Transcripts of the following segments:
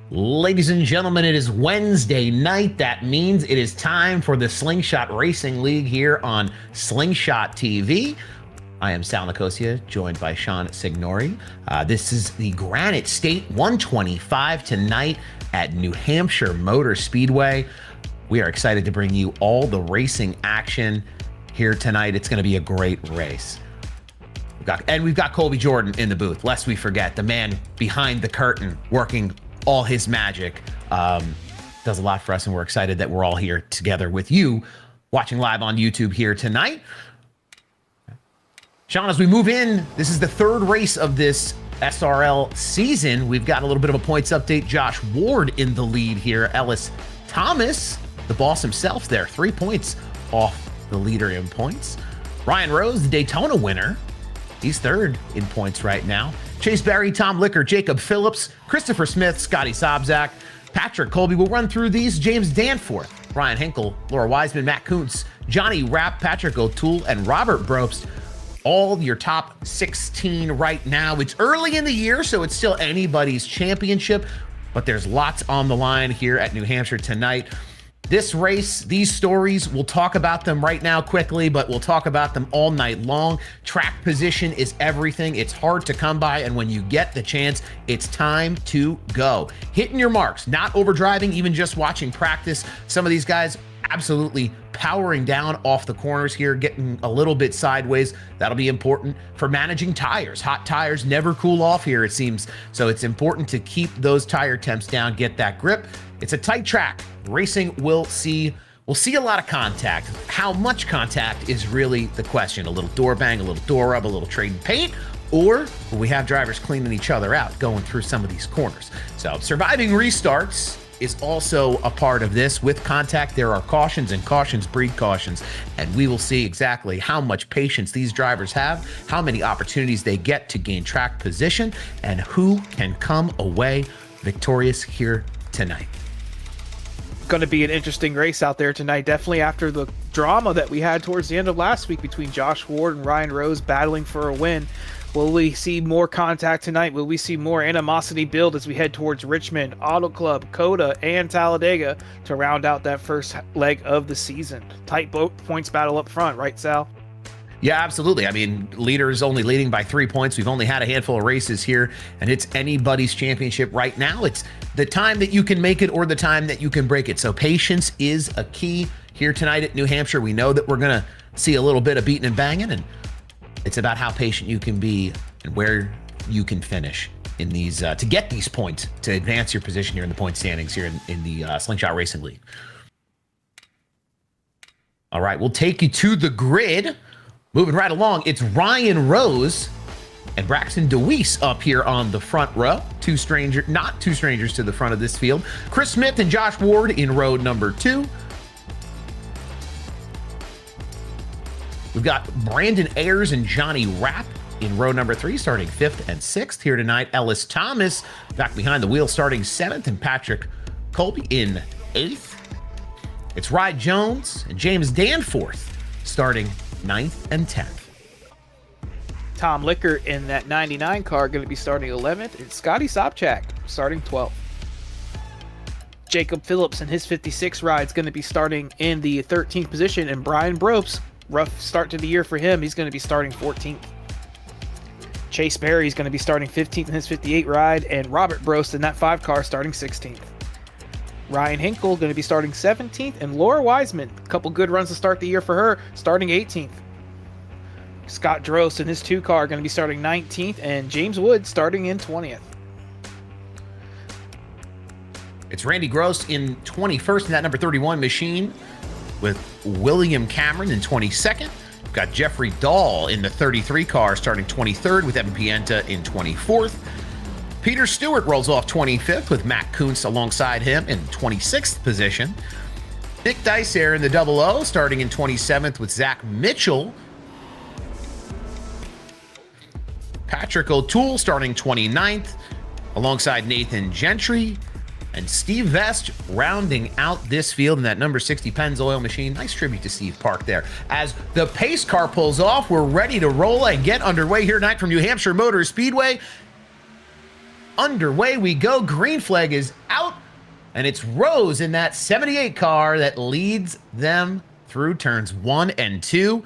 Ladies and gentlemen, it is Wednesday night. That means it is time for the Slingshot Racing League here on Slingshot TV. I am Sal Nicosia, joined by Sean Signori. This is the Granite State 125 tonight at New Hampshire Motor Speedway. We are excited to bring you all the racing action here tonight. It's going to be a great race. We've got Colby Jordan in the booth, lest we forget, the man behind the curtain working all his magic. Does a lot for us, and we're excited that we're all here together with you watching live on YouTube here tonight. Sean, as we move in, this is the third race of this SRL season. We've got a little bit of a points update. Josh Ward in the lead here. Ellis Thomas, the boss himself there, 3 points off the leader in points. Ryan Rose, the Daytona winner, he's third in points right now. Chase Berry, Tom Licker, Jacob Phillips, Christopher Smith, Scotty Sobczak, Patrick Colby. We'll run through these. James Danforth, Ryan Hinkle, Laura Wiseman, Matt Kuntz, Johnny Rapp, Patrick O'Toole, and Robert Brobst. All your top 16 right now. It's early in the year, so it's still anybody's championship, but there's lots on the line here at New Hampshire tonight. This race, these stories, we'll talk about them right now quickly, but we'll talk about them all night long. Track position is everything. It's hard to come by, and when you get the chance, it's time to go. Hitting your marks, not overdriving, even just watching practice. Some of these guys absolutely powering down off the corners here, getting a little bit sideways. That'll be important for managing tires. Hot tires never cool off here, it seems. So it's important to keep those tire temps down, get that grip. It's a tight track. Racing we'll see a lot of contact. How much contact is really the question. A little door bang, a little door rub, a little trading paint, or will we have drivers cleaning each other out going through some of these corners? So surviving restarts is also a part of this. With contact, there are cautions, and cautions breed cautions, and we will see exactly how much patience these drivers have, how many opportunities they get to gain track position, and who can come away victorious here tonight. Going to be an interesting race out there tonight, definitely after the drama that we had towards the end of last week between Josh Ward and Ryan Rose battling for a win. Will we see more contact tonight? Will we see more animosity build as we head towards Richmond, Auto Club, Coda, and Talladega to round out that first leg of the season? Tight points battle up front, right, Sal? Yeah, absolutely. I mean, leaders only leading by 3 points. We've only had a handful of races here, and it's anybody's championship right now. It's the time that you can make it or the time that you can break it. So patience is a key here tonight at New Hampshire. We know that we're going to see a little bit of beating and banging, and it's about how patient you can be and where you can finish in these to get these points to advance your position here in the point standings here in the Slingshot Racing League. All right, we'll take you to the grid. Moving right along, it's Ryan Rose and Braxton DeWeese up here on the front row. Not two strangers to the front of this field. Chris Smith and Josh Ward in row number 2. We've got Brandon Ayers and Johnny Rapp in row number 3, starting 5th and 6th here tonight. Ellis Thomas back behind the wheel, starting 7th, and Patrick Colby in 8th. It's Rye Jones and James Danforth starting 9th and 10th. Tom Licker in that 99 car going to be starting 11th, and Scotty Sobczak starting 12th. Jacob Phillips in his 56 ride is going to be starting in the 13th position, and Brian Brobst, rough start to the year for him, he's going to be starting 14th. Chase Berry is going to be starting 15th in his 58 ride, and Robert Brobst in that 5 car starting 16th. Ryan Hinkle going to be starting 17th, and Laura Wiseman, a couple good runs to start the year for her, starting 18th. Scott Drost in his 2 car going to be starting 19th, and James Wood starting in 20th. It's Randy Gross in 21st in that number 31 machine, with William Cameron in 22nd. We've got Jeffrey Dahl in the 33 car starting 23rd, with Evan Pienta in 24th. Peter Stewart rolls off 25th with Matt Kuntz alongside him in 26th position. Nick Dicer in the 00 starting in 27th with Zach Mitchell. Patrick O'Toole starting 29th alongside Nathan Gentry. And Steve Vest rounding out this field in that number 60 Pennzoil machine. Nice tribute to Steve Park there. As the pace car pulls off, we're ready to roll and get underway here tonight from New Hampshire Motor Speedway. Underway we go. Green flag is out And it's Rose in that 78 car that leads them through turns 1 and 2.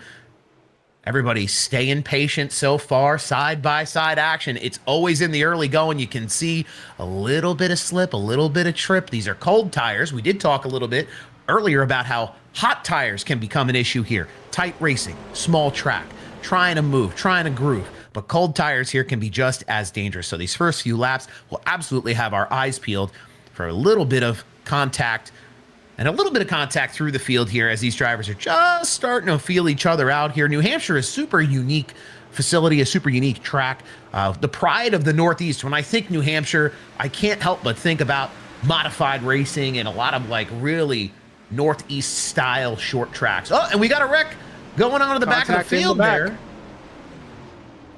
Everybody staying patient so far, side-by-side action. It's always in the early going. You can see a little bit of slip, a little bit of trip. These are cold tires. We did talk a little bit earlier about how hot tires can become an issue here. Tight racing, small track, trying to move, trying to groove. But cold tires here can be just as dangerous. So these first few laps, we'll absolutely have our eyes peeled for a little bit of contact and a little bit of contact through the field here as these drivers are just starting to feel each other out here. New Hampshire is a super unique facility, a super unique track. The pride of the Northeast. When I think New Hampshire, I can't help but think about modified racing and a lot of like really Northeast style short tracks. Oh, and we got a wreck going on in the back of the field there.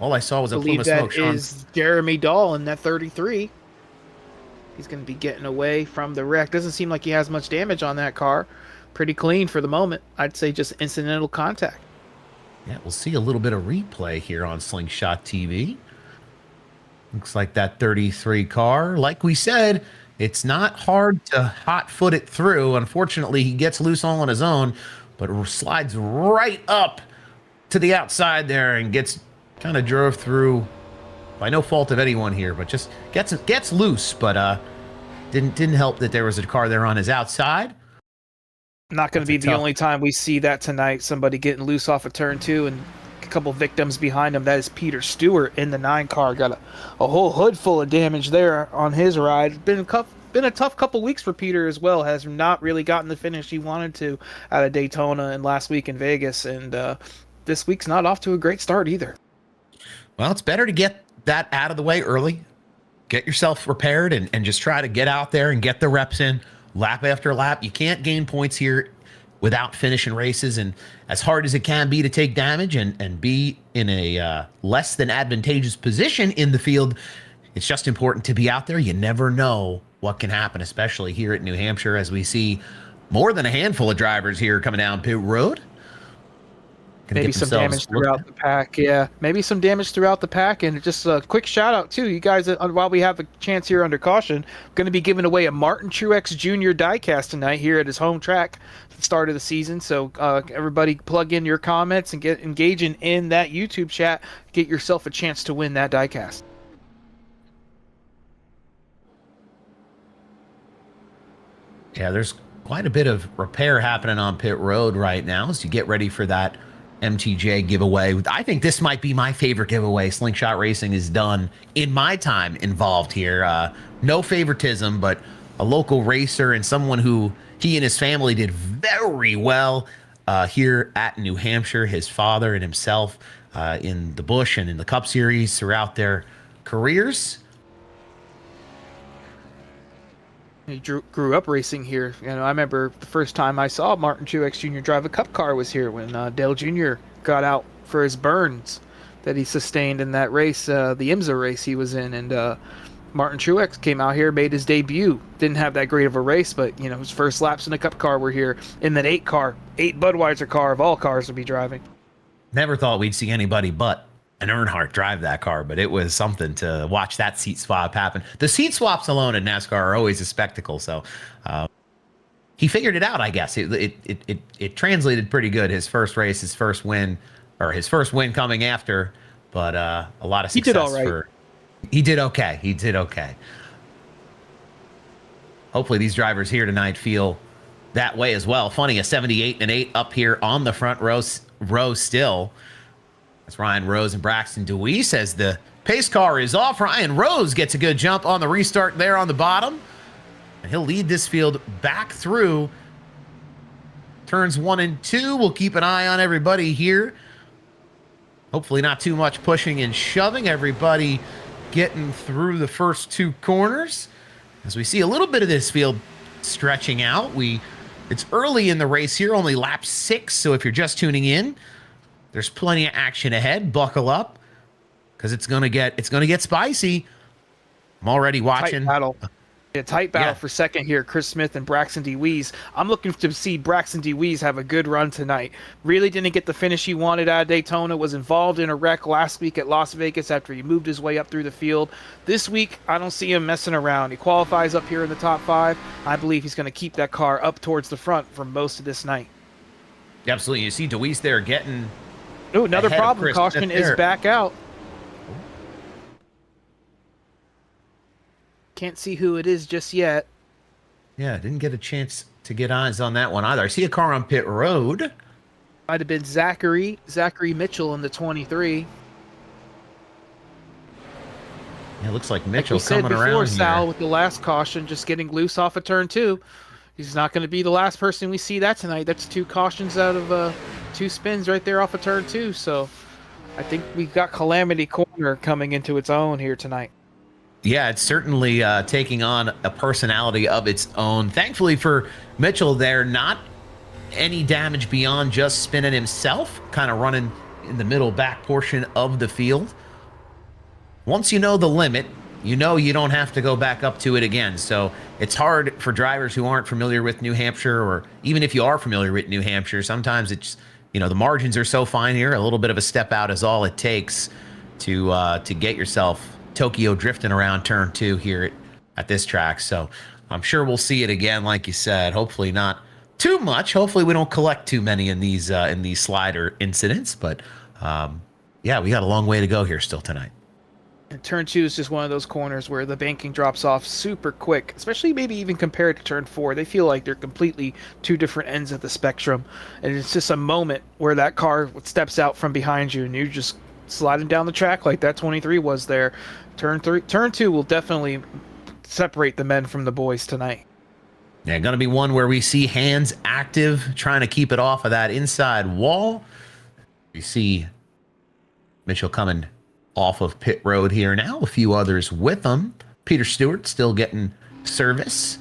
All I saw was a plume of smoke. That is Jeremy Dahl in that 33. He's going to be getting away from the wreck. Doesn't seem like he has much damage on that car. Pretty clean for the moment. I'd say just incidental contact. Yeah, we'll see a little bit of replay here on Slingshot TV. Looks like that 33 car, like we said, it's not hard to hot-foot it through. Unfortunately, he gets loose all on his own, but slides right up to the outside there and gets kind of drove through by no fault of anyone here, but just gets loose, but didn't help that there was a car there on his outside. Not going to be the only time we see that tonight. Somebody getting loose off of turn 2 and a couple victims behind him. That is Peter Stewart in the 9 car. Got a whole hood full of damage there on his ride. Been a tough couple weeks for Peter as well. Has not really gotten the finish he wanted to out of Daytona and last week in Vegas, and this week's not off to a great start either. Well, it's better to get that out of the way early. Get yourself repaired and just try to get out there and get the reps in lap after lap. You can't gain points here without finishing races, and as hard as it can be to take damage and be in a less than advantageous position in the field, it's just important to be out there. You never know what can happen, especially here at New Hampshire, as we see more than a handful of drivers here coming down pit road. Maybe some damage throughout the pack. Yeah, maybe some damage throughout the pack. And just a quick shout out too, you guys, while we have a chance here under caution, going to be giving away a Martin Truex Jr. diecast tonight here at his home track at the start of the season. So everybody plug in your comments and get engaging in that YouTube chat. Get yourself a chance to win that diecast. Yeah, there's quite a bit of repair happening on pit road right now as you get ready for that MTJ giveaway. I think this might be my favorite giveaway Slingshot Racing has done in my time involved here. No favoritism, but a local racer and someone who he and his family did very well here at New Hampshire. His father and himself in the Busch and in the Cup Series throughout their careers. He grew up racing here. You know, I remember the first time I saw Martin Truex Jr. drive a Cup car was here when Dale Jr. got out for his burns that he sustained in that race, the IMSA race he was in. And Martin Truex came out here, made his debut. Didn't have that great of a race, but you know, his first laps in a Cup car were here in that 8 Budweiser car of all cars to be driving. Never thought we'd see anybody but an Earnhardt drive that car, but it was something to watch that seat swap happen. The seat swaps alone in NASCAR are always a spectacle. So he figured it out, I guess. It translated pretty good. His first race, his first win coming after, but a lot of success. He did all right. He did okay. He did okay. Hopefully these drivers here tonight feel that way as well. Funny, a 78 and 8 up here on the front row still. That's Ryan Rose and Braxton Dewey says the pace car is off. Ryan Rose gets a good jump on the restart there on the bottom. And he'll lead this field back through turns 1 and 2. We'll keep an eye on everybody here. Hopefully not too much pushing and shoving. Everybody getting through the first 2 corners. As we see a little bit of this field stretching out. It's early in the race here, only lap 6. So if you're just tuning in, there's plenty of action ahead. Buckle up, because it's gonna get spicy. I'm already watching. A tight battle for second here, Chris Smith and Braxton DeWeese. I'm looking to see Braxton DeWeese have a good run tonight. Really didn't get the finish he wanted out of Daytona, was involved in a wreck last week at Las Vegas after he moved his way up through the field. This week, I don't see him messing around. He qualifies up here in the top 5. I believe he's going to keep that car up towards the front for most of this night. Absolutely. You see DeWeese there getting... Oh, another problem. Caution is back out. Can't see who it is just yet. Yeah, didn't get a chance to get eyes on that one either. I see a car on pit road. Might have been Zachary Mitchell in the 23. Yeah, it looks like Mitchell's like coming around Sal, here. With the last caution, just getting loose off of turn 2. He's not going to be the last person we see that tonight. That's 2 cautions out of 2 spins right there off of turn 2. So I think we've got Calamity Corner coming into its own here tonight. Yeah, it's certainly taking on a personality of its own. Thankfully for Mitchell there, not any damage beyond just spinning himself, kind of running in the middle back portion of the field. Once you know the limit, you know you don't have to go back up to it again. So it's hard for drivers who aren't familiar with New Hampshire, or even if you are familiar with New Hampshire, sometimes it's, you know, the margins are so fine here. A little bit of a step out is all it takes to get yourself Tokyo drifting around turn 2 here at this track. So I'm sure we'll see it again, like you said. Hopefully not too much. Hopefully we don't collect too many in these slider incidents. But yeah, we got a long way to go here still tonight. And turn 2 is just one of those corners where the banking drops off super quick, especially maybe even compared to turn 4. They feel like they're completely 2 different ends of the spectrum. And it's just a moment where that car steps out from behind you and you're just sliding down the track like that 23 was there. Turn 2 will definitely separate the men from the boys tonight. Yeah, going to be one where we see hands active, trying to keep it off of that inside wall. We see Mitchell coming off of pit road here now. A few others with him. Peter Stewart still getting service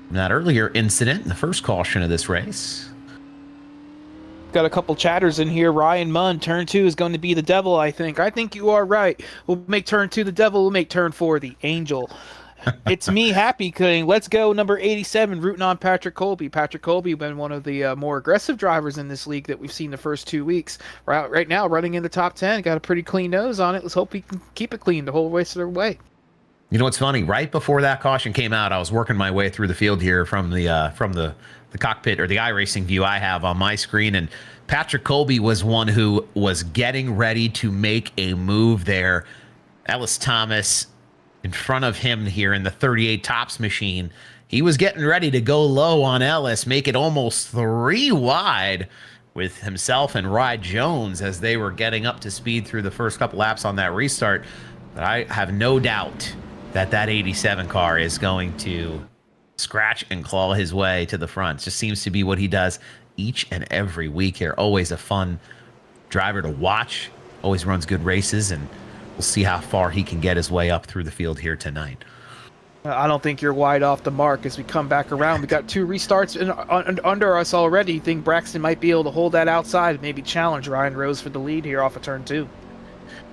from that earlier incident in the first caution of this race. Got a couple chatters in here. Ryan Munn, turn 2 is going to be the devil, I think. I think you are right. We'll make turn 2 the devil. We'll make turn 4 the angel. It's me, Happy King. Let's go, number 87, rooting on Patrick Colby. Patrick Colby been one of the more aggressive drivers in this league that we've seen the first 2 weeks. Right now, running in the top 10. Got a pretty clean nose on it. Let's hope we can keep it clean the whole rest of the way. You know what's funny? Right before that caution came out, I was working my way through the field here from the cockpit, or the iRacing view I have on my screen, and Patrick Colby was one who was getting ready to make a move there. Ellis Thomas in front of him here in the 38 tops machine. He was getting ready to go low on Ellis, make it almost 3 wide with himself and Rye Jones as they were getting up to speed through the first couple laps on that restart. But I have no doubt that 87 car is going to scratch and claw his way to the front. It just seems to be what he does each and every week here. Always a fun driver to watch. Always runs good races, and we'll see how far he can get his way up through the field here tonight. I don't think you're wide off the mark as we come back around. We got 2 restarts under us already. You think Braxton might be able to hold that outside, maybe challenge Ryan Rose for the lead here off of turn 2.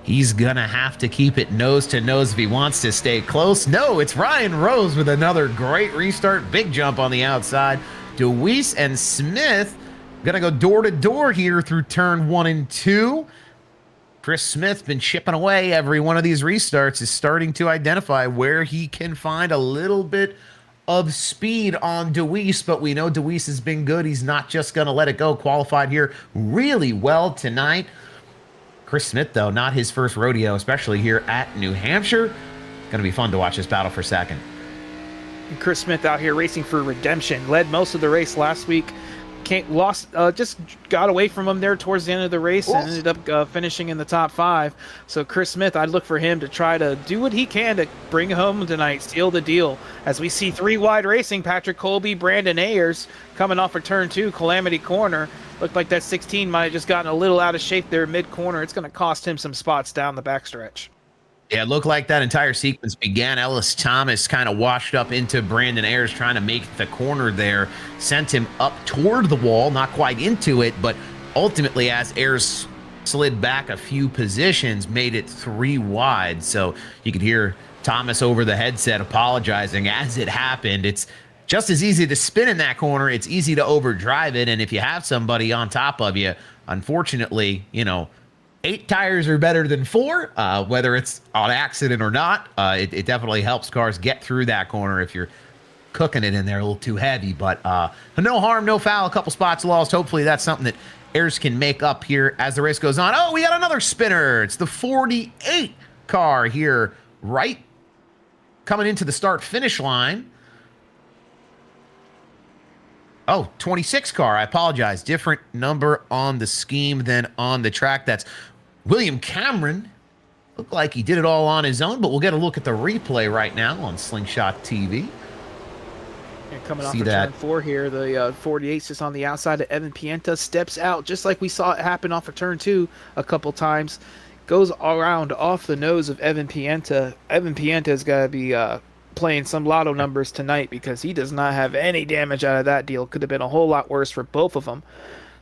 He's going to have to keep it nose to nose if he wants to stay close. No, it's Ryan Rose with another great restart. Big jump on the outside. DeWeese and Smith going to go door to door here through turn 1 and 2. Chris Smith been chipping away every one of these restarts, is starting to identify where he can find a little bit of speed on DeWeese, but we know DeWeese has been good. He's not just going to let it go. Qualified here really well tonight. Chris Smith, though, not his first rodeo, especially here at New Hampshire. Going to be fun to watch this battle for second. And Chris Smith out here racing for redemption. Led most of the race last week. Just got away from him there towards the end of the race and ended up finishing in the top 5. So Chris Smith, I'd look for him to try to do what he can to bring home tonight, seal the deal. As we see 3 wide racing, Patrick Colby, Brandon Ayers coming off of turn 2, Calamity Corner. Looked like that 16 might have just gotten a little out of shape there mid-corner. It's going to cost him some spots down the backstretch. Yeah, it looked like that entire sequence began. Ellis Thomas kind of washed up into Brandon Ayers, trying to make the corner there, sent him up toward the wall, not quite into it, but ultimately as Ayers slid back a few positions, made it 3 wide. So you could hear Thomas over the headset apologizing as it happened. It's just as easy to spin in that corner. It's easy to overdrive it. And if you have somebody on top of you, unfortunately, 8 tires are better than 4, whether it's on accident or not. It definitely helps cars get through that corner if you're cooking it in there a little too heavy. But no harm, no foul, a couple spots lost. Hopefully that's something that Ayers can make up here as the race goes on. Oh, we got another spinner. It's the 48 car here, right coming into the start-finish line. Oh, 26 car. I apologize. Different number on the scheme than on the track. That's William Cameron. Looked like he did it all on his own, but we'll get a look at the replay right now on Slingshot TV. And coming off of turn 4 here, the 48's just on the outside of Evan Pienta, steps out just like we saw it happen off of turn 2 a couple times. Goes around off the nose of Evan Pienta. Evan Pienta's got to be playing some lotto numbers tonight because he does not have any damage out of that deal. Could have been a whole lot worse for both of them,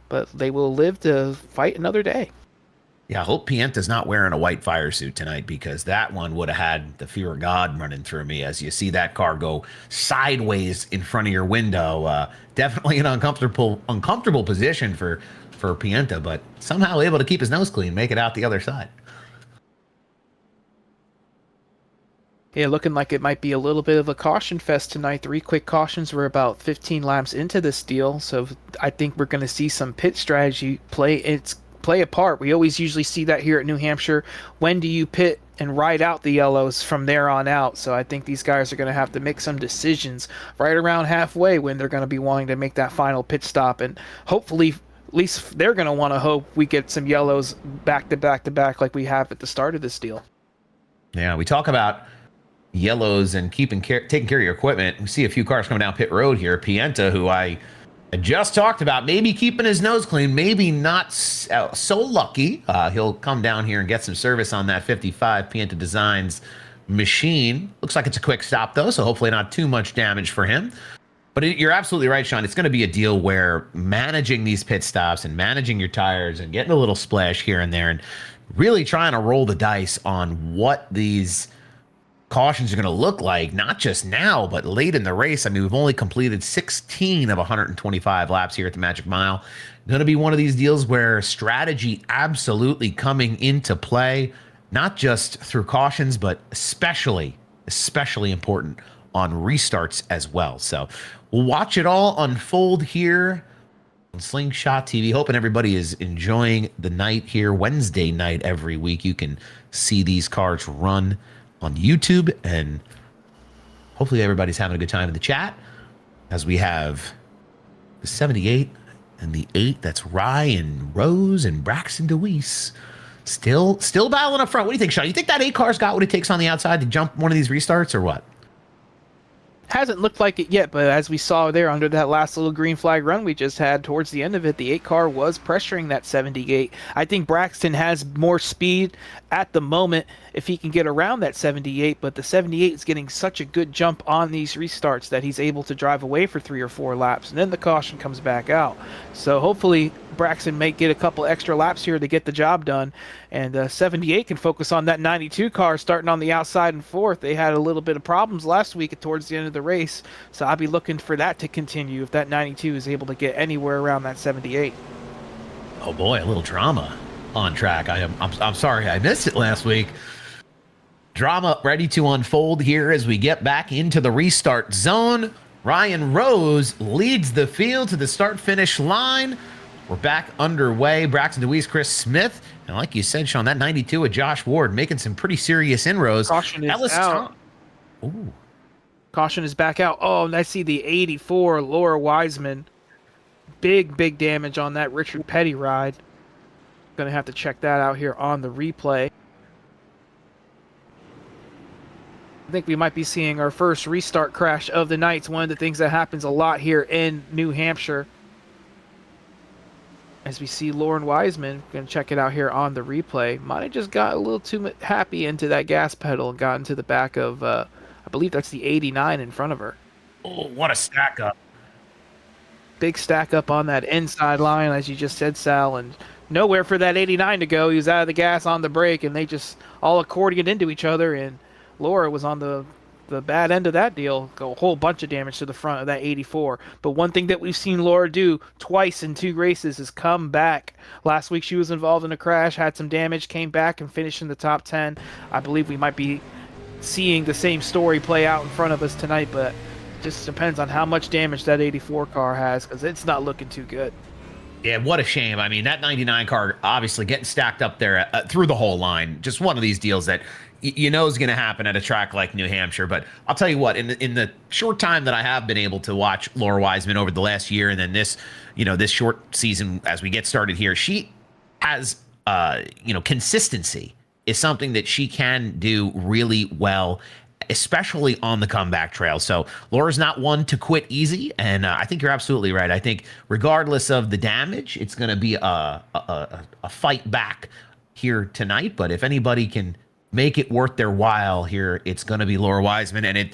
but they will live to fight another day. Yeah, I hope Pienta's not wearing a white fire suit tonight, because that one would have had the fear of God running through me as you see that car go sideways in front of your window. Definitely an uncomfortable position for Pienta, but somehow able to keep his nose clean, make it out the other side. Yeah, looking like it might be a little bit of a caution fest tonight. 3 quick cautions were about 15 laps into this deal, so I think we're going to see some pit strategy play a part. We always usually see that here at New Hampshire. When do you pit and ride out the yellows from there on out? So I think these guys are going to have to make some decisions right around halfway when they're going to be wanting to make that final pit stop, and hopefully at least they're going to want to hope we get some yellows back to back to back like we have at the start of this deal. Yeah, we talk about yellows and taking care of your equipment. We see a few cars coming down pit road here. Pienta, who I just talked about, maybe keeping his nose clean, maybe not so lucky. He'll come down here and get some service on that 55 Pienta Designs machine. Looks like it's a quick stop, though, so hopefully not too much damage for him. But you're absolutely right, Sean. It's going to be a deal where managing these pit stops and managing your tires and getting a little splash here and there and really trying to roll the dice on what these cautions are going to look like, not just now, but late in the race. I mean, we've only completed 16 of 125 laps here at the Magic Mile. Going to be one of these deals where strategy absolutely coming into play, not just through cautions, but especially important on restarts as well. So we'll watch it all unfold here on Slingshot TV. Hoping everybody is enjoying the night here. Wednesday night every week, you can see these cars run on YouTube, and hopefully everybody's having a good time in the chat as we have the 78 and the 8. That's Ryan Rose and Braxton DeWeese still battling up front. What do you think, Sean? You think that 8 car's got what it takes on the outside to jump one of these restarts, or what? Hasn't looked like it yet, but as we saw there under that last little green flag run we just had towards the end of it, the 8 car was pressuring that 78. I think Braxton has more speed at the moment if he can get around that 78, but the 78 is getting such a good jump on these restarts that he's able to drive away for 3 or 4 laps, and then the caution comes back out. So hopefully Braxton may get a couple extra laps here to get the job done, and 78 can focus on that 92 car starting on the outside and 4th. They had a little bit of problems last week towards the end of the race, so I'll be looking for that to continue if that 92 is able to get anywhere around that 78. Oh boy, a little drama on track. I'm sorry I missed it last week. Drama ready to unfold here as we get back into the restart zone. Ryan Rose leads the field to the start-finish line. We're back underway. Braxton DeWeese, Chris Smith, and like you said, Sean, that 92 of Josh Ward making some pretty serious inroads. Caution is out. Ooh. Caution is back out. Oh, and I see the 84 Laura Wiseman. Big damage on that Richard Petty ride. Going to have to check that out here on the replay. I think we might be seeing our first restart crash of the night. It's one of the things that happens a lot here in New Hampshire. As we see Lauren Wiseman, going to check it out here on the replay. Might have just got a little too happy into that gas pedal and got into the back of, I believe that's the 89 in front of her. Oh, what a stack up. Big stack up on that inside line, as you just said, Sal, and nowhere for that 89 to go. He was out of the gas on the brake, and they just all accordioned into each other, and Laura was on the bad end of that deal, go a whole bunch of damage to the front of that 84. But one thing that we've seen Laura do twice in 2 races is come back. Last week she was involved in a crash, had some damage, came back and finished in the top 10. I believe we might be seeing the same story play out in front of us tonight, but it just depends on how much damage that 84 car has, because it's not looking too good. Yeah, what a shame. I mean, that 99 car obviously getting stacked up there through the whole line. Just one of these deals that you know is going to happen at a track like New Hampshire. But I'll tell you what, in the short time that I have been able to watch Laura Wiseman over the last year, and then this short season as we get started here, she has consistency is something that she can do really well, especially on the comeback trail. So Laura's not one to quit easy, and I think you're absolutely right. I think regardless of the damage, it's going to be a fight back here tonight. But if anybody can make it worth their while here, it's going to be Laura Wiseman. And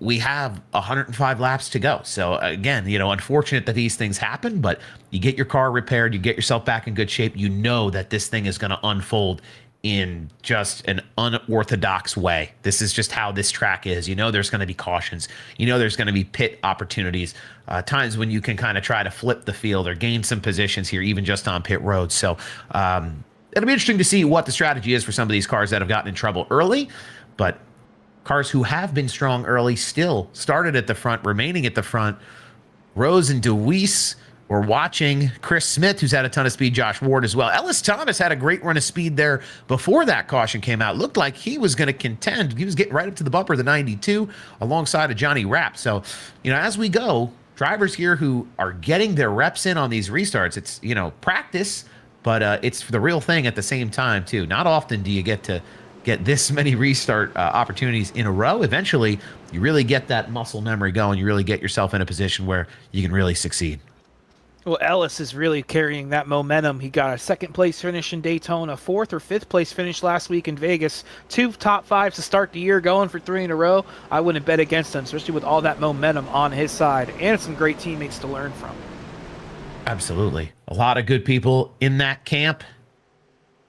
we have 105 laps to go. So again, unfortunate that these things happen, but you get your car repaired, you get yourself back in good shape. You know that this thing is going to unfold in just an unorthodox way. This is just how this track is. There's going to be cautions. There's going to be pit opportunities, times when you can kind of try to flip the field or gain some positions here, even just on pit roads. So it'll be interesting to see what the strategy is for some of these cars that have gotten in trouble early, but cars who have been strong early still started at the front, remaining at the front. Rose and DeWeese. We're watching Chris Smith, who's had a ton of speed, Josh Ward as well. Ellis Thomas had a great run of speed there before that caution came out. Looked like he was going to contend. He was getting right up to the bumper of the 92 alongside of Johnny Rapp. So, as we go, drivers here who are getting their reps in on these restarts, it's, practice, but it's the real thing at the same time, too. Not often do you get to get this many restart opportunities in a row. Eventually, you really get that muscle memory going. You really get yourself in a position where you can really succeed. Well, Ellis is really carrying that momentum. He got a 2nd place finish in Daytona, 4th or 5th place finish last week in Vegas. 2 top 5s to start the year, going for 3 in a row. I wouldn't bet against him, especially with all that momentum on his side and some great teammates to learn from. Absolutely. A lot of good people in that camp.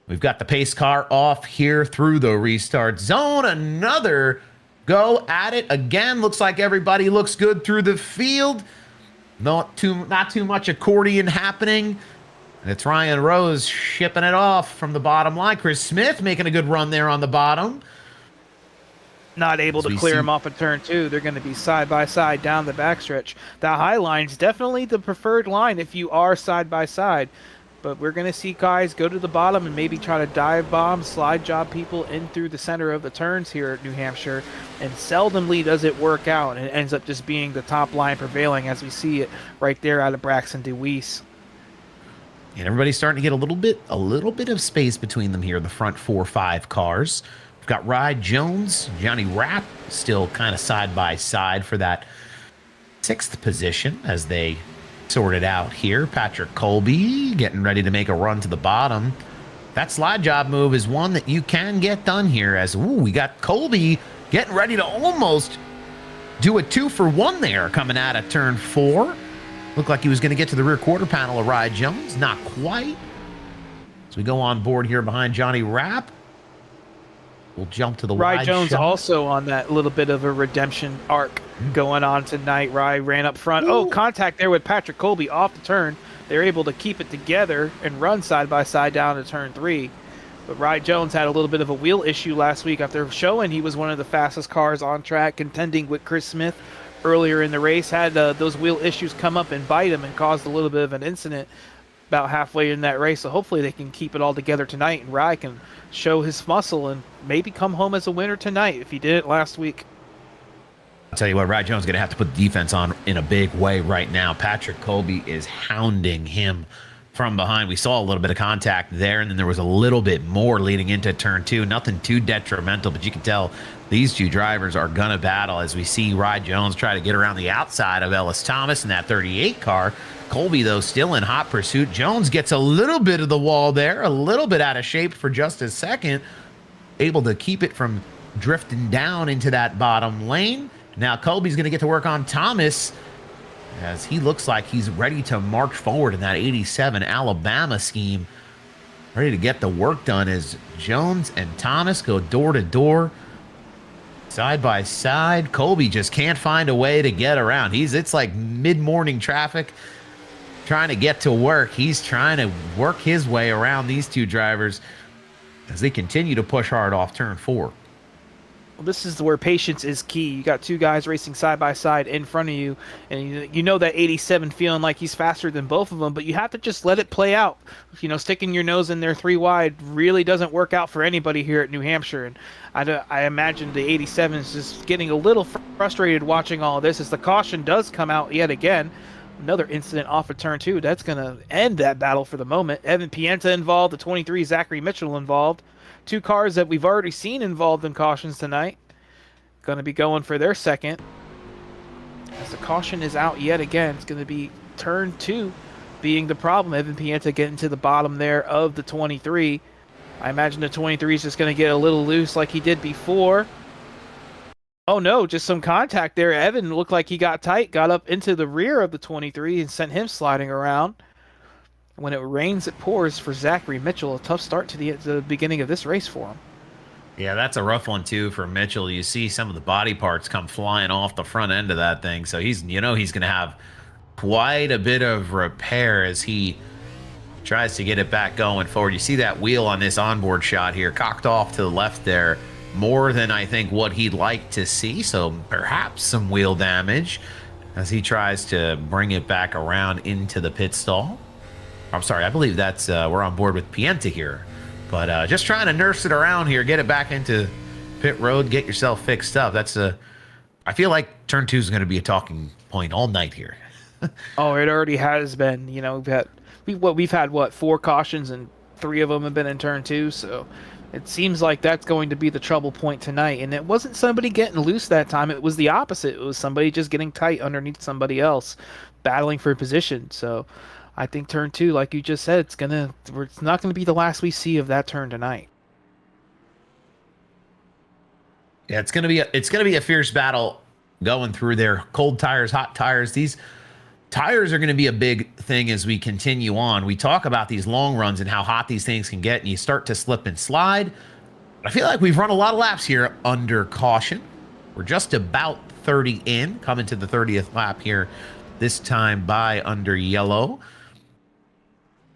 We've got the pace car off here through the restart zone. Another go at it again. Looks like everybody looks good through the field. Not too much accordion happening. And it's Ryan Rose shipping it off from the bottom line. Chris Smith making a good run there on the bottom. Not able to clear him off of turn 2. They're going to be side by side down the backstretch. The high line's definitely the preferred line if you are side by side. But we're going to see guys go to the bottom and maybe try to dive bomb, slide job people in through the center of the turns here at New Hampshire. And seldomly does it work out. And it ends up just being the top line prevailing, as we see it right there out of Braxton DeWeese. And everybody's starting to get a little bit of space between them here, the front 4-5 cars. We've got Rye Jones, Johnny Rapp still kind of side by side for that 6th position as they sort it out here. Patrick Colby getting ready to make a run to the bottom. That slide job move is one that you can get done here, as we got Colby getting ready to almost do a 2-for-1 there coming out of turn 4. Looked like he was going to get to the rear quarter panel of Rye Jones. Not quite. As we go on board here behind Johnny Rapp. We'll jump to the Rye wide Jones shot. Also on that little bit of a redemption arc going on tonight. Rye ran up front. Ooh. Oh, contact there with Patrick Colby off the turn. They're able to keep it together and run side by side down to turn 3. But Rye Jones had a little bit of a wheel issue last week after showing he was one of the fastest cars on track, contending with Chris Smith earlier in the race. Had those wheel issues come up and bite him and caused a little bit of an incident about halfway in that race. So hopefully they can keep it all together tonight, and Rye can show his muscle and maybe come home as a winner tonight if he did it last week. I'll tell you what, Rye Jones is going to have to put the defense on in a big way right now. Patrick Colby is hounding him from behind. We saw a little bit of contact there, and then there was a little bit more leading into turn 2. Nothing too detrimental, but you can tell these two drivers are going to battle as we see Rye Jones try to get around the outside of Ellis Thomas in that 38 car. Colby, though, still in hot pursuit. Jones gets a little bit of the wall there, a little bit out of shape for just a second, able to keep it from drifting down into that bottom lane. Now Colby's going to get to work on Thomas as he looks like he's ready to march forward in that 87 Alabama scheme. Ready to get the work done as Jones and Thomas go door to door. Side by side, Colby just can't find a way to get around. It's like mid-morning traffic trying to get to work. He's trying to work his way around these two drivers as they continue to push hard off turn 4. Well, this is where patience is key. You got two guys racing side by side in front of you, and you know that 87 feeling like he's faster than both of them, but you have to just let it play out. Sticking your nose in there 3 wide really doesn't work out for anybody here at New Hampshire, and I imagine the 87 is just getting a little frustrated watching all of this as the caution does come out yet again. Another incident off of turn 2. That's going to end that battle for the moment. Evan Pienta involved, the 23 Zachary Mitchell involved. 2 cars that we've already seen involved in cautions tonight. Going to be going for their second. As the caution is out yet again, it's going to be turn 2 being the problem. Evan Pienta getting to the bottom there of the 23. I imagine the 23 is just going to get a little loose like he did before. Oh no, just some contact there. Evan looked like he got tight, got up into the rear of the 23 and sent him sliding around. When it rains, it pours for Zachary Mitchell. A tough start to the beginning of this race for him. Yeah, that's a rough one too for Mitchell. You see some of the body parts come flying off the front end of that thing. So he's going to have quite a bit of repair as he tries to get it back going forward. You see that wheel on this onboard shot here cocked off to the left there, more than I think what he'd like to see. So perhaps some wheel damage as he tries to bring it back around into the pit stall. I'm sorry, I believe that's we're on board with Pienta here, but just trying to nurse it around here, get it back into pit road, get yourself fixed up. I feel like turn 2 is going to be a talking point all night here. Oh, it already has been. We've had 4 cautions and 3 of them have been in turn 2, so it seems like that's going to be the trouble point tonight. And it wasn't somebody getting loose that time; it was the opposite. It was somebody just getting tight underneath somebody else, battling for position. So I think turn 2, like you just said, it's not gonna be the last we see of that turn tonight. Yeah, it's gonna be a fierce battle going through there. Cold tires, hot tires. These tires are going to be a big thing as we continue on. We talk about these long runs and how hot these things can get, and you start to slip and slide. I feel like we've run a lot of laps here under caution. We're just about 30 in, coming to the 30th lap here, this time by under yellow.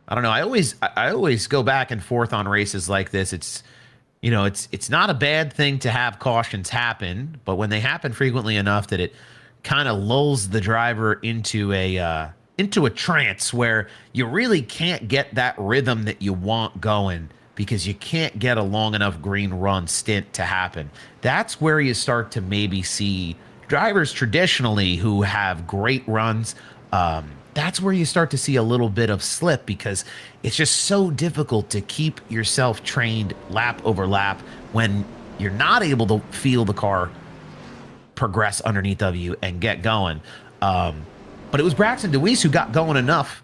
I don't know. I always go back and forth on races like this. It's not a bad thing to have cautions happen, but when they happen frequently enough that it kind of lulls the driver into a trance where you really can't get that rhythm that you want going because you can't get a long enough green run stint to happen. That's where you start to maybe see drivers traditionally who have great runs. That's where you start to see a little bit of slip because it's just so difficult to keep yourself trained lap over lap when you're not able to feel the car progress underneath of you and get going. But it was Braxton DeWeese who got going enough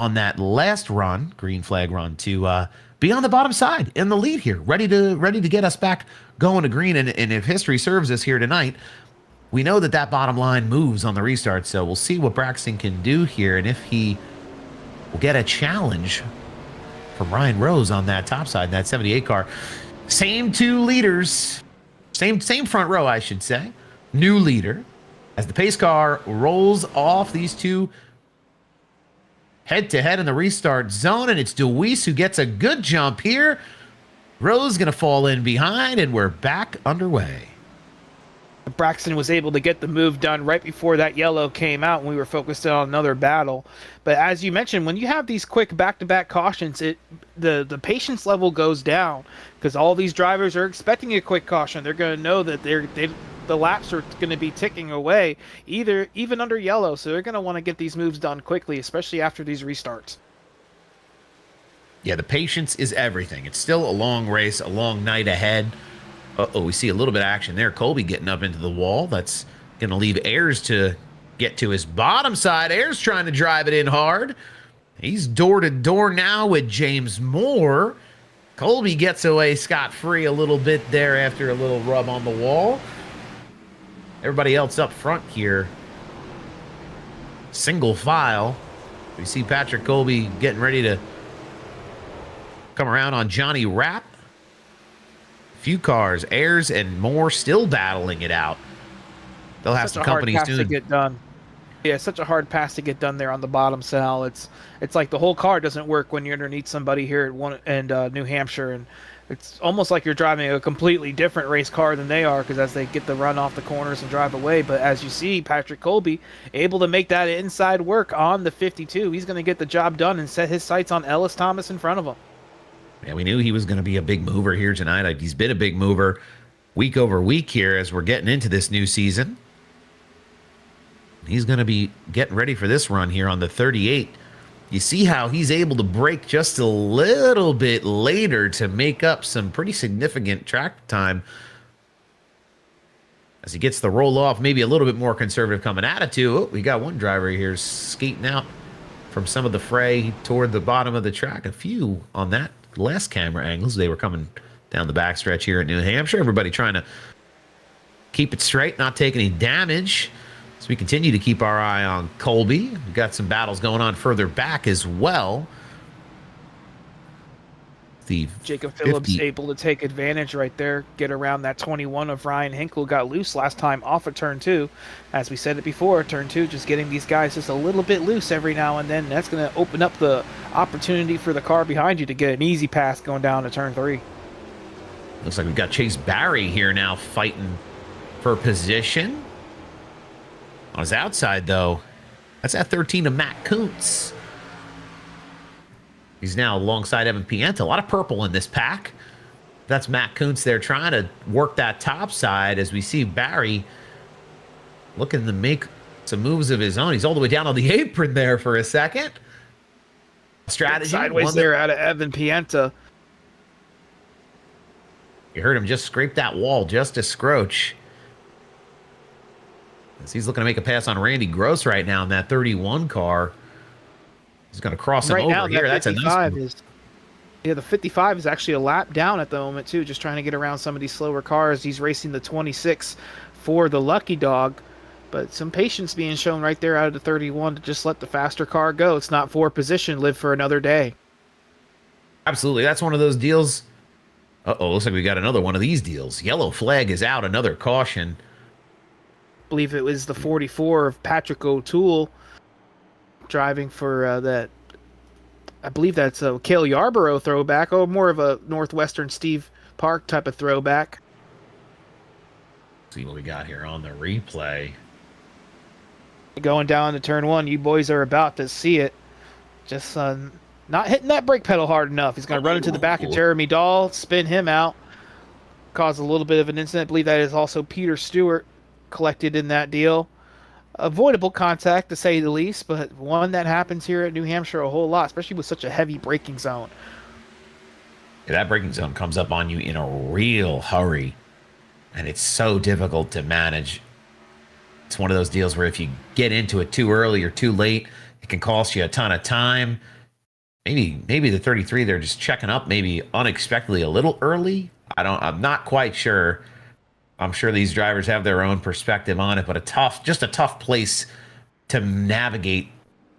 on that last run, green flag run, to be on the bottom side in the lead here, ready to get us back going to green. And if history serves us here tonight, we know that bottom line moves on the restart. So we'll see what Braxton can do here and if he will get a challenge from Ryan Rose on that top side, that 78 car. Same 2 leaders, same front row, I should say. New leader as the pace car rolls off these 2 head-to-head in the restart zone, and it's DeWeese who gets a good jump here. Rose going to fall in behind, and we're back underway. Braxton was able to get the move done right before that yellow came out and we were focused on another battle. But as you mentioned, when you have these quick back-to-back cautions, the patience level goes down because all these drivers are expecting a quick caution. They're going to know that the laps are going to be ticking away, even under yellow. So they're going to want to get these moves done quickly, especially after these restarts. Yeah, the patience is everything. It's still a long race, a long night ahead. Uh-oh, we see a little bit of action there. Colby getting up into the wall. That's going to leave Ayers to get to his bottom side. Ayers trying to drive it in hard. He's door to door now with James Moore. Colby gets away scot-free a little bit there after a little rub on the wall. Everybody else up front here, single file. We see Patrick Colby getting ready to come around on Johnny Rapp. few cars, Ayers and Moore still battling it out. They'll have Such some a hard companies pass to soon. get done. Yeah, such a hard pass to get done there on the bottom, Sal. It's like the whole car doesn't work when you're underneath somebody here at New Hampshire, and it's almost like you're driving a completely different race car than they are, because as they get the run off the corners and drive away. But as you see, Patrick Colby able to make that inside work on the 52. He's going to get the job done and set his sights on Ellis Thomas in front of him. Yeah, we knew he was going to be a big mover here tonight. He's been a big mover week over week here as we're getting into this new season. He's going to be getting ready for this run here on the 38. You see how he's able to brake just a little bit later to make up some pretty significant track time as he gets the roll off, maybe a little bit more conservative coming at it too. Oh, we got one driver here skating out from some of the fray toward the bottom of the track. A few on that last camera angles. They were coming down the backstretch here at New Hampshire. Everybody trying to keep it straight, not take any damage. So we continue to keep our eye on Colby. We've got some battles going on further back as well. The Jacob Phillips able to take advantage right there, get around that 21 of Ryan Hinkle. Got loose last time off of turn 2. As we said it before, turn 2, just getting these guys just a little bit loose every now and then. That's going to open up the opportunity for the car behind you to get an easy pass going down to turn 3. Looks like we've got Chase Barry here now fighting for position. On his outside, though, that's at 13 of Matt Kuntz. He's now alongside Evan Pienta. A lot of purple in this pack. That's Matt Kuntz there trying to work that top side as we see Barry looking to make some moves of his own. He's all the way down on the apron there for a second. Strategy. Sideways there out of Evan Pienta. You heard him just scrape that wall just a scroach. He's looking to make a pass on Randy Gross right now in that 31 car. He's going to cross him over here. That's a nice move. The 55 is actually a lap down at the moment, too, just trying to get around some of these slower cars. He's racing the 26 for the Lucky Dog, but some patience being shown right there out of the 31 to just let the faster car go. It's not for position, live for another day. Absolutely. That's one of those deals. Uh-oh, looks like we got another one of these deals. Yellow flag is out, another caution. I believe it was the 44 of Patrick O'Toole driving for that. I believe that's a Cale Yarborough throwback, or more of a Northwestern Steve Park type of throwback. See what we got here on the replay. Going down to turn 1, you boys are about to see it. Just not hitting that brake pedal hard enough. He's going to run into the back of Jeremy Dahl, spin him out, cause a little bit of an incident. I believe that is also Peter Stewart collected in that deal. Avoidable contact, to say the least, but one that happens here at New Hampshire a whole lot, especially with such a heavy braking zone. Yeah, that braking zone comes up on you in a real hurry, and it's so difficult to manage. It's one of those deals where if you get into it too early or too late, it can cost you a ton of time. Maybe the 33, they're just checking up maybe unexpectedly a little early. I'm not quite sure. I'm sure these drivers have their own perspective on it, but just a tough place to navigate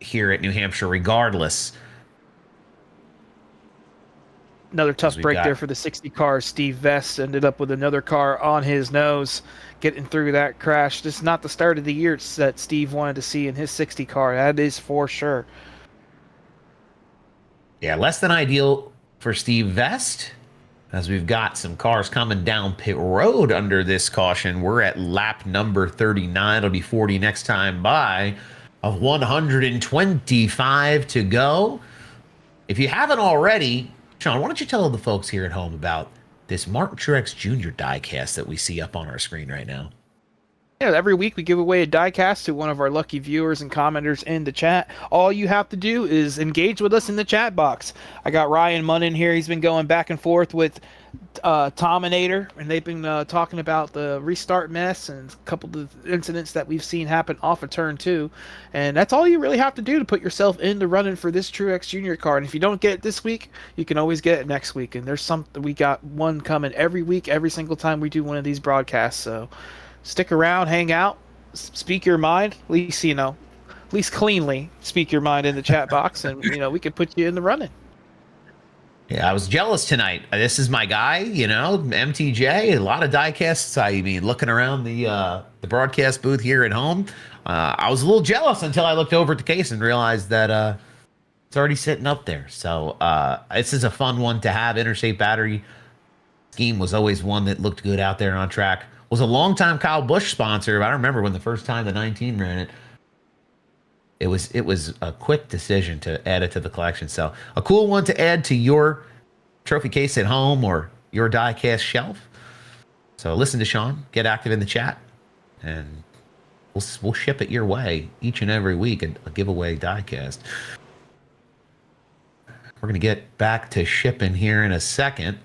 here at New Hampshire regardless. Another tough break there for the 60 car. Steve Vest ended up with another car on his nose, getting through that crash. This is not the start of the year that Steve wanted to see in his 60 car. That is for sure. Yeah, less than ideal for Steve Vest, as we've got some cars coming down pit road under this caution. We're at lap number 39. It'll be 40 next time by, of 125 to go. If you haven't already, Sean, why don't you tell the folks here at home about this Martin Truex Jr. diecast that we see up on our screen right now? Yeah, every week we give away a diecast to one of our lucky viewers and commenters in the chat. All you have to do is engage with us in the chat box. I got Ryan Munn in here. He's been going back and forth with Tominator, and they've been talking about the restart mess and a couple of incidents that we've seen happen off of turn 2. And that's all you really have to do to put yourself in the running for this Truex Jr. car. And if you don't get it this week, you can always get it next week. And there's something, we got one coming every week, every single time we do one of these broadcasts. So stick around, hang out, speak your mind, at least cleanly speak your mind in the chat box, and we can put you in the running. Yeah, I was jealous tonight. This is my guy, MTJ. A lot of diecasts. I mean, looking around the broadcast booth here at home, I was a little jealous until I looked over at the case and realized that it's already sitting up there. So this is a fun one to have. Interstate battery scheme was always one that looked good out there on track. Was a longtime Kyle Busch sponsor. I don't remember when the first time the 19 ran it. It was a quick decision to add it to the collection. So a cool one to add to your trophy case at home or your diecast shelf. So listen to Sean, get active in the chat, and we'll ship it your way each and every week, a giveaway diecast. We're gonna get back to shipping here in a second.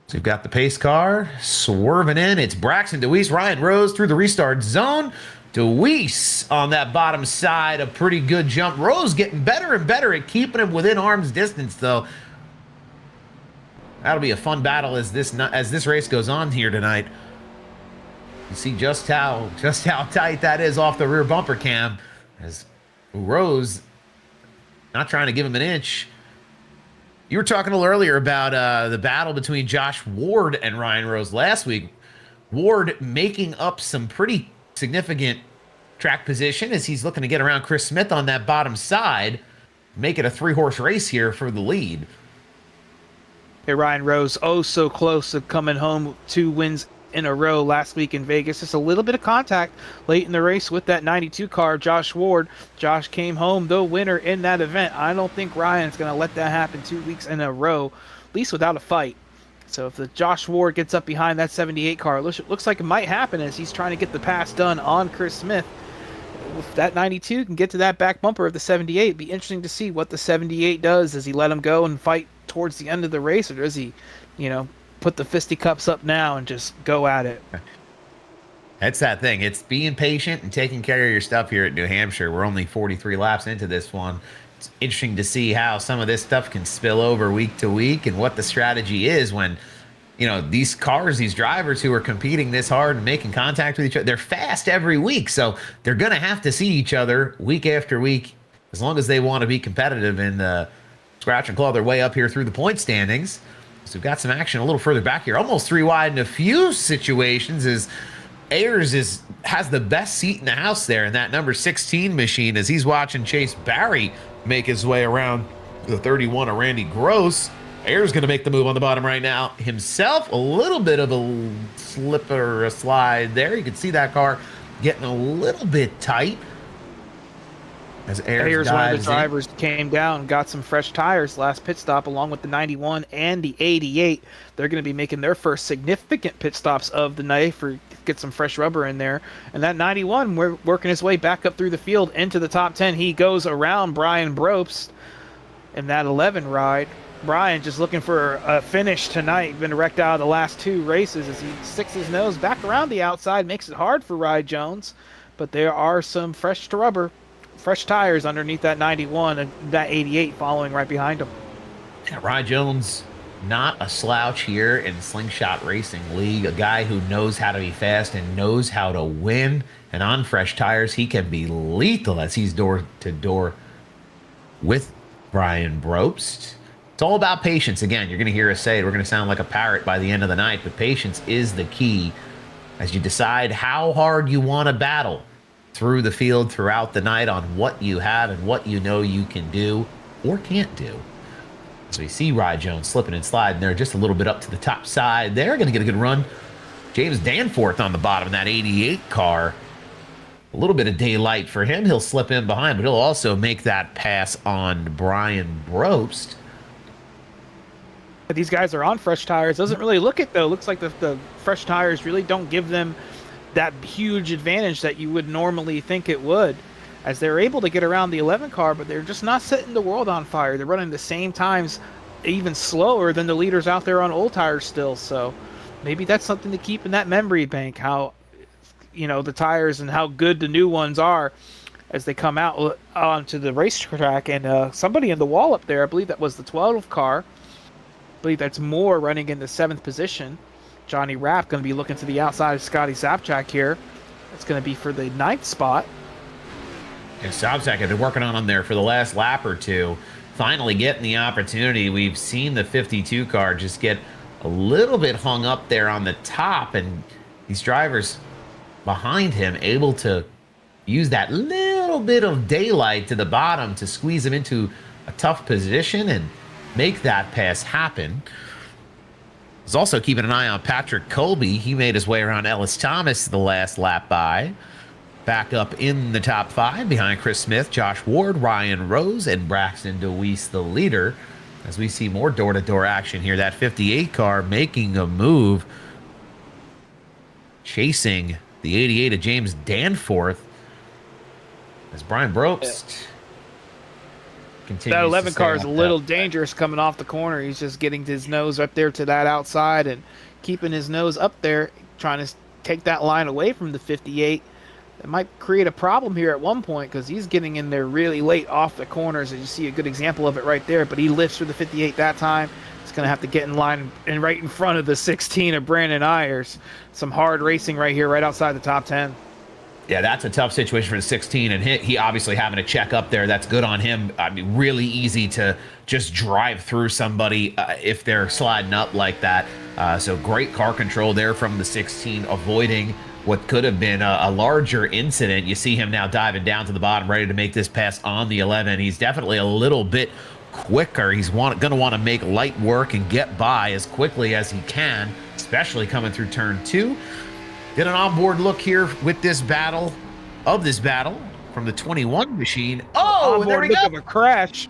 So we've got the pace car swerving in. It's Braxton Deweese, Ryan Rose through the restart zone. Deweese on that bottom side, a pretty good jump. Rose getting better and better at keeping him within arm's distance, though. That'll be a fun battle as this race goes on here tonight. You see just how tight that is off the rear bumper cam, as Rose not trying to give him an inch. You were talking a little earlier about the battle between Josh Ward and Ryan Rose last week. Ward making up some pretty significant track position as he's looking to get around Chris Smith on that bottom side, make it a 3-horse race here for the lead. Hey, Ryan Rose, oh so close to coming home 2 wins in a row last week in Vegas. Just a little bit of contact late in the race with that 92 car, Josh Ward. Josh came home the winner in that event. I don't think Ryan's going to let that happen 2 weeks in a row, at least without a fight. So if the Josh Ward gets up behind that 78 car, it looks like it might happen as he's trying to get the pass done on Chris Smith. If that 92 can get to that back bumper of the 78, it'd be interesting to see what the 78 does. Does he let him go and fight towards the end of the race, or does he, put the fisticuffs up now and just go at it? That's that thing. It's being patient and taking care of your stuff here at New Hampshire. We're only 43 laps into this one. It's interesting to see how some of this stuff can spill over week to week and what the strategy is when, these cars, these drivers who are competing this hard and making contact with each other, they're fast every week. So they're going to have to see each other week after week as long as they want to be competitive and scratch and claw their way up here through the point standings. So we've got some action a little further back here, almost 3 wide in a few situations as Ayers has the best seat in the house there in that number 16 machine as he's watching Chase Barry make his way around the 31 of Randy Gross. Ayers going to make the move on the bottom right now himself. A little bit of a slip or a slide there. You can see that car getting a little bit tight. As Ayers, one of the drivers, came down, got some fresh tires last pit stop along with the 91 and the 88. They're going to be making their first significant pit stops of the night for get some fresh rubber in there. And that 91, we're working his way back up through the field into the top 10. He goes around Brian Brobst in that 11 ride. Brian just looking for a finish tonight. Been wrecked out of the last 2 races as he sticks his nose back around the outside, makes it hard for Rye Jones. But there are some fresh tires underneath that 91 and that 88 following right behind him. Yeah, Rye Jones, not a slouch here in Slingshot Racing League. A guy who knows how to be fast and knows how to win. And on fresh tires, he can be lethal as he's door to door with Brian Brobst. It's all about patience. Again, you're going to hear us say it. We're going to sound like a parrot by the end of the night, but patience is the key as you decide how hard you want to battle through the field throughout the night on what you have and what you know you can do or can't do. So we see Rye Jones slipping and sliding there just a little bit up to the top side. They're going to get a good run. James Danforth on the bottom of that 88 car. A little bit of daylight for him. He'll slip in behind, but he'll also make that pass on Brian Brobst. These guys are on fresh tires. Doesn't really look it, though. Looks like the fresh tires really don't give them that huge advantage that you would normally think it would, as they're able to get around the 11 car, but they're just not setting the world on fire. They're running the same times, even slower than the leaders out there on old tires still. So maybe that's something to keep in that memory bank, how the tires and how good the new ones are as they come out onto the racetrack. And somebody in the wall up there, I believe that was the 12 car, I believe that's Moore running in the 7th position. Johnny Rapp going to be looking to the outside of Scotty Zapchak here. It's going to be for the 9th spot. And Zapchak had been working on him there for the last lap or two. finally getting the opportunity. We've seen the 52 car just get a little bit hung up there on the top, and these drivers behind him able to use that little bit of daylight to the bottom to squeeze him into a tough position and make that pass happen. I was also keeping an eye on Patrick Colby. He made his way around Ellis Thomas the last lap by. Back up in the top 5 behind Chris Smith, Josh Ward, Ryan Rose, and Braxton DeWeese, the leader. As we see more door-to-door action here, that 58 car making a move, chasing the 88 of James Danforth, as Brian Brobst continues. That 11 car is a little that. dangerous coming off the corner. He's just getting his nose up there to that outside and keeping his nose up there, trying to take that line away from the 58. It might create a problem here at one point because he's getting in there really late off the corners, and you see a good example of it right there. But he lifts for the 58 that time. He's going to have to get in line and right in front of the 16 of Brandon Ayers. Some hard racing right here, right outside the top 10. Yeah, that's a tough situation for the 16, and he obviously having to check up there. That's good on him. I mean, really easy to just drive through somebody if they're sliding up like that. So great car control there from the 16, avoiding what could have been a larger incident. You see him now diving down to the bottom, ready to make this pass on the 11. He's definitely a little bit quicker. He's going to want to make light work and get by as quickly as he can, especially coming through turn 2. Get an onboard look here with this battle from the 21 machine. Oh, there we go. Of a crash.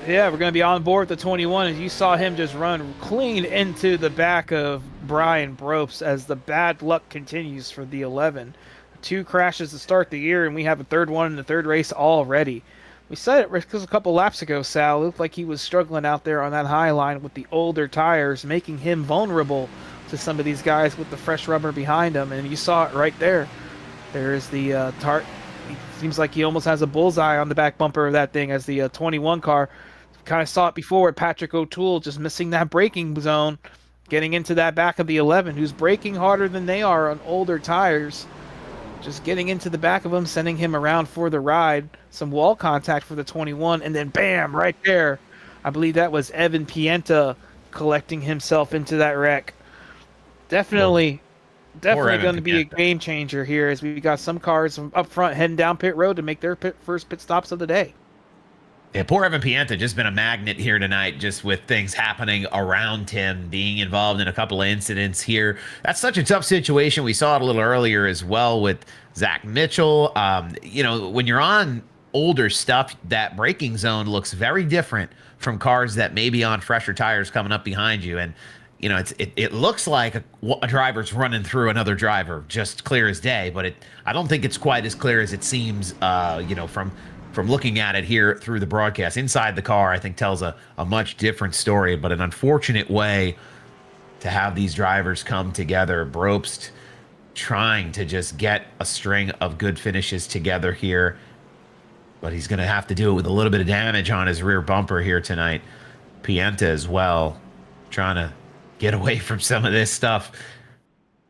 Yeah, we're going to be on board with the 21, as you saw him just run clean into the back of Brian Brobst as the bad luck continues for the 11. 2 crashes to start the year, and we have a third one in the third race already. We said it because a couple laps ago, Sal, it looked like he was struggling out there on that high line with the older tires, making him vulnerable to some of these guys with the fresh rubber behind him, and you saw it right there. There's the It seems like he almost has a bullseye on the back bumper of that thing as the 21 car. Kind of saw it before with Patrick O'Toole just missing that braking zone, getting into that back of the 11, who's braking harder than they are on older tires. Just getting into the back of him, sending him around for the ride. Some wall contact for the 21, and then bam, right there. I believe that was Evan Pienta collecting himself into that wreck. Definitely going to be a game changer here, as we got some cars up front heading down pit road to make their first pit stops of the day. Yeah, poor Evan Pienta just been a magnet here tonight, just with things happening around him, being involved in a couple of incidents here. That's such a tough situation. We saw it a little earlier as well with Zach Mitchell. When you're on older stuff, that braking zone looks very different from cars that may be on fresher tires coming up behind you. And it looks like a driver's running through another driver, just clear as day. But I don't think it's quite as clear as it seems, from looking at it here through the broadcast. Inside the car, I think, tells a much different story, but an unfortunate way to have these drivers come together. Brobst trying to just get a string of good finishes together here, but he's going to have to do it with a little bit of damage on his rear bumper here tonight. Pienta as well, trying to get away from some of this stuff.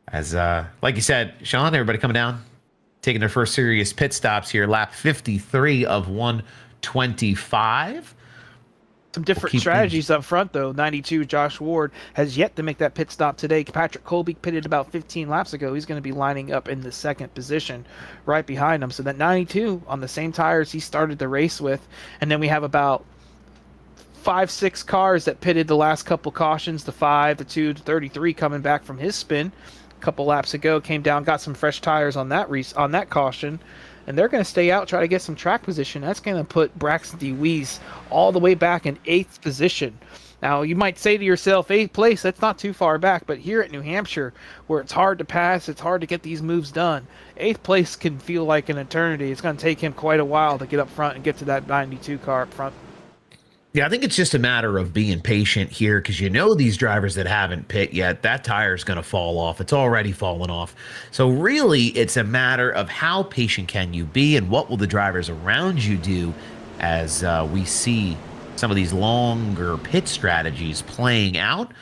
As, like you said, Sean, everybody coming down, taking their first serious pit stops here. Lap 53 of 125. Some different strategies up front, though. 92, Josh Ward, has yet to make that pit stop today. Patrick Colby pitted about 15 laps ago. He's going to be lining up in the second position right behind him. So that 92 on the same tires he started the race with. And then we have about 5-6 cars that pitted the last couple cautions, the 5, the 2, the 33 coming back from his spin. Couple laps ago, came down, got some fresh tires on that caution, and they're going to stay out, try to get some track position. That's going to put Braxton DeWeese all the way back in 8th position. Now, you might say to yourself, 8th place, that's not too far back, but here at New Hampshire, where it's hard to pass, it's hard to get these moves done, 8th place can feel like an eternity. It's going to take him quite a while to get up front and get to that 92 car up front. Yeah, I think it's just a matter of being patient here, because these drivers that haven't pit yet, that tire's going to fall off. It's already fallen off. So really, it's a matter of how patient can you be, and what will the drivers around you do as we see some of these longer pit strategies playing out.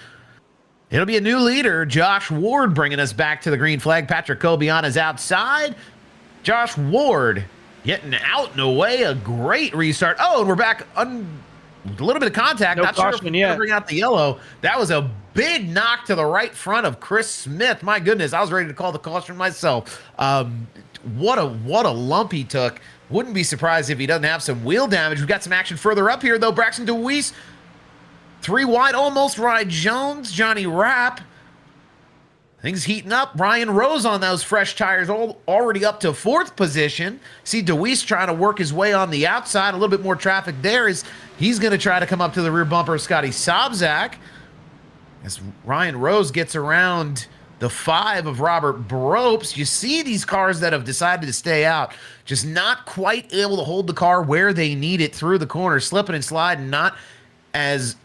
It'll be a new leader, Josh Ward, bringing us back to the green flag. Patrick Colby on his outside. Josh Ward getting out and away. A great restart. Oh, and we're back A little bit of contact. No Not sure if caution we're yet. gonna bring out the yellow. That was a big knock to the right front of Chris Smith. My goodness, I was ready to call the caution myself. What a lump he took. Wouldn't be surprised if he doesn't have some wheel damage. We've got some action further up here, though. Braxton DeWeese, 3 wide, almost. Rye Jones, Johnny Rapp. Things heating up. Ryan Rose on those fresh tires, already up to 4th position. See DeWeese trying to work his way on the outside. A little bit more traffic there as he's going to try to come up to the rear bumper of Scotty Sobczak. As Ryan Rose gets around the 5 of Robert Bropes, you see these cars that have decided to stay out, just not quite able to hold the car where they need it through the corner, slipping and sliding, not as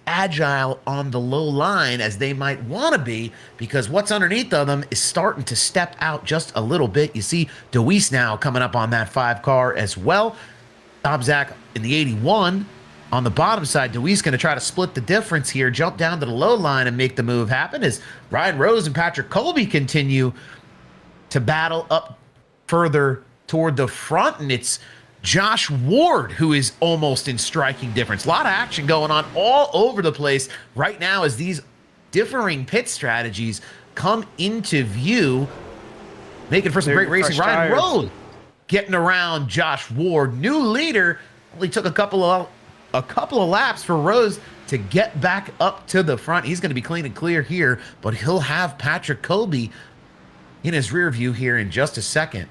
agile on the low line as they might want to be, because what's underneath of them is starting to step out just a little bit. You see DeWeese now coming up on that 5 car as well. Sobczak in the 81 on the bottom side. DeWeese going to try to split the difference here, jump down to the low line and make the move happen as Ryan Rose and Patrick Colby continue to battle up further toward the front, and it's Josh Ward who is almost in striking difference. A lot of action going on all over the place right now as these differing pit strategies come into view, making for some great racing. Ryan Rose getting around Josh Ward, new leader. Only took a couple of laps for Rose to get back up to the front. He's going to be clean and clear here, but he'll have Patrick Colby in his rear view here in just a second.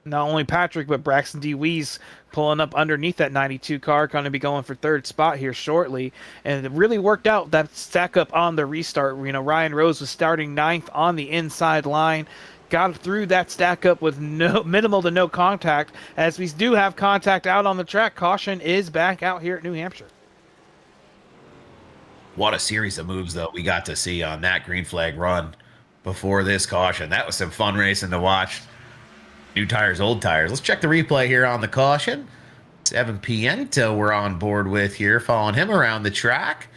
Not only Patrick, but Braxton DeWeese pulling up underneath that 92 car, going to be going for 3rd spot here shortly. And it really worked out, that stack up on the restart. You know, Ryan Rose was starting 9th on the inside line, got through that stack up with minimal to no contact. As we do have contact out on the track, caution is back out here at New Hampshire. What a series of moves, though, we got to see on that green flag run before this caution. That was some fun racing to watch. New tires, old tires. Let's check the replay here on the caution. It's Evan Pienta we're on board with here, following him around the track.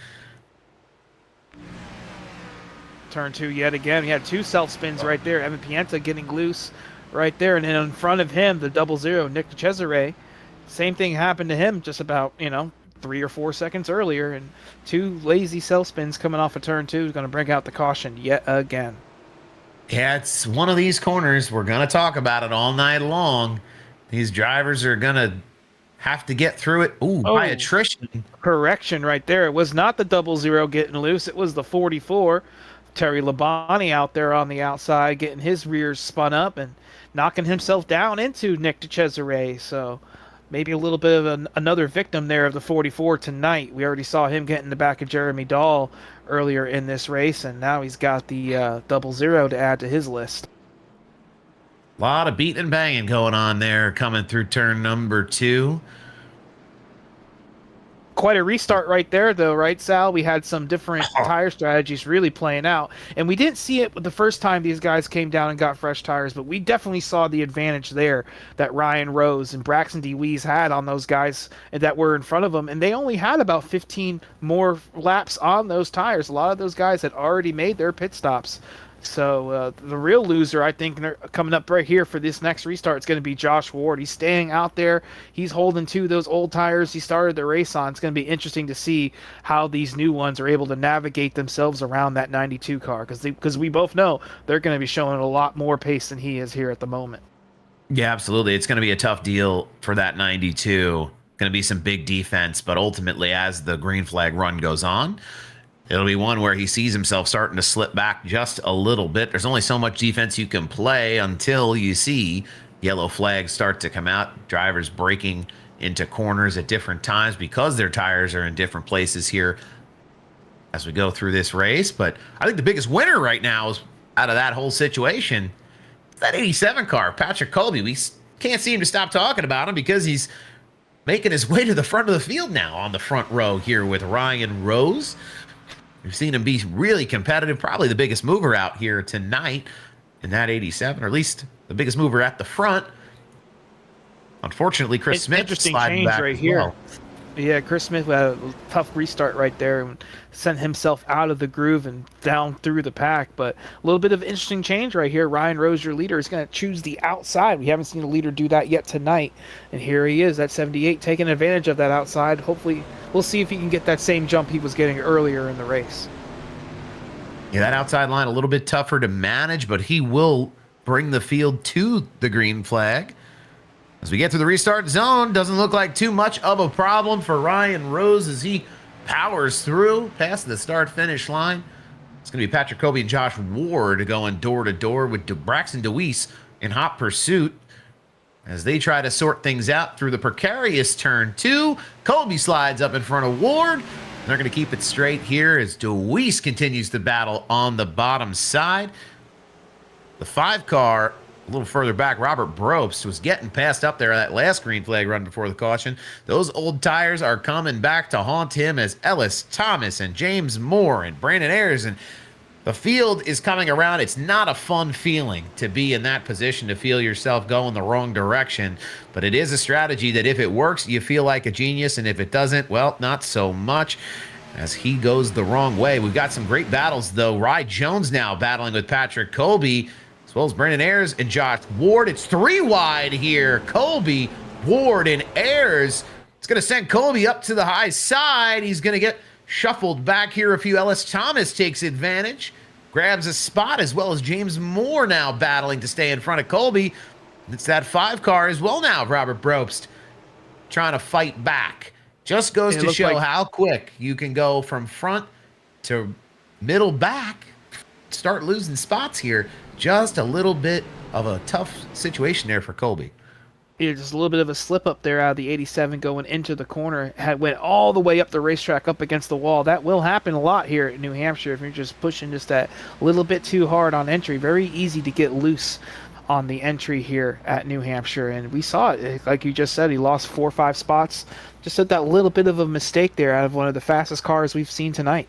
Turn 2 yet again. He had 2 self spins right there. Evan Pienta getting loose right there. And then in front of him, the 00, Nick Cesare. Same thing happened to him just about, 3 or 4 seconds earlier. And 2 lazy self spins coming off of turn 2 is going to bring out the caution yet again. Yeah, it's one of these corners. We're going to talk about it all night long. These drivers are going to have to get through it. By attrition. Correction right there. It was not the 00 getting loose. It was the 44. Terry Labonte out there on the outside getting his rears spun up and knocking himself down into Nick Cesare. So maybe a little bit of another victim there of the 44 tonight. We already saw him get in the back of Jeremy Dahl earlier in this race, and now he's got the 00 to add to his list. A lot of beating and banging going on there coming through turn number 2. Quite a restart right there, though, right, Sal? We had some different tire strategies really playing out, and we didn't see it the first time these guys came down and got fresh tires, but we definitely saw the advantage there that Ryan Rose and Braxton DeWeese had on those guys that were in front of them, and they only had about 15 more laps on those tires. A lot of those guys had already made their pit stops. So the real loser, I think, coming up right here for this next restart is going to be Josh Ward. He's staying out there. He's holding to those old tires he started the race on. It's going to be interesting to see how these new ones are able to navigate themselves around that 92 car, because we both know they're going to be showing a lot more pace than he is here at the moment. Yeah, absolutely. It's going to be a tough deal for that 92. Going to be some big defense, but ultimately, as the green flag run goes on, it'll be one where he sees himself starting to slip back just a little bit. There's only so much defense you can play until you see yellow flags start to come out. Drivers breaking into corners at different times because their tires are in different places here as we go through this race. But I think the biggest winner right now is out of that whole situation, that 87 car, Patrick Colby. We can't seem to stop talking about him because he's making his way to the front of the field now on the front row here with Ryan Rose. We've seen him be really competitive, probably the biggest mover out here tonight in that 87, or at least the biggest mover at the front. Unfortunately, Chris Smith Interesting sliding change back right as here. well. Yeah, Chris Smith had a tough restart right there and sent himself out of the groove and down through the pack. But a little bit of interesting change right here. Ryan Rose, your leader, is going to choose the outside. We haven't seen a leader do that yet tonight. And here he is at 78, taking advantage of that outside. Hopefully, we'll see if he can get that same jump he was getting earlier in the race. Yeah, that outside line a little bit tougher to manage, but he will bring the field to the green flag. As we get to the restart zone, doesn't look like too much of a problem for Ryan Rose as he powers through past the start-finish line. It's going to be Patrick Colby and Josh Ward going door-to-door with Braxton DeWeese in hot pursuit as they try to sort things out through the precarious turn 2. Colby slides up in front of Ward. They're going to keep it straight here as DeWeese continues to battle on the bottom side. The 5-car a little further back, Robert Brobst was getting passed up there that last green flag run before the caution. Those old tires are coming back to haunt him as Ellis Thomas and James Moore and Brandon Ayers, and the field is coming around. It's not a fun feeling to be in that position, to feel yourself going the wrong direction, but it is a strategy that if it works, you feel like a genius, and if it doesn't, well, not so much, as he goes the wrong way. We've got some great battles, though. Rye Jones now battling with Patrick Colby, as well as Brandon Ayers and Josh Ward. It's 3 wide here. Colby, Ward, and Ayers. It's going to send Colby up to the high side. He's going to get shuffled back here. A few. Ellis Thomas takes advantage, grabs a spot, as well as James Moore now battling to stay in front of Colby. It's that 5-car as well now. Robert Brobst trying to fight back. Just goes to show how quick you can go from front to middle back. Start losing spots here. Just a little bit of a tough situation there for Colby. Yeah, just a little bit of a slip up there out of the 87 going into the corner. Went all the way up the racetrack up against the wall. That will happen a lot here at New Hampshire if you're just pushing just that little bit too hard on entry. Very easy to get loose on the entry here at New Hampshire. And we saw it. Like you just said, he lost 4 or 5 spots. Just had that little bit of a mistake there out of one of the fastest cars we've seen tonight.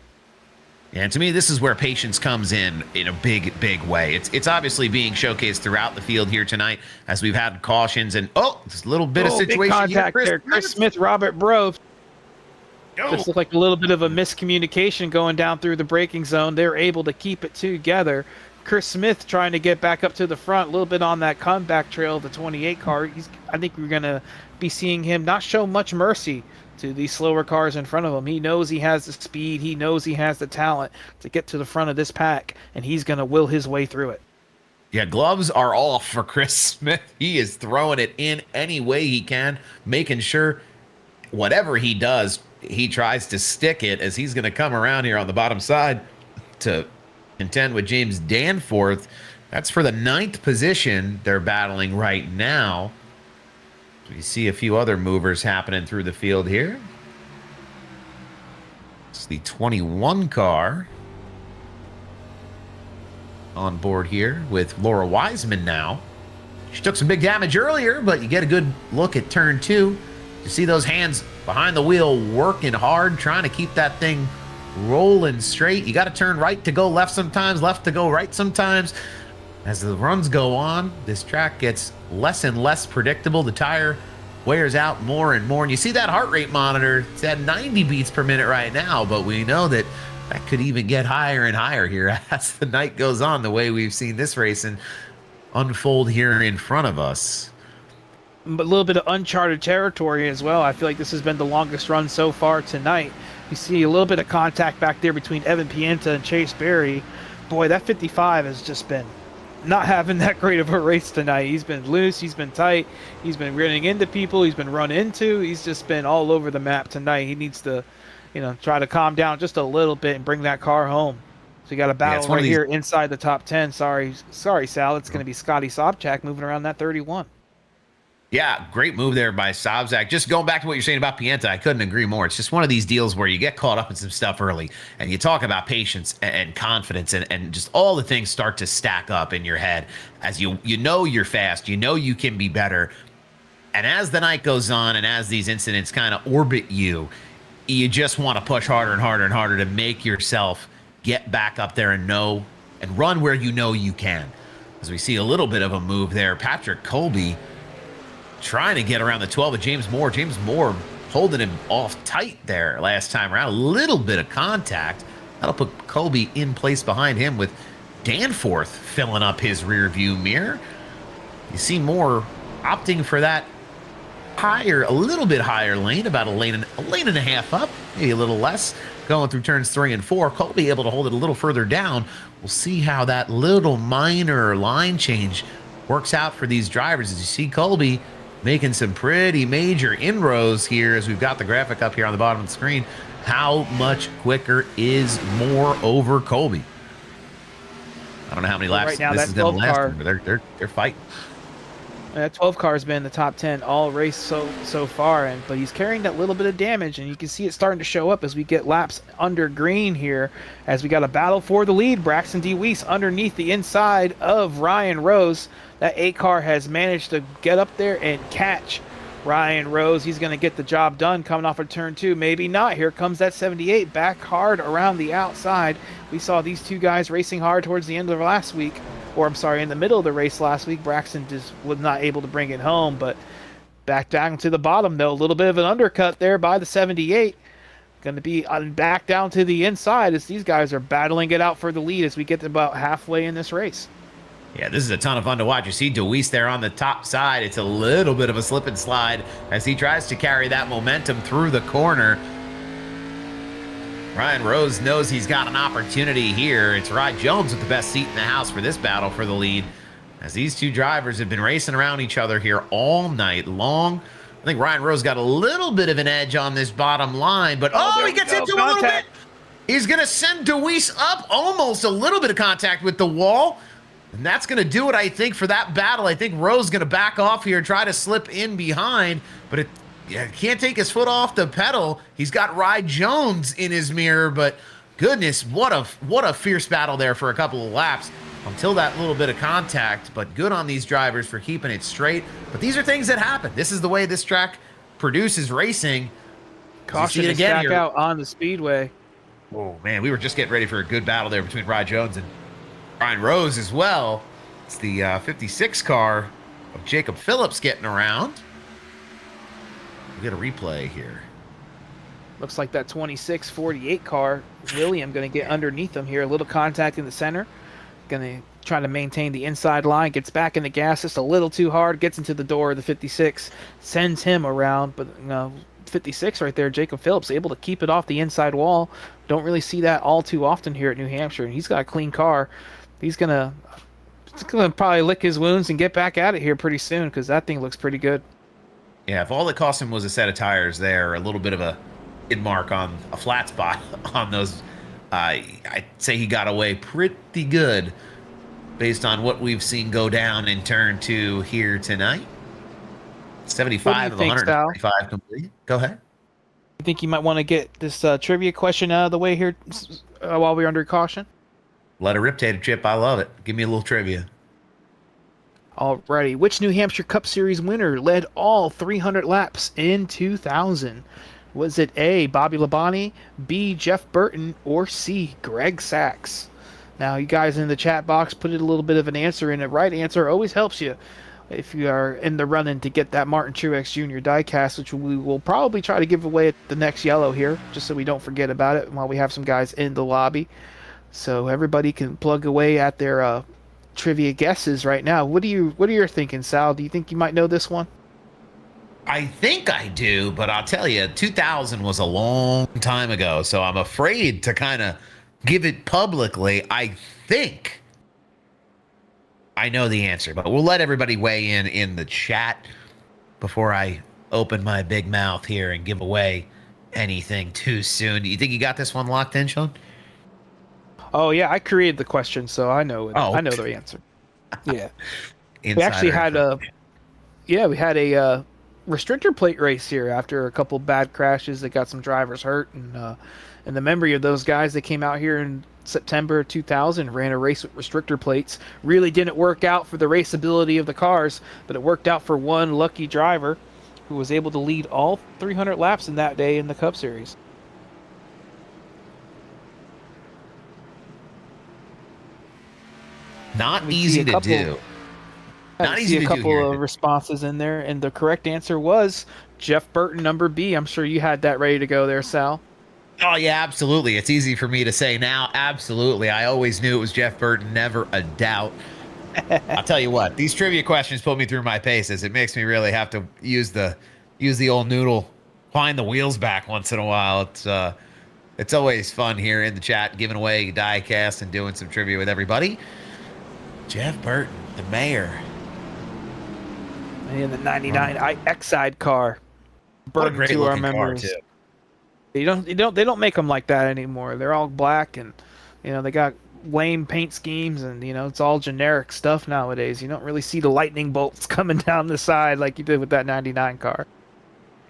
And to me, this is where patience comes in a big, big way. It's obviously being showcased throughout the field here tonight as we've had cautions and, this little bit of situation. Big contact here. Chris Smith, Robert Brobst. Just looked like a little bit of a miscommunication going down through the braking zone. They're able to keep it together. Chris Smith trying to get back up to the front, a little bit on that comeback trail of the 28 car. I think we're going to be seeing him not show much mercy to these slower cars in front of him. He knows he has the speed. He knows he has the talent to get to the front of this pack, and he's going to will his way through it. Yeah, gloves are off for Chris Smith. He is throwing it in any way he can, making sure whatever he does, he tries to stick it, as he's going to come around here on the bottom side to contend with James Danforth. That's for the 9th position they're battling right now. We see a few other movers happening through the field here. It's the 21 car on board here with Laura Wiseman now. She took some big damage earlier, but you get a good look at turn 2. You see those hands behind the wheel working hard, trying to keep that thing rolling straight. You got to turn right to go left sometimes, left to go right sometimes. As the runs go on, this track gets less and less predictable. The tire wears out more and more. And you see that heart rate monitor, it's at 90 beats per minute right now, but we know that that could even get higher and higher here as the night goes on, the way we've seen this racing unfold here in front of us. But a little bit of uncharted territory as well. I feel like this has been the longest run so far tonight. You see a little bit of contact back there between Evan Pienta and Chase Berry. Boy, that 55 has just been not having that great of a race tonight. He's been loose, he's been tight, he's been running into people, he's been run into, he's just been all over the map tonight. He needs to, try to calm down just a little bit and bring that car home. So you got a battle right here inside the top 10. Sorry, Sal. It's going to be Scotty Sobchak moving around that 31. Yeah, great move there by Sobczak. Just going back to what you're saying about Pienta, I couldn't agree more. It's just one of these deals where you get caught up in some stuff early, and you talk about patience and confidence, and just all the things start to stack up in your head as you know you're fast, you know you can be better. And as the night goes on and as these incidents kind of orbit you, you just want to push harder and harder and harder to make yourself get back up there and know and run where you know you can. As we see a little bit of a move there, Patrick Colby trying to get around the 12 of James Moore. James Moore holding him off tight there last time around. A little bit of contact. That'll put Colby in place behind him with Danforth filling up his rear view mirror. You see more opting for that higher, a little bit higher lane, about a lane and a half up, maybe a little less, going through turns 3 and 4. Colby able to hold it a little further down. We'll see how that little minor line change works out for these drivers. As you see Colby making some pretty major inroads here, as we've got the graphic up here on the bottom of the screen. How much quicker is more over Colby? I don't know how many laps right now, this is going to last, but they're fighting. That 12 car has been in the top 10 all race so far, but he's carrying that little bit of damage, and you can see it starting to show up as we get laps under green here, as we got a battle for the lead. Braxton DeWeese underneath the inside of Ryan Rose. That 8 car has managed to get up there and catch Ryan Rose. He's going to get the job done coming off of turn 2. Maybe not. Here comes that 78 back hard around the outside. We saw these two guys racing hard towards the end of last week. Or I'm sorry, in the middle of the race last week. Braxton just was not able to bring it home, but back down to the bottom, though. A little bit of an undercut there by the 78. Going to be back down to the inside as these guys are battling it out for the lead as we get to about halfway in this race. Yeah, this is a ton of fun to watch. You see DeWeese there on the top side. It's a little bit of a slip and slide as he tries to carry that momentum through the corner. Ryan Rose knows he's got an opportunity here. It's Rye Jones with the best seat in the house for this battle for the lead, as these two drivers have been racing around each other here all night long. I think Ryan Rose got a little bit of an edge on this bottom line, but he gets into a little bit. He's going to send DeWeese up, almost a little bit of contact with the wall. And that's going to do it, I think, for that battle. I think Rose is going to back off here, try to slip in behind, but can't take his foot off the pedal. He's got Rye Jones in his mirror, but goodness, what a fierce battle there for a couple of laps until that little bit of contact. But good on these drivers for keeping it straight. But these are things that happen. This is the way this track produces racing. Caution to stack out on the speedway. Oh, man, we were just getting ready for a good battle there between Rye Jones and Ryan Rose as well. It's the 56 car of Jacob Phillips getting around. We get a replay here. Looks like that 26-48 car, William, going to get underneath him here. A little contact in the center. Going to try to maintain the inside line. Gets back in the gas just a little too hard. Gets into the door of the 56. Sends him around. But 56 right there, Jacob Phillips, able to keep it off the inside wall. Don't really see that all too often here at New Hampshire. And he's got a clean car. He's going to probably lick his wounds and get back at it here pretty soon, because that thing looks pretty good. Yeah, if all it cost him was a set of tires there, a little bit of a skid mark on a flat spot on those, I'd say he got away pretty good based on what we've seen go down in turn 2 here tonight. 75 of 125 complete. Go ahead. You think you might want to get this trivia question out of the way here while we're under caution? Let a rip, Tater Chip. I love it. Give me a little trivia. Alrighty. Which New Hampshire Cup Series winner led all 300 laps in 2000? Was it A, Bobby Labonte, B, Jeff Burton, or C, Greg Sachs? Now, you guys in the chat box put a little bit of an answer in. The right answer always helps you if you are in the running to get that Martin Truex Jr. diecast, which we will probably try to give away at the next yellow here, just so we don't forget about it while we have some guys in the lobby. So everybody can plug away at their trivia guesses right now. What are you thinking, Sal? Do you think you might know this one? I think I do, but I'll tell you, 2000 was a long time ago, so I'm afraid to kind of give it publicly. I think I know the answer, but we'll let everybody weigh in the chat before I open my big mouth here and give away anything too soon. Do you think you got this one locked in, Sean? Oh yeah, I created the question, so I know it. I know the answer. Yeah, we actually had a restrictor plate race here after a couple bad crashes that got some drivers hurt, and in the memory of those guys, they came out here in September 2000, ran a race with restrictor plates. Really didn't work out for the raceability of the cars, but it worked out for one lucky driver who was able to lead all 300 laps in that day in the Cup Series. Not easy to do. Not I see easy a to do couple here. of responses in there, and the correct answer was Jeff Burton, number B. I'm sure you had that ready to go there, Sal. Oh yeah, absolutely. It's easy for me to say now. Absolutely. I always knew it was Jeff Burton, never a doubt. I'll tell you what, these trivia questions put me through my paces. It makes me really have to use the old noodle, find the wheels back once in a while. It's always fun here in the chat, giving away diecast and doing some trivia with everybody. Jeff Burton, the mayor. And the 99 X-Side car. What a Burton great to our looking car memories. too. They don't make them like that anymore. They're all black, and they got lame paint schemes, and it's all generic stuff nowadays. You don't really see the lightning bolts coming down the side like you did with that 99 car.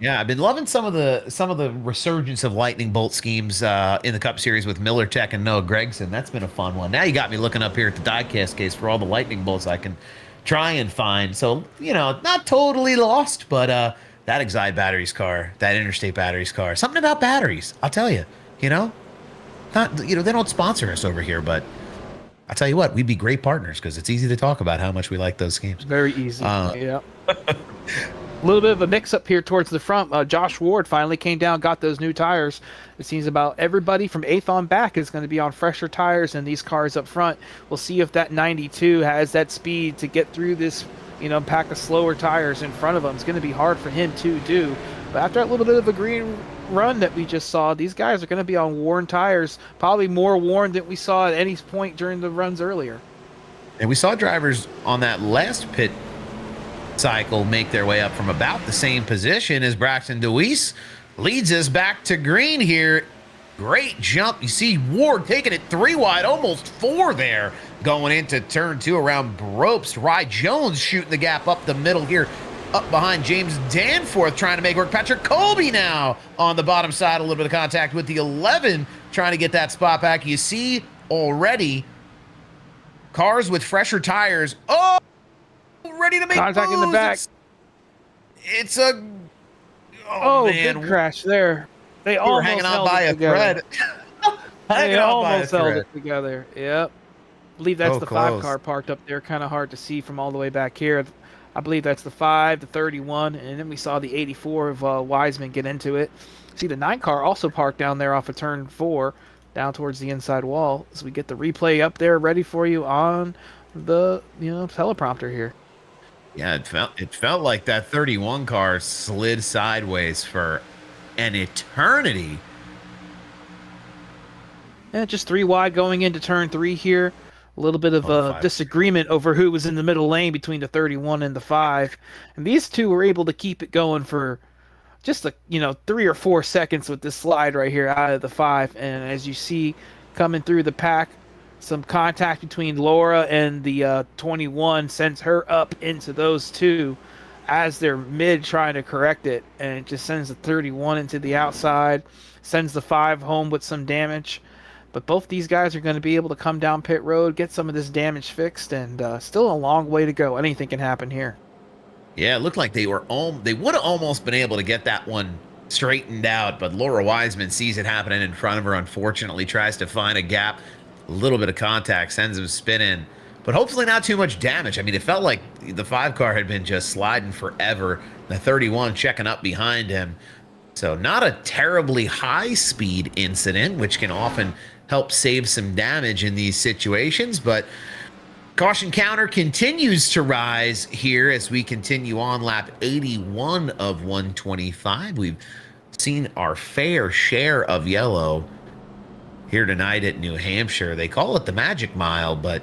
Yeah, I've been loving some of the resurgence of lightning bolt schemes in the Cup Series with Miller Tech and Noah Gragson. That's been a fun one. Now you got me looking up here at the diecast case for all the lightning bolts I can try and find. So not totally lost, but that Exide Batteries car, that Interstate Batteries car, something about batteries. I'll tell you, not they don't sponsor us over here, but I'll tell you what, we'd be great partners because it's easy to talk about how much we like those schemes. Very easy. Yeah. A little bit of a mix-up here towards the front. Josh Ward finally came down, got those new tires. It seems about everybody from 8th on back is going to be on fresher tires than these cars up front. We'll see if that 92 has that speed to get through this, pack of slower tires in front of him. It's going to be hard for him to do. But after that little bit of a green run that we just saw, these guys are going to be on worn tires, probably more worn than we saw at any point during the runs earlier. And we saw drivers on that last pit cycle make their way up from about the same position as Braxton DeWeese leads us back to green here. Great jump. You see Ward taking it 3 wide, almost 4 there, going into turn 2 around Bropst. Rye Jones shooting the gap up the middle here, up behind James Danforth, trying to make work. Patrick Colby now on the bottom side, a little bit of contact with the 11, trying to get that spot back. You see already cars with fresher tires. Oh, ready to make contact moves. In the back. It's a man. Big crash there. They were almost hanging on held by it a together. thread. They almost held it together. Yep. I believe that's the close. 5 car parked up there. Kind of hard to see from all the way back here. I believe that's the 5, the 31, and then we saw the 84 of Wiseman get into it. See the 9 car also parked down there off of turn 4, down towards the inside wall. So we get the replay up there ready for you on the teleprompter here. Yeah, it felt like that 31 car slid sideways for an eternity. Yeah, just 3 wide going into turn 3 here. A little bit of a disagreement over who was in the middle lane between the 31 and the 5. And these two were able to keep it going for just 3 or 4 seconds with this slide right here out of the 5. And as you see coming through the pack, some contact between Laura and the 21 sends her up into those two as they're mid trying to correct it. And it just sends the 31 into the outside, sends the 5 home with some damage. But both these guys are going to be able to come down pit road, get some of this damage fixed, and still a long way to go. Anything can happen here. Yeah, it looked like they would have almost been able to get that one straightened out, but Laura Wiseman sees it happening in front of her, unfortunately, tries to find a gap, a little bit of contact, sends him spinning, but hopefully not too much damage. I mean, it felt like the 5 car had been just sliding forever, the 31 checking up behind him. So not a terribly high-speed incident, which can often help save some damage in these situations, but caution counter continues to rise here as we continue on lap 81 of 125. We've seen our fair share of yellow here tonight at New Hampshire. They call it the Magic Mile, but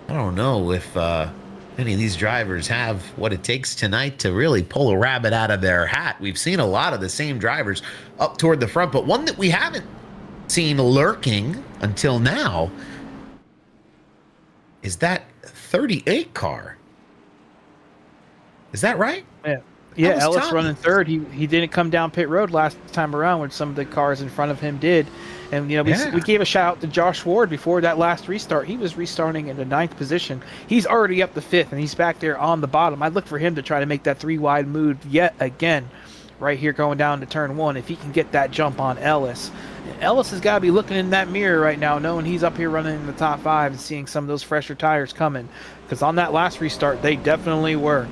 I don't know if any of these drivers have what it takes tonight to really pull a rabbit out of their hat. We've seen a lot of the same drivers up toward the front, but one that we haven't seen lurking until now is that 38 car. Is that right? Yeah, Ellis running third. He didn't come down pit road last time around when some of the cars in front of him did. And we gave a shout out to Josh Ward before that last restart. He was restarting in the 9th position. He's already up the 5th, and he's back there on the bottom. I'd look for him to try to make that 3 wide move yet again right here going down to turn 1 if he can get that jump on Ellis. Ellis has got to be looking in that mirror right now, knowing he's up here running in the top 5 and seeing some of those fresher tires coming. Because on that last restart, they definitely were.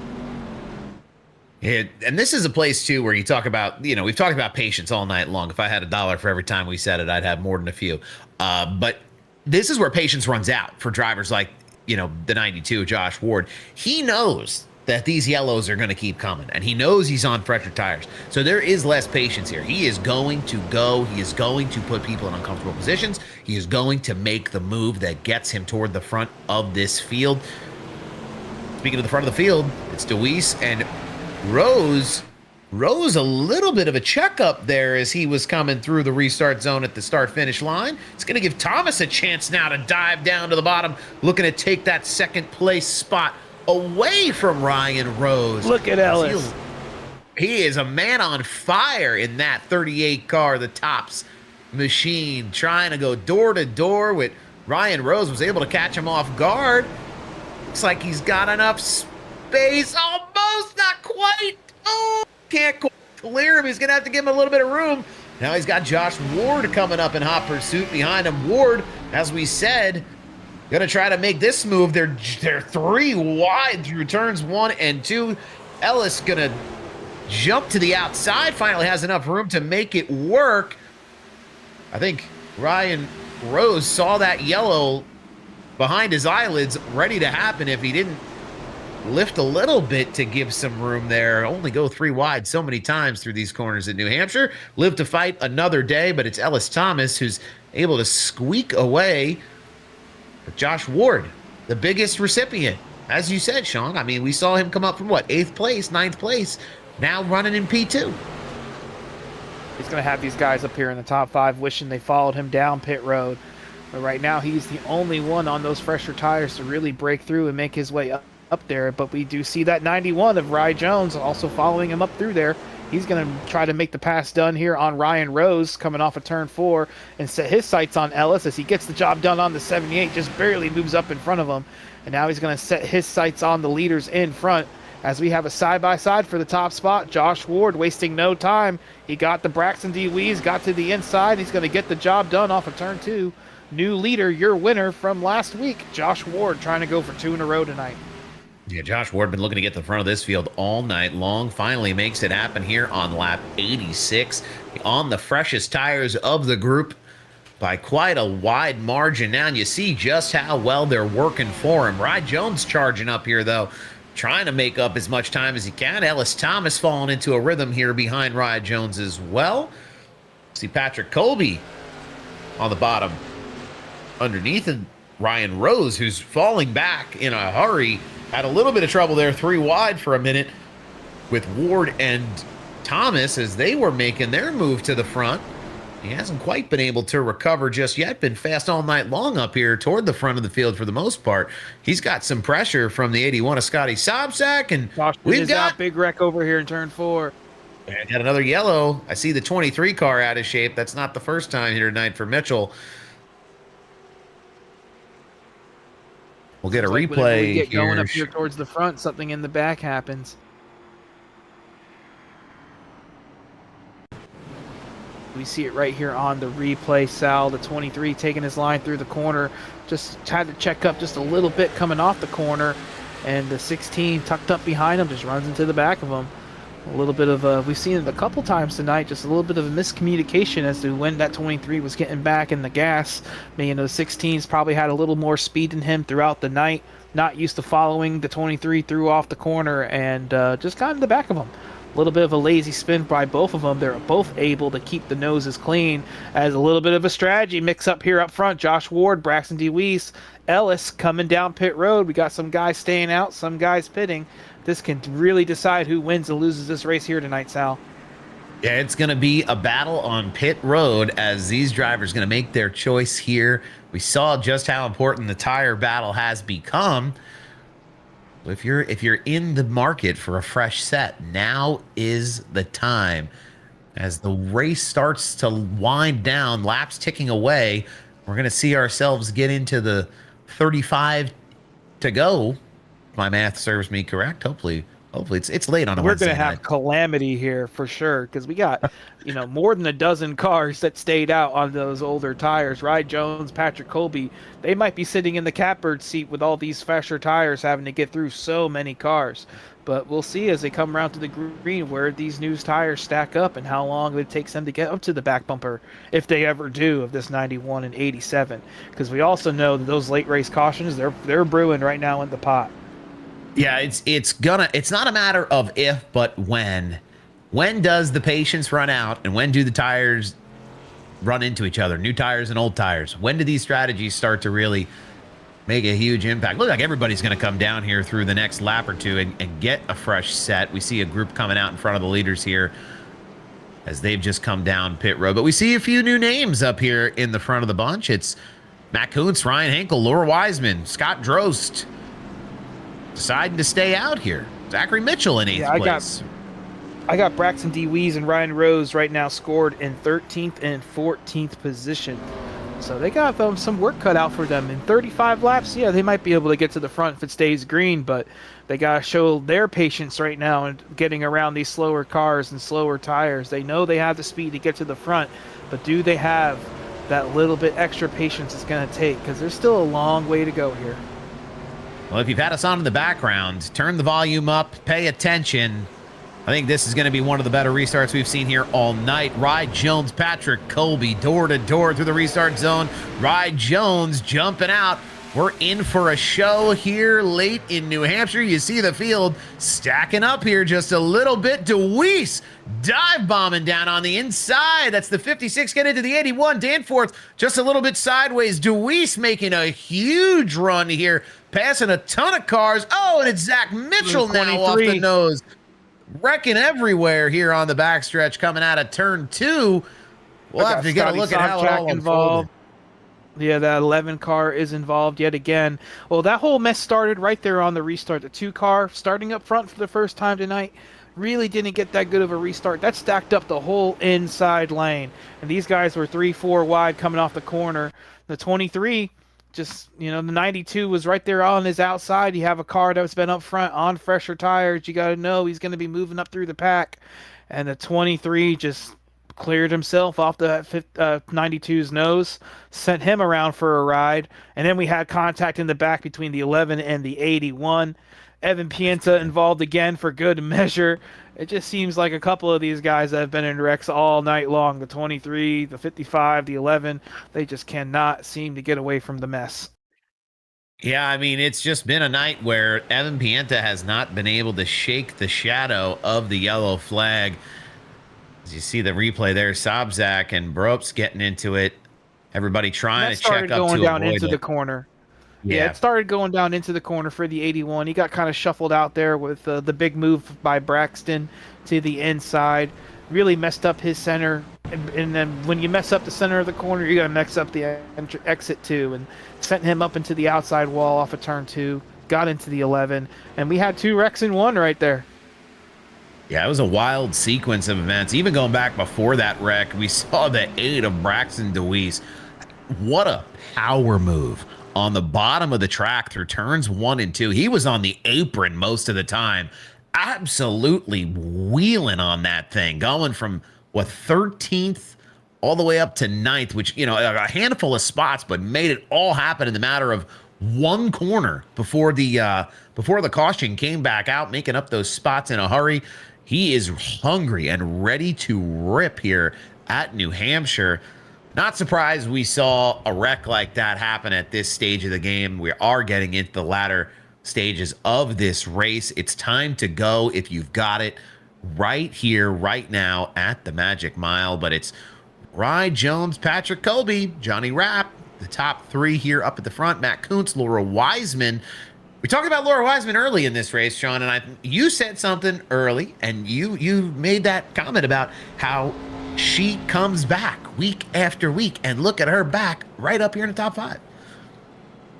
And this is a place, too, where you talk about, we've talked about patience all night long. If I had $1 for every time we said it, I'd have more than a few. But this is where patience runs out for drivers like, the 92, Josh Ward. He knows that these yellows are going to keep coming, and he knows he's on fresher tires. So there is less patience here. He is going to go. He is going to put people in uncomfortable positions. He is going to make the move that gets him toward the front of this field. Speaking of the front of the field, it's DeWeese and Rose a little bit of a checkup there as he was coming through the restart zone at the start-finish line. It's going to give Thomas a chance now to dive down to the bottom, looking to take that second-place spot away from Ryan Rose. Look at Ellis. He is a man on fire in that 38 car, the Tops machine, trying to go door to door with Ryan Rose. Was able to catch him off guard. Looks like he's got enough space. Almost, not quite. Oh, can't clear him. He's going to have to give him a little bit of room. Now he's got Josh Ward coming up in hot pursuit behind him. Ward, as we said, going to try to make this move. They're 3 wide through turns 1 and 2. Ellis going to jump to the outside. Finally has enough room to make it work. I think Ryan Rose saw that yellow behind his eyelids ready to happen if he didn't lift a little bit to give some room there. Only go 3 wide so many times through these corners in New Hampshire. Live to fight another day, but it's Ellis Thomas who's able to squeak away. But Josh Ward, the biggest recipient. As you said, Sean, I mean, we saw him come up from, 8th place, 9th place, now running in P2. He's going to have these guys up here in the top 5 wishing they followed him down pit road. But right now, he's the only one on those fresher tires to really break through and make his way up there. But we do see that 91 of Rye Jones also following him up through there. He's going to try to make the pass done here on Ryan Rose coming off of turn 4 and set his sights on Ellis as he gets the job done on the 78, just barely moves up in front of him. And now he's going to set his sights on the leaders in front as we have a side-by-side for the top spot. Josh Ward wasting no time. He got the Braxton DeWeese, got to the inside. He's going to get the job done off of turn 2. New leader, your winner from last week, Josh Ward, trying to go for 2 in a row tonight. Yeah, Josh Ward been looking to get to the front of this field all night long. Finally makes it happen here on lap 86 on the freshest tires of the group by quite a wide margin now. And you see just how well they're working for him. Rye Jones charging up here, though, trying to make up as much time as he can. Ellis Thomas falling into a rhythm here behind Rye Jones as well. See Patrick Colby on the bottom underneath, and Ryan Rose, who's falling back in a hurry, had a little bit of trouble there, 3 wide for a minute with Ward and Thomas as they were making their move to the front. He hasn't quite been able to recover just yet. Been fast all night long up here toward the front of the field for the most part. He's got some pressure from the 81 of Scotty Sobczak, and we've got big wreck over here in turn 4. And got another yellow. I see the 23 car out of shape. That's not the first time here tonight for Mitchell. We'll get a replay we get here. Going up here towards the front, something in the back happens. We see it right here on the replay, Sal. The 23 taking his line through the corner. Just had to check up just a little bit coming off the corner. And the 16 tucked up behind him just runs into the back of him. A little bit of we've seen it a couple times tonight, just a little bit of a miscommunication as to when that 23 was getting back in the gas. I mean, the 16's probably had a little more speed in him throughout the night, not used to following the 23 through off the corner, and just got in the back of him. A little bit of a lazy spin by both of them. They're both able to keep the noses clean as a little bit of a strategy mix up here up front. Josh Ward, Braxton DeWeese, Ellis coming down pit road. We got some guys staying out, some guys pitting. This can really decide who wins and loses this race here tonight, Sal. Yeah, it's going to be a battle on pit road as these drivers are going to make their choice here. We saw just how important the tire battle has become. If you're in the market for a fresh set, now is the time. As the race starts to wind down, laps ticking away, we're going to see ourselves get into the 35 to go. My math serves me correct. Hopefully Hopefully it's late on a We're Wednesday going to night. have calamity here for sure because we got, more than a dozen cars that stayed out on those older tires. Ryan Jones, Patrick Colby, they might be sitting in the catbird seat with all these fresher tires having to get through so many cars. But we'll see as they come around to the green where these new tires stack up and how long it takes them to get up to the back bumper, if they ever do, of this 91 and 87. Because we also know that those late race cautions, they're brewing right now in the pot. Yeah, it's not a matter of if, but when. When does the patience run out, and when do the tires run into each other? New tires and old tires. When do these strategies start to really make a huge impact? Look like everybody's going to come down here through the next lap or two and get a fresh set. We see a group coming out in front of the leaders here as they've just come down pit road. But we see a few new names up here in the front of the bunch. It's Matt Kuntz, Ryan Hinkle, Laura Wiseman, Scott Drost deciding to stay out here. Zachary Mitchell in 8th place. I got Braxton DeWeese and Ryan Rose right now scored in 13th and 14th position. So they got some work cut out for them. In 35 laps, yeah, they might be able to get to the front if it stays green, but they got to show their patience right now in getting around these slower cars and slower tires. They know they have the speed to get to the front, but do they have that little bit extra patience it's going to take? Because there's still a long way to go here. Well, if you've had us on in the background, turn the volume up, pay attention. I think this is going to be one of the better restarts we've seen here all night. Rye Jones, Patrick Colby, door to door through the restart zone. Rye Jones jumping out. We're in for a show here late in New Hampshire. You see the field stacking up here just a little bit. DeWeese dive bombing down on the inside. That's the 56 getting into the 81. Danforth just a little bit sideways. DeWeese making a huge run here, passing a ton of cars. Oh, and it's Zach Mitchell now off the nose. Wrecking everywhere here on the backstretch coming out of turn 2. We'll have to get a look at how it all involved. Yeah, that 11 car is involved yet again. Well, that whole mess started right there on the restart. The 2 car starting up front for the first time tonight really didn't get that good of a restart. That stacked up the whole inside lane. And these guys were 3-4 wide coming off the corner. The 23, just, the 92 was right there on his outside. You have a car that's been up front on fresher tires. You got to know he's going to be moving up through the pack. And the 23 just cleared himself off the 92's nose, sent him around for a ride, and then we had contact in the back between the 11 and the 81. Evan Pienta involved again for good measure. It just seems like a couple of these guys that have been in wrecks all night long, the 23, the 55, the 11, they just cannot seem to get away from the mess. Yeah, I mean, it's just been a night where Evan Pienta has not been able to shake the shadow of the yellow flag. As you see the replay there, Sobzak and Brops getting into it. Everybody trying to check up to down avoid into it. the corner. Yeah, it started going down into the corner for the 81. He got kind of shuffled out there with the big move by Braxton to the inside. Really messed up his center. And then when you mess up the center of the corner, you're going to mess up the exit too. And sent him up into the outside wall off of turn 2. Got into the 11. And we had 2 wrecks in 1 right there. Yeah, it was a wild sequence of events. Even going back before that wreck, we saw the 8 of Braxton DeWeese. What a power move on the bottom of the track through turns 1 and 2. He was on the apron most of the time, absolutely wheeling on that thing, going from, 13th all the way up to 9th, which, a handful of spots, but made it all happen in the matter of 1 corner before the caution came back out, making up those spots in a hurry. He is hungry and ready to rip here at New Hampshire. Not surprised we saw a wreck like that happen at this stage of the game. We are getting into the latter stages of this race. It's time to go if you've got it right here, right now at the Magic Mile. But it's Rye Jones, Patrick Colby, Johnny Rapp, the top 3 here up at the front. Matt Kuntz, Laura Wiseman. We talked about Laura Wiseman early in this race, Sean, and you said something early, and you made that comment about how she comes back week after week, and look at her back right up here in the top 5.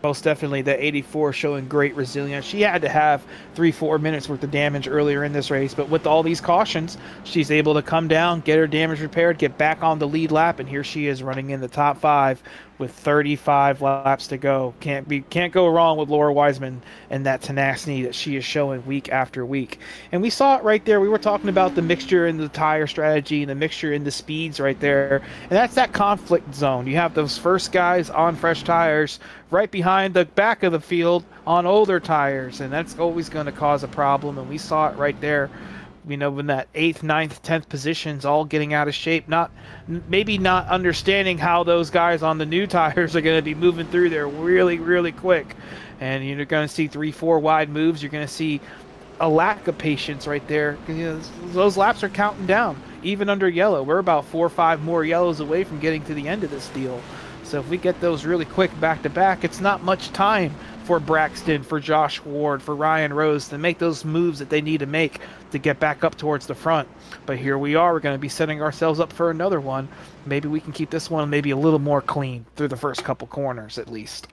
Most definitely, the 84 showing great resilience. She had to have 3-4 minutes worth of damage earlier in this race, but with all these cautions, she's able to come down, get her damage repaired, get back on the lead lap, and here she is running in the top 5 with 35 laps to go. Can't go wrong with Laura Wiseman and that tenacity that she is showing week after week. And we saw it right there. We were talking about the mixture in the tire strategy and the mixture in the speeds right there. And that's that conflict zone. You have those first guys on fresh tires right behind the back of the field on older tires, and that's always going to cause a problem. And we saw it right there. You know, when that 8th, 9th, 10th positions all getting out of shape, maybe not understanding how those guys on the new tires are going to be moving through there really, really quick. And you're going to see 3-4 wide moves. You're going to see a lack of patience right there. You know, those laps are counting down, even under yellow. We're about 4 or 5 more yellows away from getting to the end of this deal. So if we get those really quick back-to-back, it's not much time for Braxton, for Josh Ward, for Ryan Rose to make those moves that they need to make to get back up towards the front. But here we are. We're going to be setting ourselves up for another one. Maybe we can keep this one maybe a little more clean through the first couple corners at least.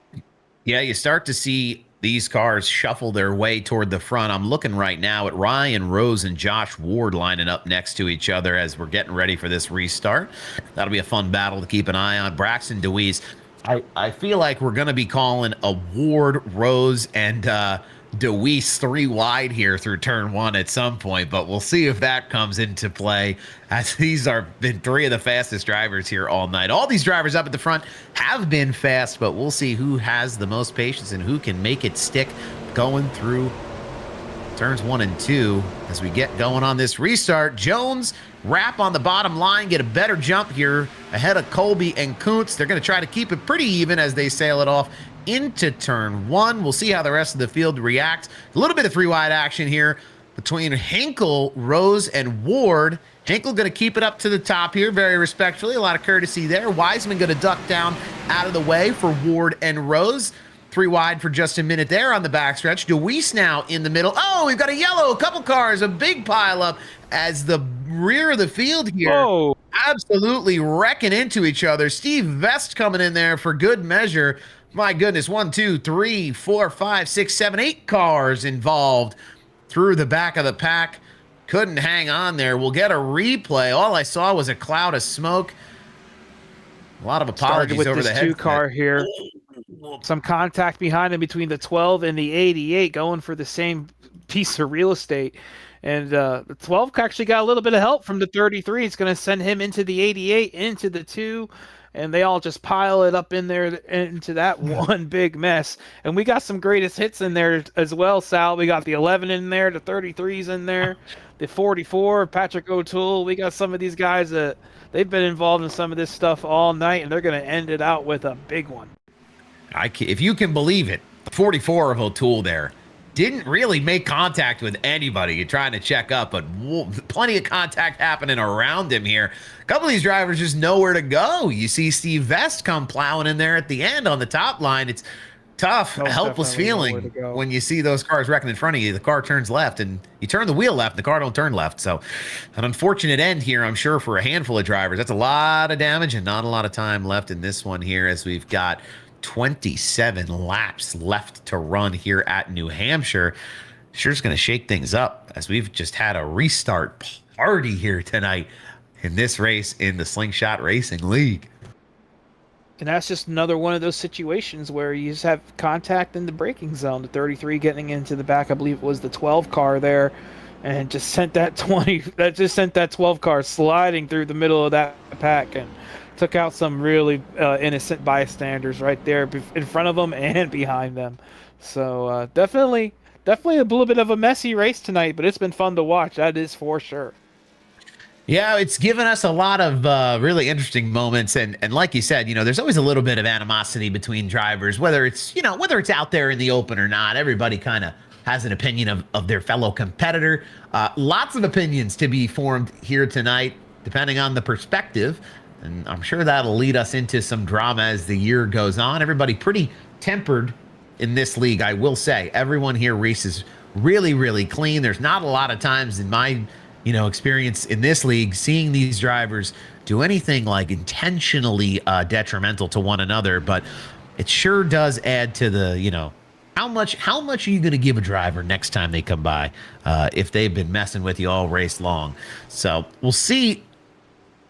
Yeah, you start to see these cars shuffle their way toward the front. I'm looking right now at Ryan Rose and Josh Ward lining up next to each other as we're getting ready for this restart. That'll be a fun battle to keep an eye on. Braxton DeWeese, I feel like we're going to be calling a Ward, Rose, and DeWeese 3 wide here through turn 1 at some point, but we'll see if that comes into play, as these are been 3 of the fastest drivers here all night. All these drivers up at the front have been fast, but we'll see who has the most patience and who can make it stick going through turns 1 and 2 as we get going on this restart. Jones wrap on the bottom line, get a better jump here ahead of Colby and Kuntz. They're going to try to keep it pretty even as they sail it off into turn 1. We'll see how the rest of the field reacts. A little bit of 3 wide action here between Hinkle, Rose, and Ward. Hinkle going to keep it up to the top here very respectfully. A lot of courtesy there. Wiseman going to duck down out of the way for Ward and Rose. 3 wide for just a minute there on the backstretch. DeWeese now in the middle. Oh, we've got a yellow, a couple cars, a big pile up as the rear of the field here. Whoa. Absolutely wrecking into each other. Steve Vest coming in there for good measure. My goodness, 1, 2, 3, 4, 5, 6, 7, 8 cars involved through the back of the pack. Couldn't hang on there. We'll get a replay. All I saw was a cloud of smoke. A lot of apologies with over this the head. 2 car here. Some contact behind him between the 12 and the 88, going for the same piece of real estate. And the 12 actually got a little bit of help from the 33. It's going to send him into the 88, into the 2, and they all just pile it up in there into that one big mess. And we got some greatest hits in there as well, Sal. We got the 11 in there, the 33's in there, the 44, Patrick O'Toole. We got some of these guys that they've been involved in some of this stuff all night, and they're going to end it out with a big one. If you can believe it, 44 of O'Toole there didn't really make contact with anybody. You're trying to check up, but plenty of contact happening around him here. A couple of these drivers just know where to go. You see Steve Vest come plowing in there at the end on the top line. It's tough, a helpless feeling when you see those cars wrecking in front of you. The car turns left, and you turn the wheel left, the car don't turn left. So an unfortunate end here, I'm sure, for a handful of drivers. That's a lot of damage and not a lot of time left in this one here, as we've got 27 laps left to run here at New Hampshire. Sure is going to shake things up, as we've just had a restart party here tonight in this race in the Slingshot Racing League. And that's just another one of those situations where you just have contact in the braking zone. The 33 getting into the back, I believe it was the 12 car there, and just sent that 12 car sliding through the middle of that pack and took out some really innocent bystanders right there in front of them and behind them. So definitely a little bit of a messy race tonight, but it's been fun to watch. That is for sure. Yeah, it's given us a lot of really interesting moments, and like you said, there's always a little bit of animosity between drivers, whether it's out there in the open or not. Everybody kind of has an opinion of their fellow competitor. Lots of opinions to be formed here tonight, depending on the perspective. And I'm sure that'll lead us into some drama as the year goes on. Everybody pretty tempered in this league, I will say. Everyone here races really, really clean. There's not a lot of times in my, experience in this league seeing these drivers do anything like intentionally detrimental to one another. But it sure does add to the, how much are you going to give a driver next time they come by if they've been messing with you all race long? So we'll see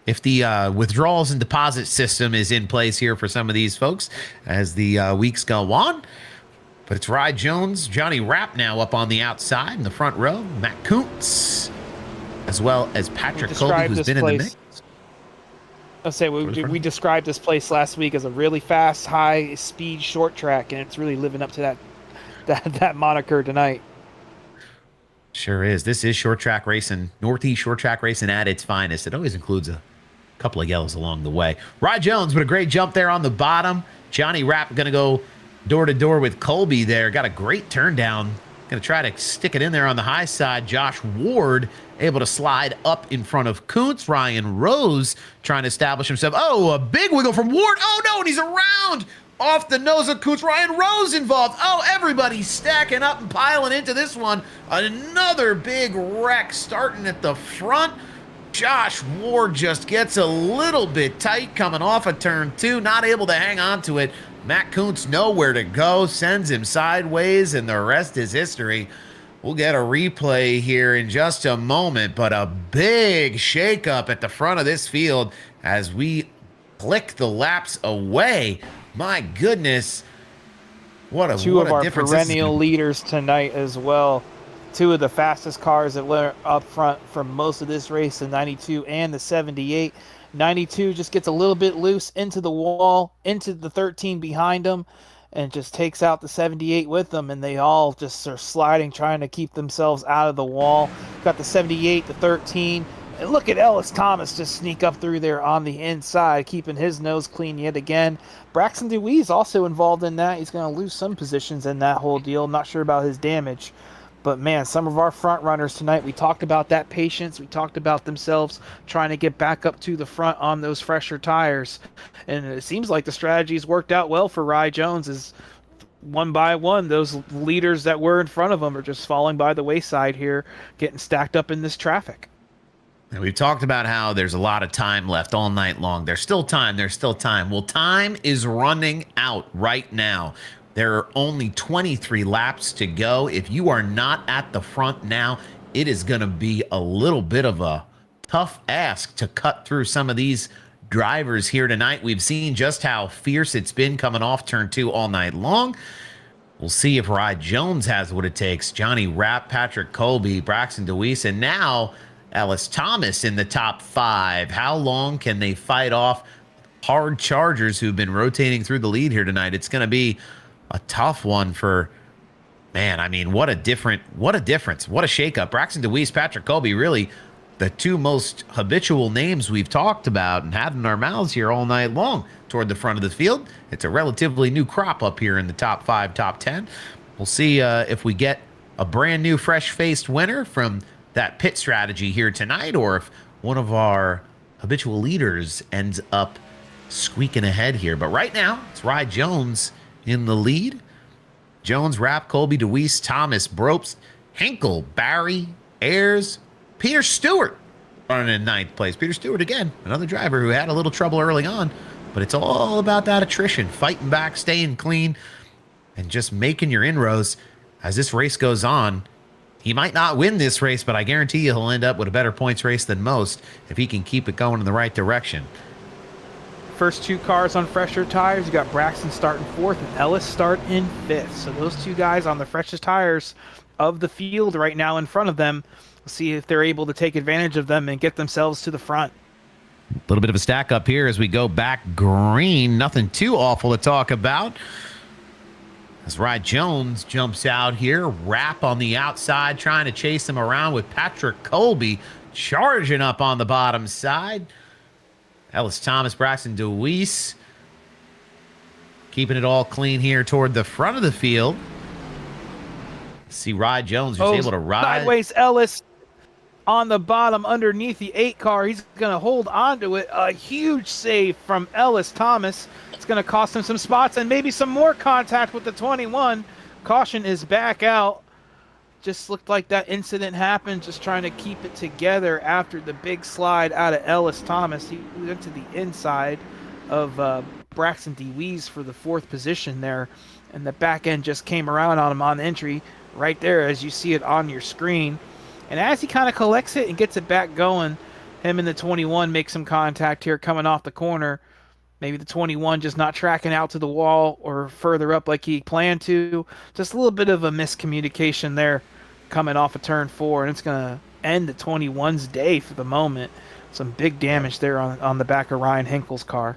if the withdrawals and deposit system is in place here for some of these folks as the weeks go on. But it's Rye Jones, Johnny Rapp now up on the outside in the front row, Matt Kuntz, as well as Patrick Colby, who's been in the mix. I'll say we described this place last week as a really fast, high-speed short track, and it's really living up to that moniker tonight. Sure is. This is short track racing, Northeast short track racing at its finest. It always includes a couple of yellows along the way. Rye Jones with a great jump there on the bottom. Johnny Rapp going to go door to door with Colby there. Got a great turn down. Going to try to stick it in there on the high side. Josh Ward able to slide up in front of Kuntz. Ryan Rose trying to establish himself. Oh, a big wiggle from Ward. Oh, no, and he's around off the nose of Kuntz. Ryan Rose involved. Oh, everybody's stacking up and piling into this one. Another big wreck starting at the front. Josh Ward just gets a little bit tight coming off of turn 2, not able to hang on to it. Matt Kuntz nowhere to go, sends him sideways, and the rest is history. We'll get a replay here in just a moment, but a big shakeup at the front of this field as we click the laps away. My goodness. What a difference. Two of our perennial leaders tonight as well. Two of the fastest cars that were up front for most of this race, the 92 and the 78. 92 just gets a little bit loose into the wall, into the 13 behind him, and just takes out the 78 with them, and they all just are sliding, trying to keep themselves out of the wall. Got the 78, the 13, and look at Ellis Thomas just sneak up through there on the inside, keeping his nose clean yet again. Braxton DeWeese also involved in that. He's going to lose some positions in that whole deal. Not sure about his damage. But, man, some of our front runners tonight, we talked about that patience. We talked about themselves trying to get back up to the front on those fresher tires. And it seems like the strategy's worked out well for Rye Jones as one by one, those leaders that were in front of him are just falling by the wayside here, getting stacked up in this traffic. And we've talked about how there's a lot of time left all night long. There's still time. There's still time. Well, time is running out right now. There are only 23 laps to go. If you are not at the front now, it is going to be a little bit of a tough ask to cut through some of these drivers here tonight. We've seen just how fierce it's been coming off turn 2 all night long. We'll see if Rye Jones has what it takes. Johnny Rapp, Patrick Colby, Braxton DeWeese, and now Ellis Thomas in the top 5. How long can they fight off hard chargers who've been rotating through the lead here tonight? It's going to be a tough one for, man, I mean, what a difference. What a shakeup. Braxton DeWeese, Patrick Colby, really the two most habitual names we've talked about and had in our mouths here all night long toward the front of the field. It's a relatively new crop up here in the top 5, top 10. We'll see if we get a brand new fresh-faced winner from that pit strategy here tonight, or if one of our habitual leaders ends up squeaking ahead here. But right now, it's Rye Jones in the lead. Jones, Rapp, Colby, DeWeese, Thomas, Bropes, Henkel, Barry, Ayers, Peter Stewart running in 9th place. Peter Stewart, again, another driver who had a little trouble early on, but it's all about that attrition, fighting back, staying clean, and just making your inroads as this race goes on. He might not win this race, but I guarantee you he'll end up with a better points race than most if he can keep it going in the right direction. First two cars on fresher tires. You got Braxton starting 4th and Ellis starting in 5th. So those two guys on the freshest tires of the field right now in front of them. We'll see if they're able to take advantage of them and get themselves to the front. A little bit of a stack up here as we go back green. Nothing too awful to talk about. As Rye Jones jumps out here, Rapp on the outside trying to chase him around with Patrick Colby charging up on the bottom side. Ellis Thomas, Braxton DeWeese keeping it all clean here toward the front of the field. See Rye Jones who's able to ride. Sideways Ellis on the bottom underneath the 8 car. He's going to hold on to it. A huge save from Ellis Thomas. It's going to cost him some spots and maybe some more contact with the 21. Caution is back out. Just looked like that incident happened, just trying to keep it together after the big slide out of Ellis Thomas. He went to the inside of Braxton DeWeese for the 4th position there, and the back end just came around on him on entry right there as you see it on your screen. And as he kind of collects it and gets it back going, him and the 21 make some contact here coming off the corner. Maybe the 21 just not tracking out to the wall or further up like he planned to. Just a little bit of a miscommunication there coming off of turn 4, and it's going to end the 21's day for the moment. Some big damage there on the back of Ryan Hinkle's car.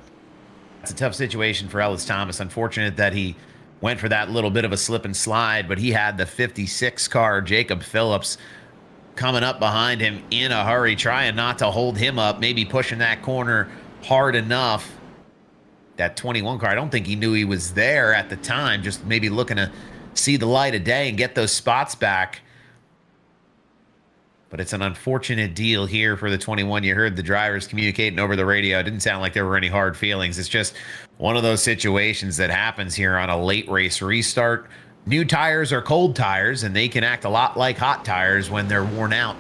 It's a tough situation for Ellis Thomas. Unfortunate that he went for that little bit of a slip and slide, but he had the 56 car, Jacob Phillips, coming up behind him in a hurry, trying not to hold him up, maybe pushing that corner hard enough. That 21 car, I don't think he knew he was there at the time, just maybe looking to see the light of day and get those spots back. But it's an unfortunate deal here for the 21. You heard the drivers communicating over the radio. It didn't sound like there were any hard feelings. It's just one of those situations that happens here on a late race restart. New tires are cold tires, and they can act a lot like hot tires when they're worn out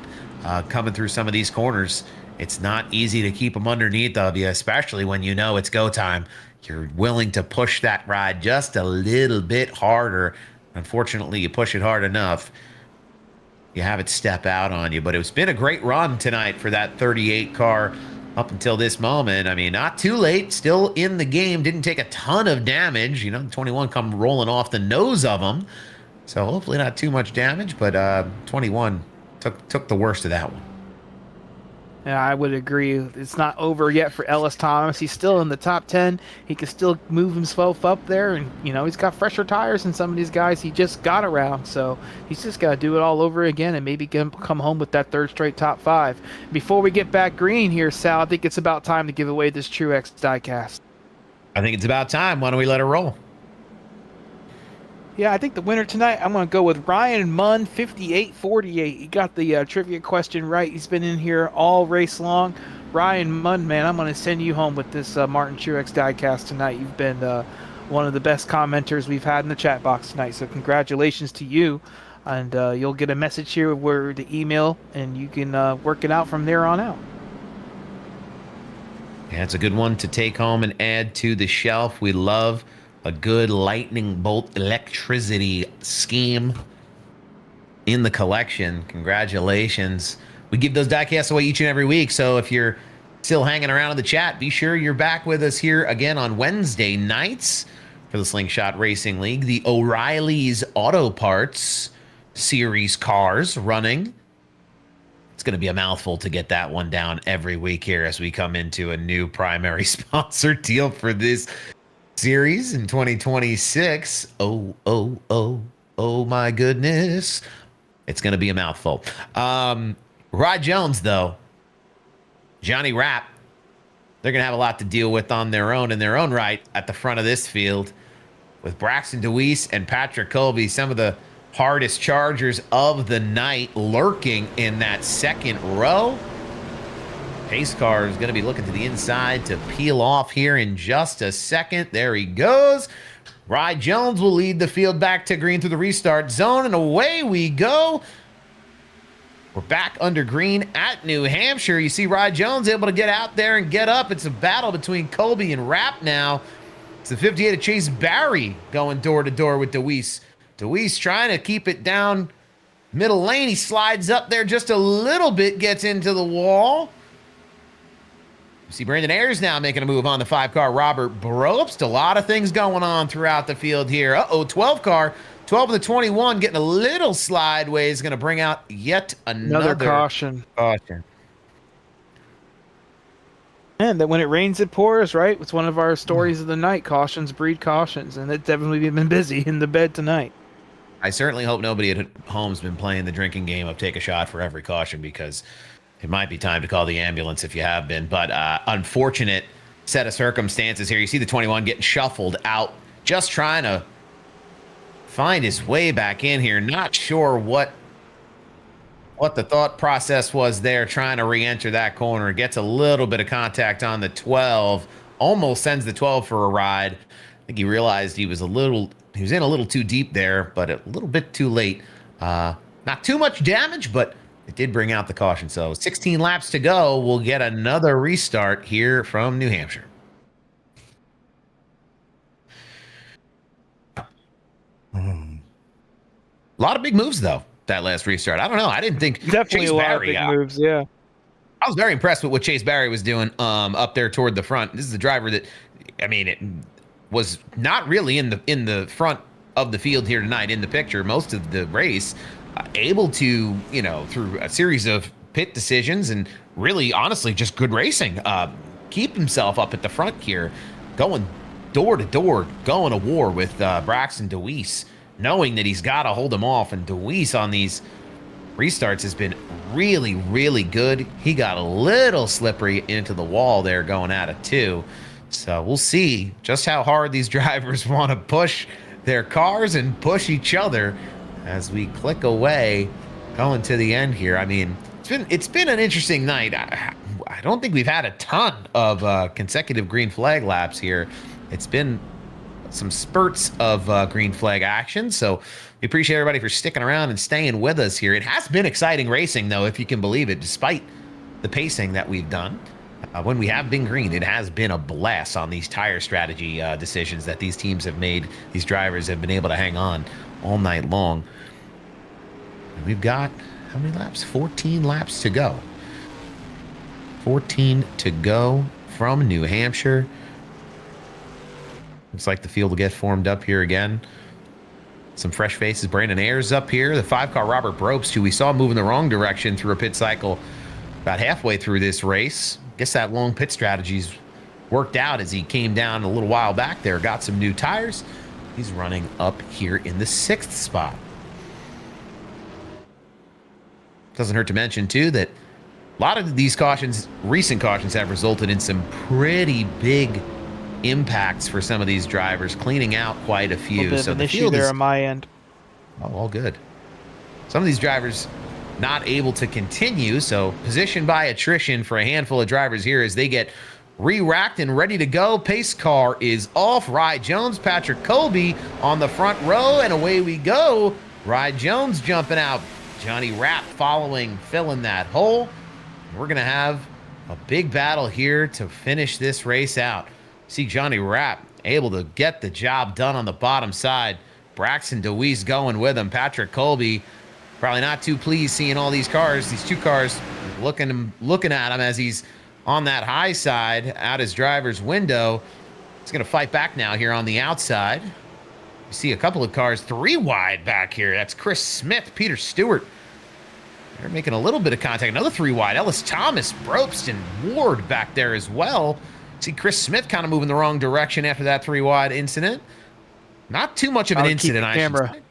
coming through some of these corners. It's not easy to keep them underneath of you, especially when you know it's go time. You're willing to push that ride just a little bit harder. Unfortunately, you push it hard enough, you have it step out on you. But it's been a great run tonight for that 38 car up until this moment. I mean, not too late, still in the game, didn't take a ton of damage. You know, the 21 come rolling off the nose of them. So hopefully not too much damage, but 21 took the worst of that one. Yeah, I would agree. It's not over yet for Ellis Thomas. He's still in the top 10. He can still move himself up there, and he's got fresher tires than some of these guys he just got around. So he's just got to do it all over again and maybe come home with that third straight top 5. Before we get back green here, Sal, I think it's about time to give away this Truex diecast. I think it's about time. Why don't we let it roll? Yeah, I think the winner tonight, I'm going to go with Ryan Munn, 5848. He got the trivia question right. He's been in here all race long. Ryan Munn, man, I'm going to send you home with this Martin Truex diecast tonight. You've been one of the best commenters we've had in the chat box tonight, so congratulations to you. And you'll get a message here where the email, and you can work it out from there on out. Yeah, it's a good one to take home and add to the shelf. We love a good lightning bolt electricity scheme in the collection. Congratulations. We give those diecasts away each and every week, so if you're still hanging around in the chat, be sure you're back with us here again on Wednesday nights for the Slingshot Racing League. The O'Reilly's Auto Parts Series cars running. It's going to be a mouthful to get that one down every week here as we come into a new primary sponsor deal for this series in 2026. Oh my goodness. It's going to be a mouthful. Rod Jones, though, Johnny Rapp, they're going to have a lot to deal with on their own in their own right at the front of this field with Braxton DeWeese and Patrick Colby, some of the hardest chargers of the night lurking in that second row. Pace car is going to be looking to the inside to peel off here in just a second. There he goes. Rod Jones will lead the field back to green through the restart zone, and away we go. We're back under green at New Hampshire. You see Rod Jones able to get out there and get up. It's a battle between Colby and Rapp now. It's the 58 of Chase Barry going door to door with DeWeese. DeWeese trying to keep it down middle lane. He slides up there just a little bit, gets into the wall. You see Brandon Ayers now making a move on the 5-car Robert Brobst. A lot of things going on throughout the field here. 12 car, 12 of the 21 getting a little sideways. Going to bring out yet another caution. Caution. And that when it rains, it pours, right? It's one of our stories of the night. Cautions breed cautions, and it's definitely been busy in the bed tonight. I certainly hope nobody at home's been playing the drinking game of take a shot for every caution, because it might be time to call the ambulance if you have been. But unfortunate set of circumstances here. You see the 21 getting shuffled out, just trying to find his way back in here. Not sure what the thought process was there, trying to re-enter that corner. Gets a little bit of contact on the 12. Almost sends the 12 for a ride. I think he realized he was in a little too deep there, but a little bit too late. Not too much damage, but it did bring out the caution. So 16 laps to go. We'll get another restart here from New Hampshire. A lot of big moves, though, that last restart. I don't know. I didn't think definitely Chase a lot Barry of big moves, yeah. I was very impressed with what Chase Barry was doing up there toward the front. This is a driver that, I mean, it was not really in the front of the field here tonight in the picture most of the race, able to, you know, through a series of pit decisions and really honestly just good racing, keep himself up at the front here, going door to door, going to war with Braxton DeWeese, knowing that he's got to hold him off. And DeWeese on these restarts has been really, really good. He got a little slippery into the wall there going out of 2. So we'll see just how hard these drivers want to push their cars and push each other as we click away going to the end here. I mean, it's been an interesting night. I don't think we've had a ton of consecutive green flag laps here. It's been some spurts of green flag action. So we appreciate everybody for sticking around and staying with us here. It has been exciting racing, though, if you can believe it, despite the pacing that we've done. When we have been green, it has been a blast on these tire strategy decisions that these teams have made. These drivers have been able to hang on all night long. And we've got, how many laps? 14 laps to go. 14 to go from New Hampshire. Looks like the field will get formed up here again. Some fresh faces. Brandon Ayers up here. The 5-car Robert Brobst, who we saw move in the wrong direction through a pit cycle about halfway through this race. Guess that long pit strategy's worked out as he came down a little while back there, got some new tires. He's running up here in the 6th spot. Doesn't hurt to mention, too, that a lot of these cautions, recent cautions, have resulted in some pretty big impacts for some of these drivers, cleaning out quite a few. A bit so of an the issue field there is, on my end. oh, all good. Some of these drivers not able to continue, so position by attrition for a handful of drivers here as they get re-racked and ready to go. Pace car is off. Rye Jones, Patrick Colby on the front row, and away we go. Rye Jones jumping out. Johnny Rapp following, filling that hole. We're going to have a big battle here to finish this race out. See Johnny Rapp able to get the job done on the bottom side. Braxton DeWeese going with him. Patrick Colby probably not too pleased seeing all these cars, these 2 cars, looking at him as he's on that high side out his driver's window. He's going to fight back now here on the outside. You see a couple of cars 3 wide back here. That's Chris Smith, Peter Stewart. They're making a little bit of contact. Another 3 wide. Ellis Thomas, Brobst, and Ward back there as well. See Chris Smith kind of moving the wrong direction after that 3 wide incident. Not too much of an incident, I should say.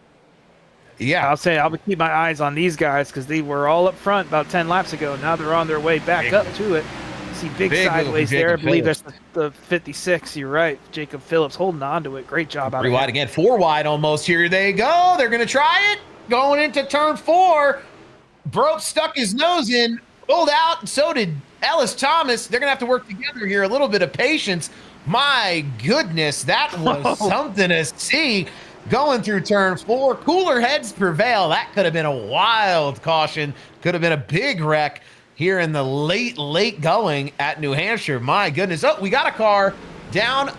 Yeah. I'll say I'll keep my eyes on these guys because they were all up front about 10 laps ago. Now they're on their way back up to it. See big sideways there. I believe that's the 56. You're right. Jacob Phillips holding on to it. Great job out of 3 wide again. 4 wide almost. Here they go. They're going to try it. Going into turn 4. Broke stuck his nose in. Pulled out. And so did Ellis Thomas. They're going to have to work together here. A little bit of patience. My goodness. That was something to see. Going through turn 4, cooler heads prevail. That could have been a wild caution. Could have been a big wreck here in the late going at New Hampshire. My goodness. Oh, we got a car down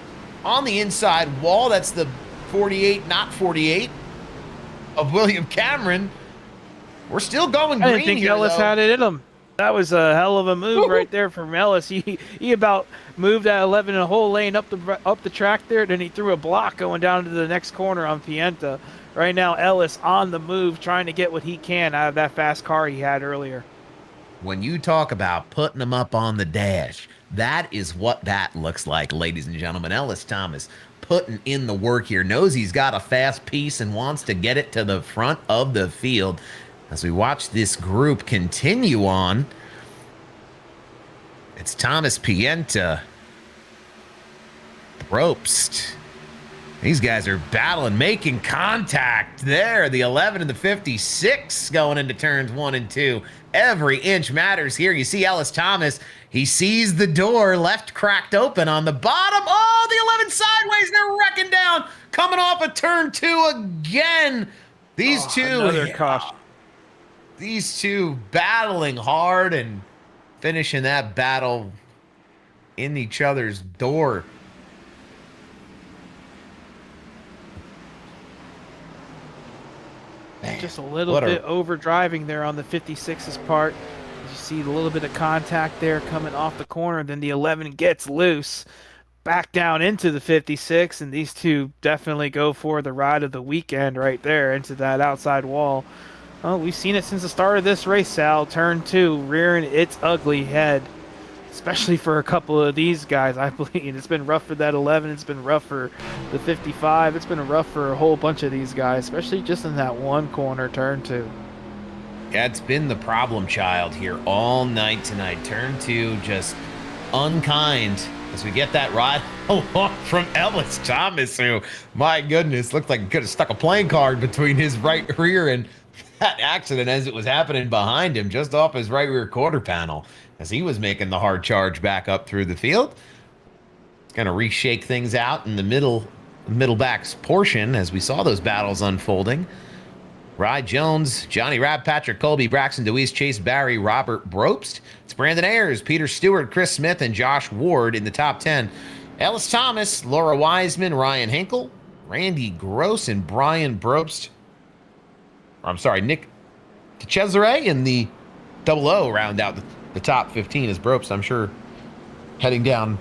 on the inside wall. That's the 48, not 48 of William Cameron. We're still going green. I didn't think here, Ellis though. had it in him. That was a hell of a move right there from Ellis. He about moved that 11 in a whole lane up the track there. Then he threw a block going down to the next corner on Pienta. Right now, Ellis on the move, trying to get what he can out of that fast car he had earlier. When you talk about putting them up on the dash, that is what that looks like, ladies and gentlemen. Ellis Thomas putting in the work here. Knows he's got a fast piece and wants to get it to the front of the field. As we watch this group continue on, it's Thomas, Pienta, Probst. These guys are battling, making contact there. The 11 and the 56 going into turns 1 and 2. Every inch matters here. You see Ellis Thomas. He sees the door left cracked open on the bottom. Oh, the 11 sideways. They're wrecking down. Coming off of turn 2 again. These two. Another caution. These two battling hard and finishing that battle in each other's door. Man, just a little bit over driving there on the 56's part. You see a little bit of contact there coming off the corner. Then the 11 gets loose, back down into the 56, and these two definitely go for the ride of the weekend right there into that outside wall. Well, we've seen it since the start of this race, Sal. Turn 2, rearing its ugly head, especially for a couple of these guys, I believe. It's been rough for that 11. It's been rough for the 55. It's been rough for a whole bunch of these guys, especially just in that one corner, turn 2. That's been the problem child here all night tonight. Turn 2, just unkind as we get that ride along from Ellis Thomas, who, my goodness, looked like he could have stuck a playing card between his right rear and that accident as it was happening behind him, just off his right rear quarter panel, as he was making the hard charge back up through the field. It's going to reshake things out in the middle backs portion as we saw those battles unfolding. Rye Jones, Johnny Rapp, Patrick Colby, Braxton Deweese, Chase Barry, Robert Brobst. It's Brandon Ayers, Peter Stewart, Chris Smith, and Josh Ward in the top 10. Ellis Thomas, Laura Wiseman, Ryan Hinkle, Randy Gross, and Brian Brobst. I'm sorry, Nick Cesare in the 00 round out the top 15 as Brobst, I'm sure, heading down,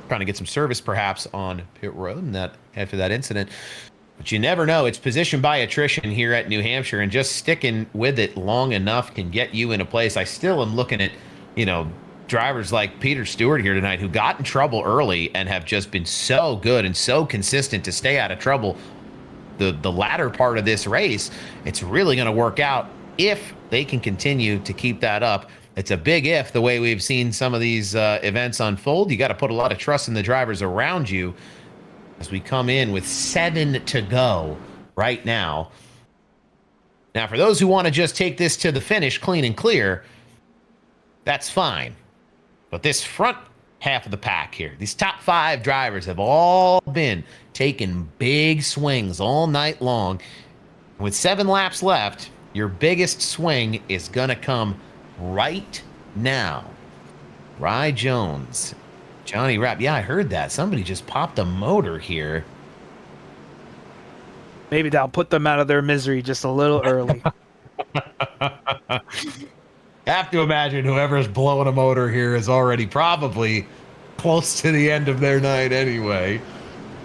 trying to get some service perhaps on pit road and that after that incident. But you never know. It's position by attrition here at New Hampshire, and just sticking with it long enough can get you in a place. I still am looking at, drivers like Peter Stewart here tonight who got in trouble early and have just been so good and so consistent to stay out of trouble the latter part of this race. It's really going to work out if they can continue to keep that up. It's a big if, the way we've seen some of these events unfold. You got to put a lot of trust in the drivers around you as we come in with 7 to go right now. Now, for those who want to just take this to the finish clean and clear, that's fine. But this front half of the pack here, these top 5 drivers have all been taking big swings all night long. With 7 laps left, your biggest swing is going to come right now. Rye Jones, Johnny Rapp. Yeah, I heard that. Somebody just popped a motor here. Maybe that'll put them out of their misery just a little early. Have to imagine whoever's blowing a motor here is already probably close to the end of their night anyway.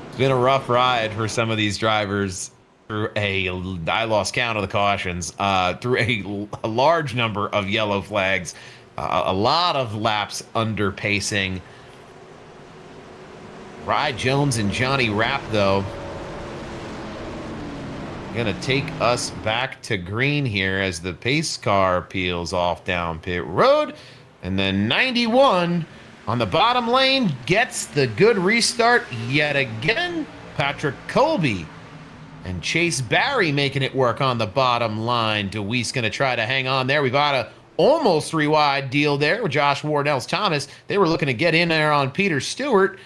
It's been a rough ride for some of these drivers through I lost count of the cautions, through a large number of yellow flags, a lot of laps under pacing. Rye Jones and Johnny Rapp, though, going to take us back to green here as the pace car peels off down pit road. And then 91 on the bottom lane gets the good restart yet again. Patrick Colby and Chase Barry making it work on the bottom line. DeWeese going to try to hang on there. We've got a almost 3-wide deal there with Josh Ward and Ellis Thomas. They were looking to get in there on Peter Stewart.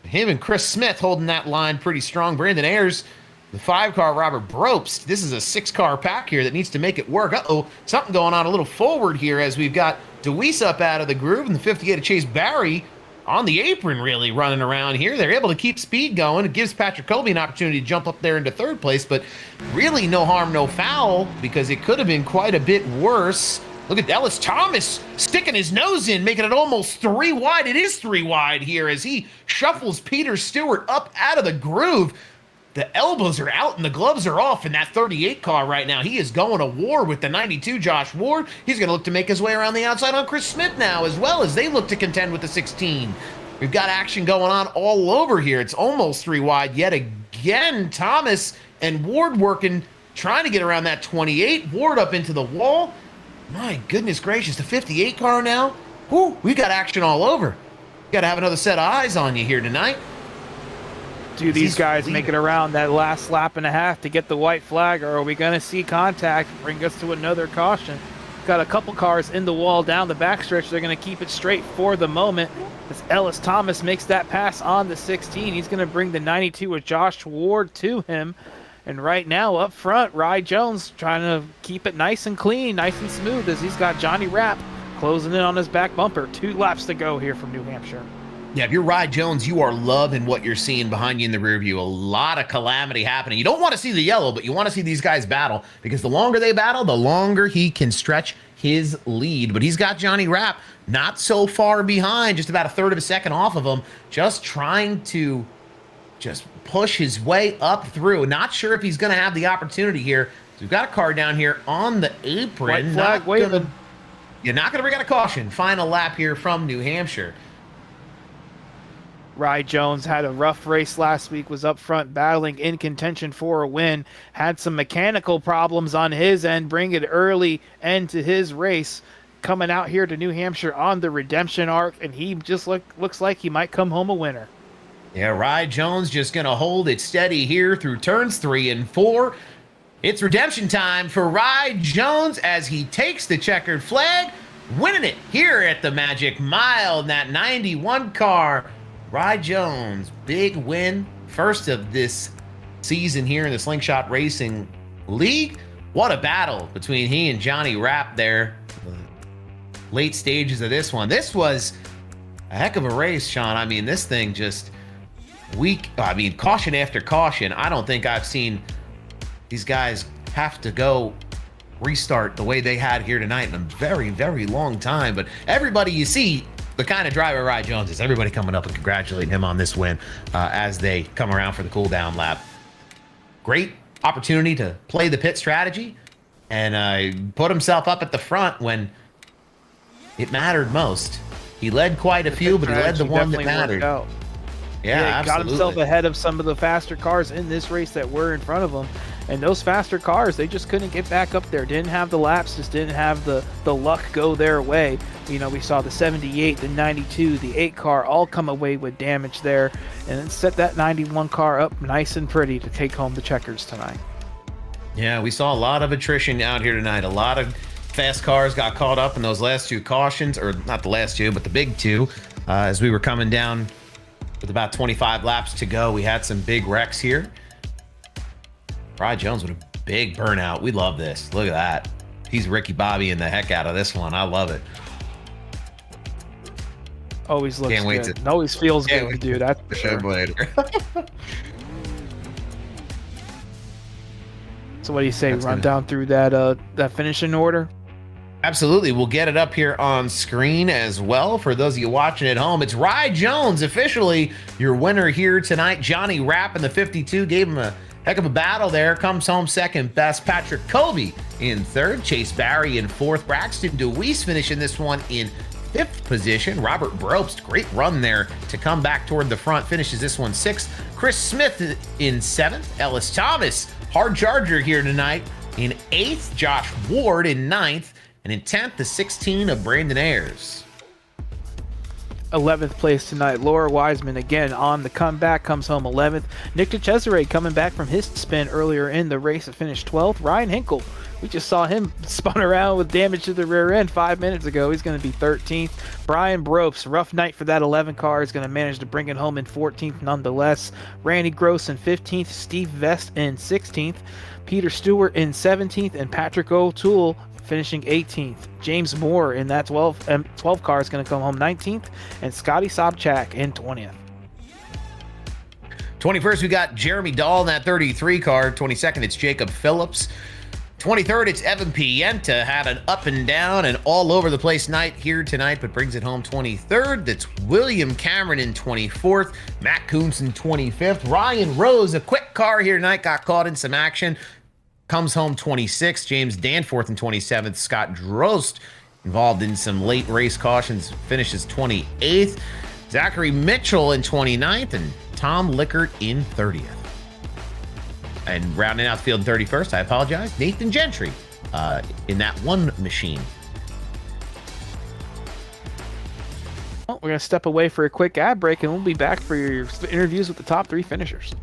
Him and Chris Smith holding that line pretty strong. Brandon Ayers, the 5-car Robert Brobst. This is a 6-car pack here that needs to make it work. Uh-oh, something going on a little forward here as we've got DeWeese up out of the groove and the 58 of Chase Barry on the apron really running around here. They're able to keep speed going. It gives Patrick Colby an opportunity to jump up there into 3rd place, but really no harm, no foul, because it could have been quite a bit worse. Look at Ellis Thomas sticking his nose in, making it almost 3 wide. It is 3 wide here as he shuffles Peter Stewart up out of the groove. The elbows are out and the gloves are off in that 38 car right now. He is going to war with the 92 Josh Ward. He's going to look to make his way around the outside on Chris Smith now, as well as they look to contend with the 16. We've got action going on all over here. It's almost 3 wide yet again. Thomas and Ward working, trying to get around that 28. Ward up into the wall. My goodness gracious, the 58 car now. Whoo, we got action all over. Got to have another set of eyes on you here tonight. Do these guys make it around that last lap and a half to get the white flag, or are we going to see contact bring us to another caution? Got a couple cars in the wall down the backstretch. They're going to keep it straight for the moment. As Ellis Thomas makes that pass on the 16, he's going to bring the 92 with Josh Ward to him. And right now up front, Rye Jones trying to keep it nice and clean, nice and smooth, as he's got Johnny Rapp closing in on his back bumper. 2 laps to go here from New Hampshire. Yeah, if you're Rye Jones, you are loving what you're seeing behind you in the rear view. A lot of calamity happening. You don't want to see the yellow, but you want to see these guys battle, because the longer they battle, the longer he can stretch his lead. But he's got Johnny Rapp not so far behind, just about a third of a second off of him, just trying to just push his way up through. Not sure if he's going to have the opportunity here. So we've got a car down here on the apron. White flag waving. You're not going to bring out a caution. Final lap here from New Hampshire. Rye Jones had a rough race last week, was up front battling in contention for a win, had some mechanical problems on his end, bring it early end to his race, coming out here to New Hampshire on the redemption arc, and he just looks like he might come home a winner. Yeah, Rye Jones just going to hold it steady here through turns 3 and 4. It's redemption time for Rye Jones as he takes the checkered flag, winning it here at the Magic Mile in that 91 car. Rye Jones, big win, first of this season here in the Slingshot Racing League. What a battle between he and Johnny Rapp there. The late stages of this one. This was a heck of a race, Sean. I mean, this thing just caution after caution. I don't think I've seen these guys have to go restart the way they had here tonight in a very, very long time. But everybody you see, the kind of driver Rye Jones is, everybody coming up and congratulating him on this win as they come around for the cool down lap. Great opportunity to play the pit strategy and put himself up at the front when it mattered most. He led quite a few, but he led the one that mattered. Yeah, he got himself ahead of some of the faster cars in this race that were in front of him. And those faster cars, they just couldn't get back up there. Didn't have the laps, just didn't have the luck go their way. You know, we saw the 78, the 92, the 8 car all come away with damage there. And then set that 91 car up nice and pretty to take home the checkers tonight. Yeah, we saw a lot of attrition out here tonight. A lot of fast cars got caught up in those last 2 cautions, or not the last 2, but the big 2. As we were coming down with about 25 laps to go, we had some big wrecks here. Rye Jones with a big burnout. We love this. Look at that. He's Ricky Bobby in the heck out of this one. I love it. Always looks good. Always feels good to do that. For sure. Later. So what do you say? Run down through that finishing order? Absolutely. We'll get it up here on screen as well for those of you watching at home. It's Rye Jones, officially your winner here tonight. Johnny Rapp in the 52 gave him a heck of a battle there. Comes home second best. Patrick Colby in third. Chase Barry in fourth. Braxton DeWeese finishing this one in 5th position. Robert Brobst, great run there to come back toward the front. Finishes this one 6th. Chris Smith in 7th. Ellis Thomas, hard charger here tonight, in 8th. Josh Ward in 9th. And in 10th, the 16 of Brandon Ayers. 11th place tonight. Laura Wiseman again on the comeback, comes home 11th. Nick DeCesare coming back from his spin earlier in the race and finished 12th. Ryan Hinkle, we just saw him spun around with damage to the rear end 5 minutes ago. He's going to be 13th. Brian Brobst, rough night for that 11 car, is going to manage to bring it home in 14th nonetheless. Randy Gross in 15th. Steve Vest in 16th. Peter Stewart in 17th. And Patrick O'Toole finishing 18th. James Moore in that 12 car is going to come home 19th, and Scotty Sobchak in 20th. 21st, we got Jeremy Dahl in that 33 car. 22nd, it's Jacob Phillips. 23rd, it's Evan Pienta. Had an up and down and all over the place night here tonight, but brings it home 23rd. That's William Cameron in 24th. Matt Coons in 25th. Ryan Rose, a quick car here tonight, got caught in some action. Comes home 26th. James Danforth in 27th. Scott Drost, involved in some late race cautions, finishes 28th. Zachary Mitchell in 29th. And Tom Lickert in 30th. And rounding out the field in 31st, I apologize, Nathan Gentry in that one machine. Well, we're going to step away for a quick ad break, and we'll be back for your interviews with the top 3 finishers.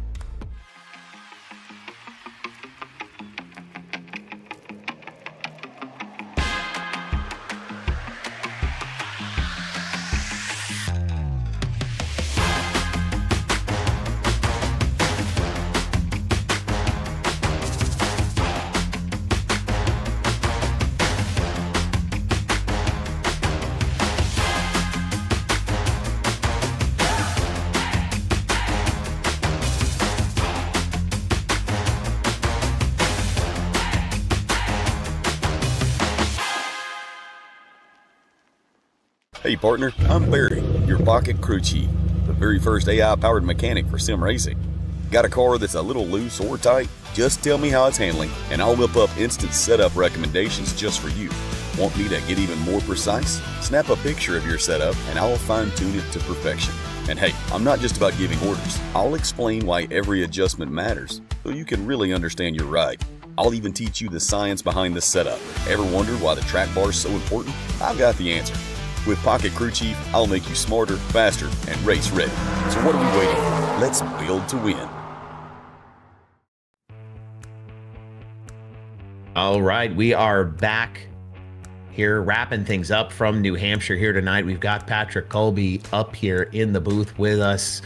Hey partner, I'm Barry, your pocket crew chief, the very first AI-powered mechanic for sim racing. Got a car that's a little loose or tight? Just tell me how it's handling, and I'll whip up instant setup recommendations just for you. Want me to get even more precise? Snap a picture of your setup, and I'll fine-tune it to perfection. And hey, I'm not just about giving orders. I'll explain why every adjustment matters, so you can really understand your ride. I'll even teach you the science behind the setup. Ever wonder why the track bar is so important? I've got the answer. With Pocket Crew Chief, I'll make you smarter, faster, and race ready. So what are we waiting for? Let's build to win. All right, we are back here wrapping things up from New Hampshire here tonight. We've got Patrick Colby up here in the booth with us.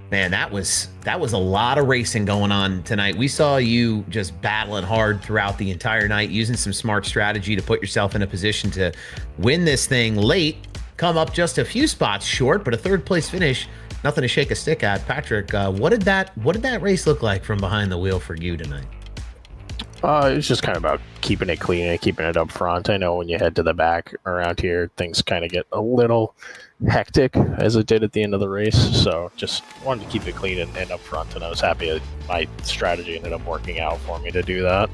Man, that was a lot of racing going on tonight. We saw you just battling hard throughout the entire night, using some smart strategy to put yourself in a position to win this thing late, come up just a few spots short, but a third place finish, nothing to shake a stick at. Patrick, what did that race look like from behind the wheel for you tonight? It's just kind of about keeping it clean and keeping it up front. I know when you head to the back around here, things kind of get a little hectic as it did at the end of the race. So just wanted to keep it clean and up front, and I was happy that my strategy ended up working out for me to do that.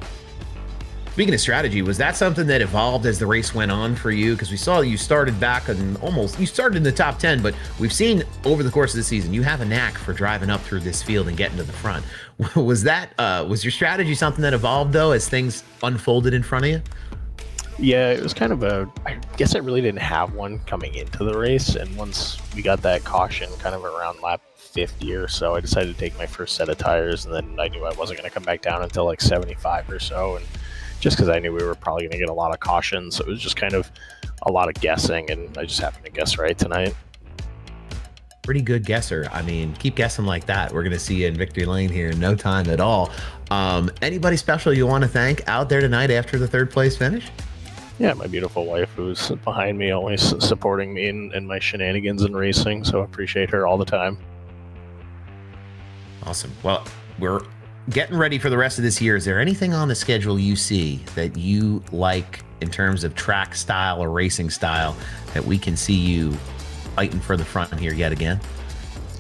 Speaking of strategy, was that something that evolved as the race went on for you? Because we saw you started back and you started in the top 10, but we've seen over the course of the season, you have a knack for driving up through this field and getting to the front. Was your strategy something that evolved though as things unfolded in front of you? Yeah, it was kind of I guess I really didn't have one coming into the race. And once we got that caution kind of around lap 50 or so, I decided to take my first set of tires, and then I knew I wasn't going to come back down until like 75 or so. And just because I knew we were probably going to get a lot of cautions. So it was just kind of a lot of guessing, and I just happened to guess right tonight. Pretty good guesser. I mean, keep guessing like that. We're going to see you in victory lane here in no time at all. Anybody special you want to thank out there tonight after the third place finish? Yeah, my beautiful wife who's behind me, always supporting me in my shenanigans in racing. So I appreciate her all the time. Awesome. Well, we're getting ready for the rest of this year. Is there anything on the schedule you see that you like in terms of track style or racing style that we can see you fighting for the front here yet again?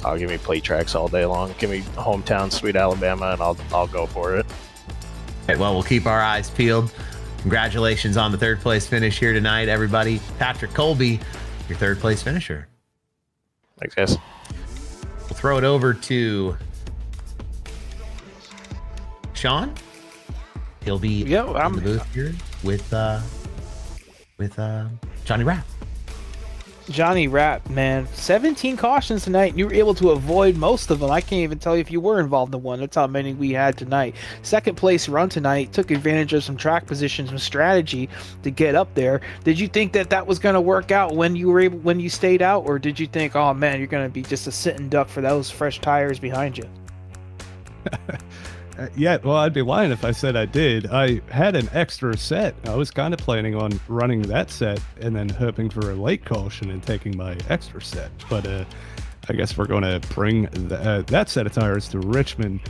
I'll give me plate tracks all day long. Give me hometown sweet Alabama, and I'll go for it. Okay, well, we'll keep our eyes peeled. Congratulations on the third place finish here tonight, everybody. Patrick Colby, your third place finisher. Thanks, guys. We'll throw it over to Sean. He'll be in the booth here with Johnny Rapp. Johnny Rapp, man, 17 cautions tonight, and you were able to avoid most of them. I can't even tell you if you were involved in one. That's how many we had tonight. Second place run tonight, took advantage of some track positions and strategy to get up there. Did you think that was going to work out when you stayed out, or did you think, oh man, you're going to be just a sitting duck for those fresh tires behind you? Yeah, well, I'd be lying if I said I did. I had an extra set. I was kind of planning on running that set and then hoping for a late caution and taking my extra set. But I guess we're going to bring that set of tires to Richmond.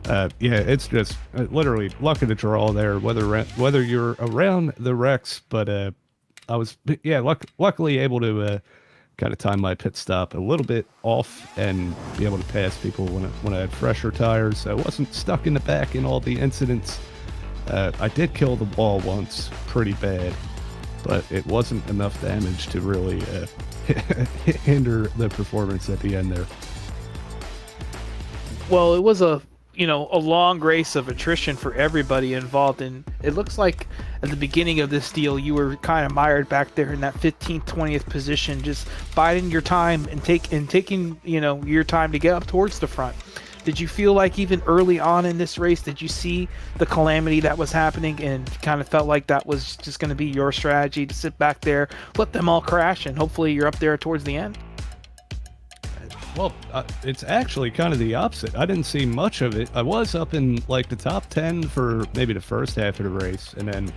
Yeah, it's just literally luck of the draw there, whether you're around the wrecks. But I was, luckily able to kind of time my pit stop a little bit off and be able to pass people when I had fresher tires. I wasn't stuck in the back in all the incidents. I did kill the wall once pretty bad, but it wasn't enough damage to really hinder the performance at the end there. Well, it was a long race of attrition for everybody involved, and it looks like at the beginning of this deal you were kind of mired back there in that 15th 20th position, just biding your time and taking your time to get up towards the front. Did you feel like even early on in this race, did you see the calamity that was happening and kind of felt like that was just going to be your strategy to sit back there, let them all crash, and hopefully you're up there towards the end? Well, it's actually kind of the opposite. I didn't see much of it. I was up in like the top 10 for maybe the first half of the race. And then,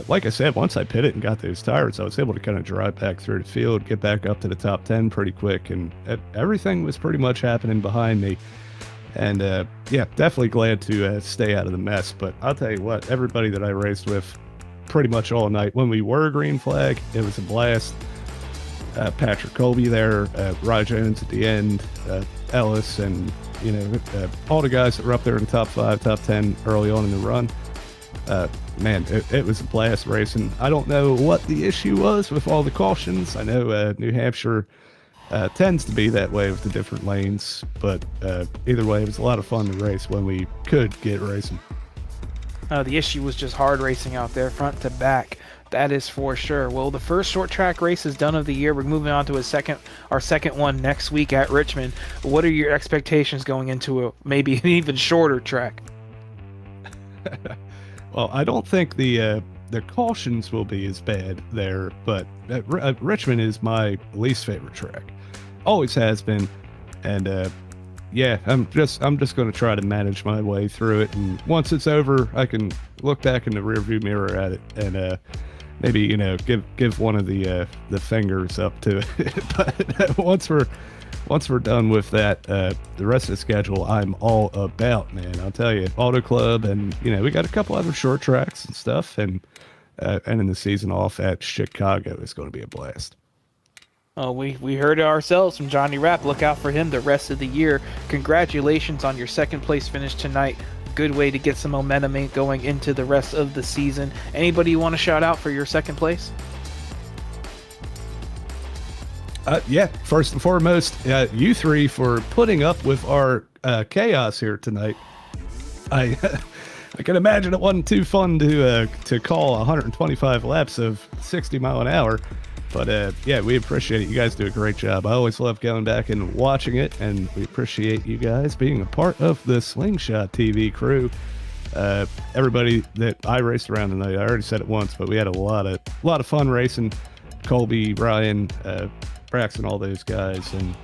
like I said, once I pitted and got those tires, I was able to kind of drive back through the field, get back up to the top 10 pretty quick. And everything was pretty much happening behind me. And yeah, definitely glad to stay out of the mess. But I'll tell you what, everybody that I raced with pretty much all night, when we were green flag, it was a blast. Patrick Colby there, Rye Jones at the end, Ellis, and all the guys that were up there in the top 5, top 10 early on in the run. Man, it was a blast racing. I don't know what the issue was with all the cautions. I know New Hampshire tends to be that way with the different lanes, but either way, it was a lot of fun to race when we could get racing. The issue was just hard racing out there, front to back. That is for sure. Well, the first short track race is done of the year. We're moving on to our second one next week at Richmond. What are your expectations going into maybe an even shorter track? Well, I don't think the cautions will be as bad there, but Richmond is my least favorite track. Always has been, and yeah, I'm just going to try to manage my way through it. And once it's over, I can look back in the rearview mirror at it and maybe give one of the fingers up to it. But once we're done with that, the rest of the schedule I'm all about, man. I'll tell you, Auto Club, and we got a couple other short tracks and stuff, and ending the season off at Chicago is going to be a blast. Oh, we heard it ourselves from Johnny Rapp. Look out for him the rest of the year. Congratulations on your second place finish tonight. Good way to get some momentum going into the rest of the season. Anybody you want to shout out for your second place? Yeah, first and foremost, you three for putting up with our chaos here tonight. I can imagine it wasn't too fun to call 125 laps of 60 mile an hour. But yeah, we appreciate it. You guys do a great job. I always love going back and watching it, and we appreciate you guys being a part of the Slingshot TV crew. Everybody that I raced around tonight, I already said it once, but we had a lot of fun racing. Colby, Ryan, Braxton, all those guys, and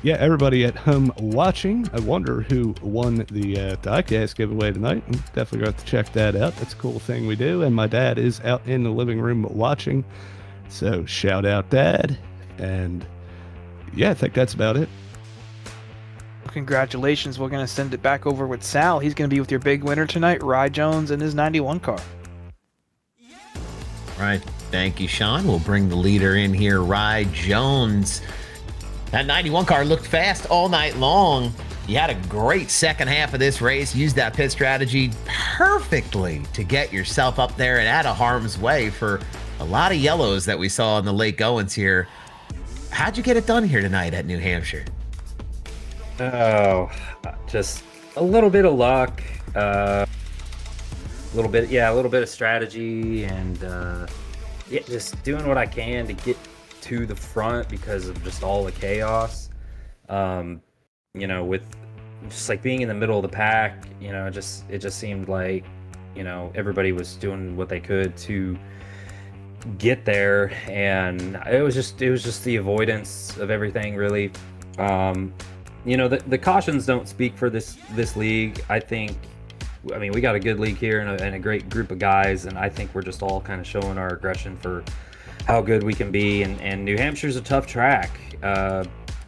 yeah, everybody at home watching. I wonder who won the diecast giveaway tonight. I'm definitely going to have to check that out. That's a cool thing we do. And my dad is out in the living room watching. So shout out, Dad. And yeah, I think that's about it. Congratulations. We're going to send it back over with Sal. He's going to be with your big winner tonight, Rye Jones and his 91 car. Right. Thank you, Sean. We'll bring the leader in here, Rye Jones. That 91 car looked fast all night long. You had a great second half of this race. Used that pit strategy perfectly to get yourself up there and out of harm's way for a lot of yellows that we saw in the late goings here. How'd you get it done here tonight at New Hampshire? Oh, just a little bit of luck, a little bit of strategy, and yeah, just doing what I can to get to the front because of just all the chaos. With just like being in the middle of the pack, it just seemed like, everybody was doing what they could to get there, and it was just the avoidance of everything, really. The cautions don't speak for this league. I mean, we got a good league here and a great group of guys, and I think we're just all kind of showing our aggression for how good we can be. And New Hampshire's a tough track.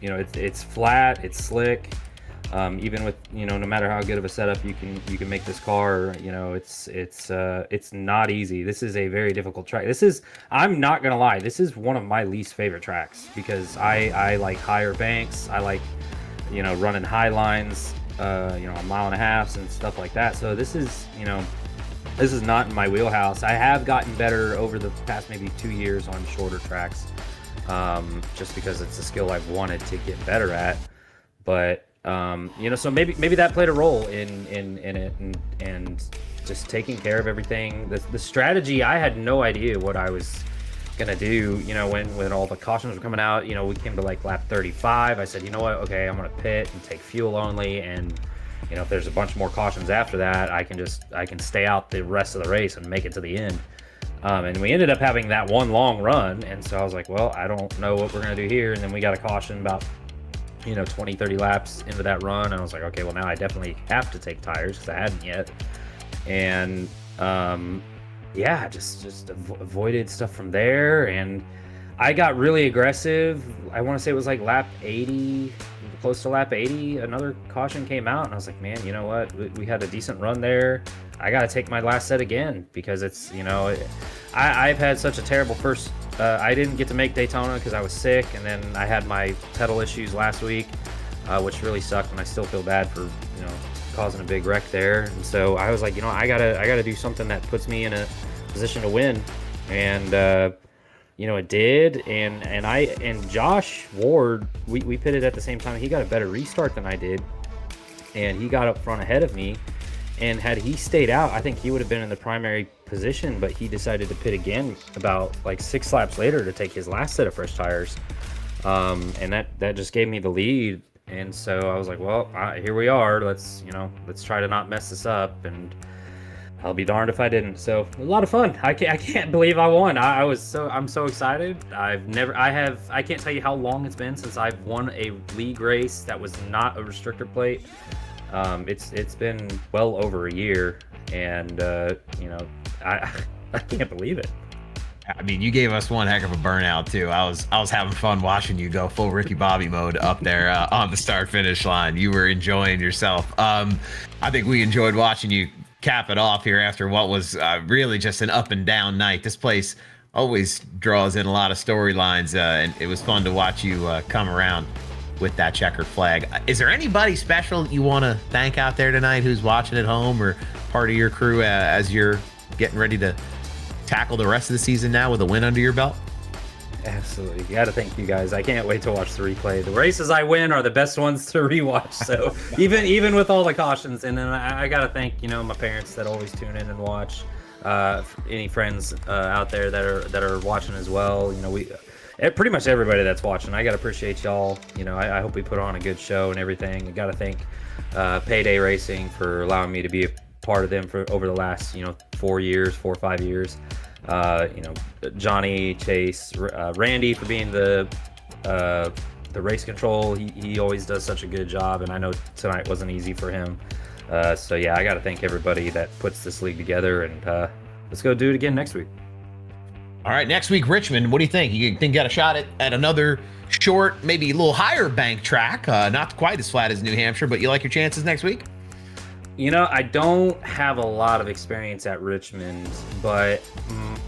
It's flat, it's slick. Even with no matter how good of a setup you can make this car, it's not easy. This is a very difficult track. I'm not gonna lie, this is one of my least favorite tracks because I like higher banks. I like running high lines, a mile and a half and stuff like that. So this is not in my wheelhouse. I have gotten better over the past maybe 2 years on shorter tracks, just because it's a skill I've wanted to get better at. But so maybe that played a role in it, and just taking care of everything. The strategy, I had no idea what I was gonna do. When all the cautions were coming out, we came to like lap 35. I said, you know what? Okay, I'm gonna pit and take fuel only, and if there's a bunch more cautions after that, I can stay out the rest of the race and make it to the end. And we ended up having that one long run, and so I was like, well, I don't know what we're gonna do here. And then we got a caution about 20-30 laps into that run, and I was like, okay, well, now I definitely have to take tires because I hadn't yet. And just avoided stuff from there, and I got really aggressive. I want to say it was like lap 80, close to lap 80, another caution came out, and I was like, man, you know what, we had a decent run there. I got to take my last set again because it's I've had such a terrible first I didn't get to make Daytona because I was sick, and then I had my pedal issues last week, which really sucked, and I still feel bad for causing a big wreck there. And so I was like, I gotta do something that puts me in a position to win, and it did. And Josh Ward, we pitted at the same time. He got a better restart than I did, and he got up front ahead of me. And had he stayed out, I think he would have been in the primary position, but he decided to pit again about like 6 laps later to take his last set of fresh tires. And that just gave me the lead. And so I was like, well, here we are. Let's try to not mess this up, and I'll be darned if I didn't. So a lot of fun. I can't believe I won. I'm so excited. I can't tell you how long it's been since I've won a league race that was not a restrictor plate. It's been well over a year, and I can't believe it. I mean, you gave us one heck of a burnout too. I was having fun watching you go full Ricky Bobby mode up there on the start finish line. You were enjoying yourself. I think we enjoyed watching you cap it off here after what was really just an up and down night. This place always draws in a lot of storylines, and it was fun to watch you come around with that checkered flag. Is there anybody special you want to thank out there tonight who's watching at home or part of your crew as you're getting ready to tackle the rest of the season now with a win under your belt? Absolutely. You got to thank you guys. I can't wait to watch the replay. The races I win are the best ones to rewatch. So even with all the cautions, and then I got to thank my parents that always tune in and watch. Any friends out there that are watching as well. Pretty much everybody that's watching. I got to appreciate y'all. I hope we put on a good show and everything. I got to thank Payday Racing for allowing me to be a part of them for over the last 4 or 5 years. Johnny, Chase, Randy for being the race control. He always does such a good job, and I know tonight wasn't easy for him. So yeah, I got to thank everybody that puts this league together, and let's go do it again next week. All right, next week, Richmond, what do you think? You think you got a shot at another short, maybe a little higher bank track, not quite as flat as New Hampshire, but you like your chances next week? I don't have a lot of experience at Richmond, but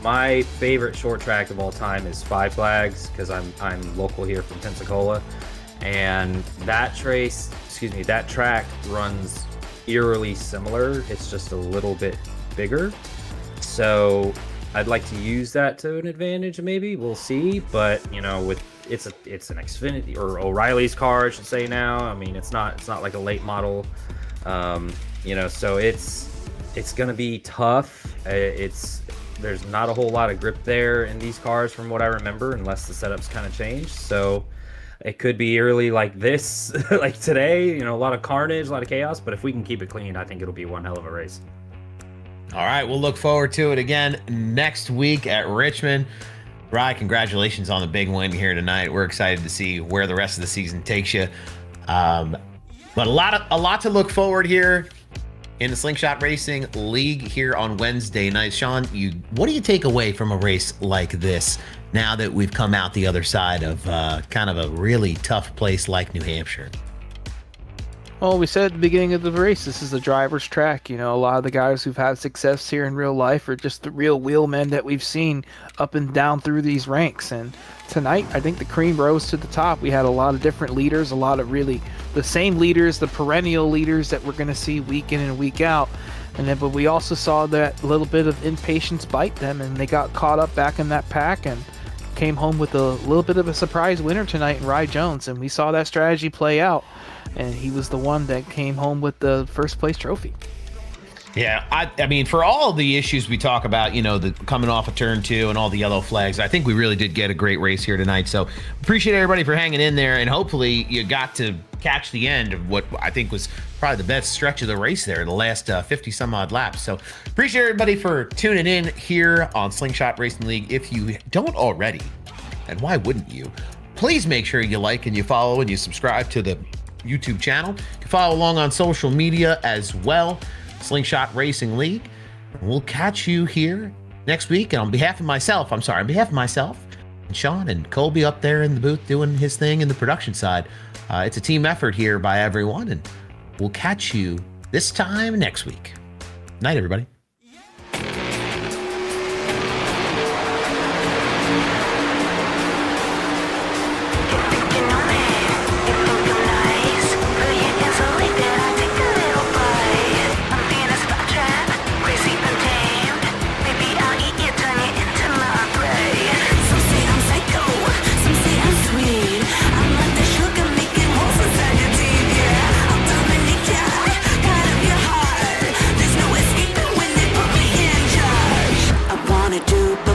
my favorite short track of all time is Five Flags, because I'm local here from Pensacola, and that track runs eerily similar. It's just a little bit bigger, so I'd like to use that to an advantage. Maybe we'll see, but with it's an Xfinity or O'Reilly's car, I should say now. I mean, it's not like a late model. So it's gonna be tough. There's not a whole lot of grip there in these cars from what I remember, unless the setup's kind of changed. So it could be early like this, like today, a lot of carnage, a lot of chaos, but if we can keep it clean, I think it'll be one hell of a race. All right, we'll look forward to it again next week at Richmond. Rye, congratulations on the big win here tonight. We're excited to see where the rest of the season takes you. But a lot to look forward here in the Slingshot Racing League here on Wednesday night. Sean, what do you take away from a race like this now that we've come out the other side of kind of a really tough place like New Hampshire? Well, we said at the beginning of the race, this is a driver's track. A lot of the guys who've had success here in real life are just the real wheelmen that we've seen up and down through these ranks. And tonight, I think the cream rose to the top. We had a lot of different leaders, a lot of really the same leaders, the perennial leaders that we're going to see week in and week out. But we also saw that little bit of impatience bite them, and they got caught up back in that pack and came home with a little bit of a surprise winner tonight in Rye Jones. And we saw that strategy play out, and he was the one that came home with the first place trophy. Yeah, I mean, for all the issues we talk about, the coming off of turn 2 and all the yellow flags, I think we really did get a great race here tonight. So appreciate everybody for hanging in there, and hopefully you got to catch the end of what I think was probably the best stretch of the race there, the last 50 some odd laps. So appreciate everybody for tuning in here on Slingshot Racing League. If you don't already, and why wouldn't you, please make sure you like and you follow and you subscribe to the YouTube channel. You can follow along on social media as well, Slingshot Racing League. We'll catch you here next week. And on behalf of myself and Sean and Colby up there in the booth doing his thing in the production side, it's a team effort here by everyone, and we'll catch you this time next week. Night, everybody. do, but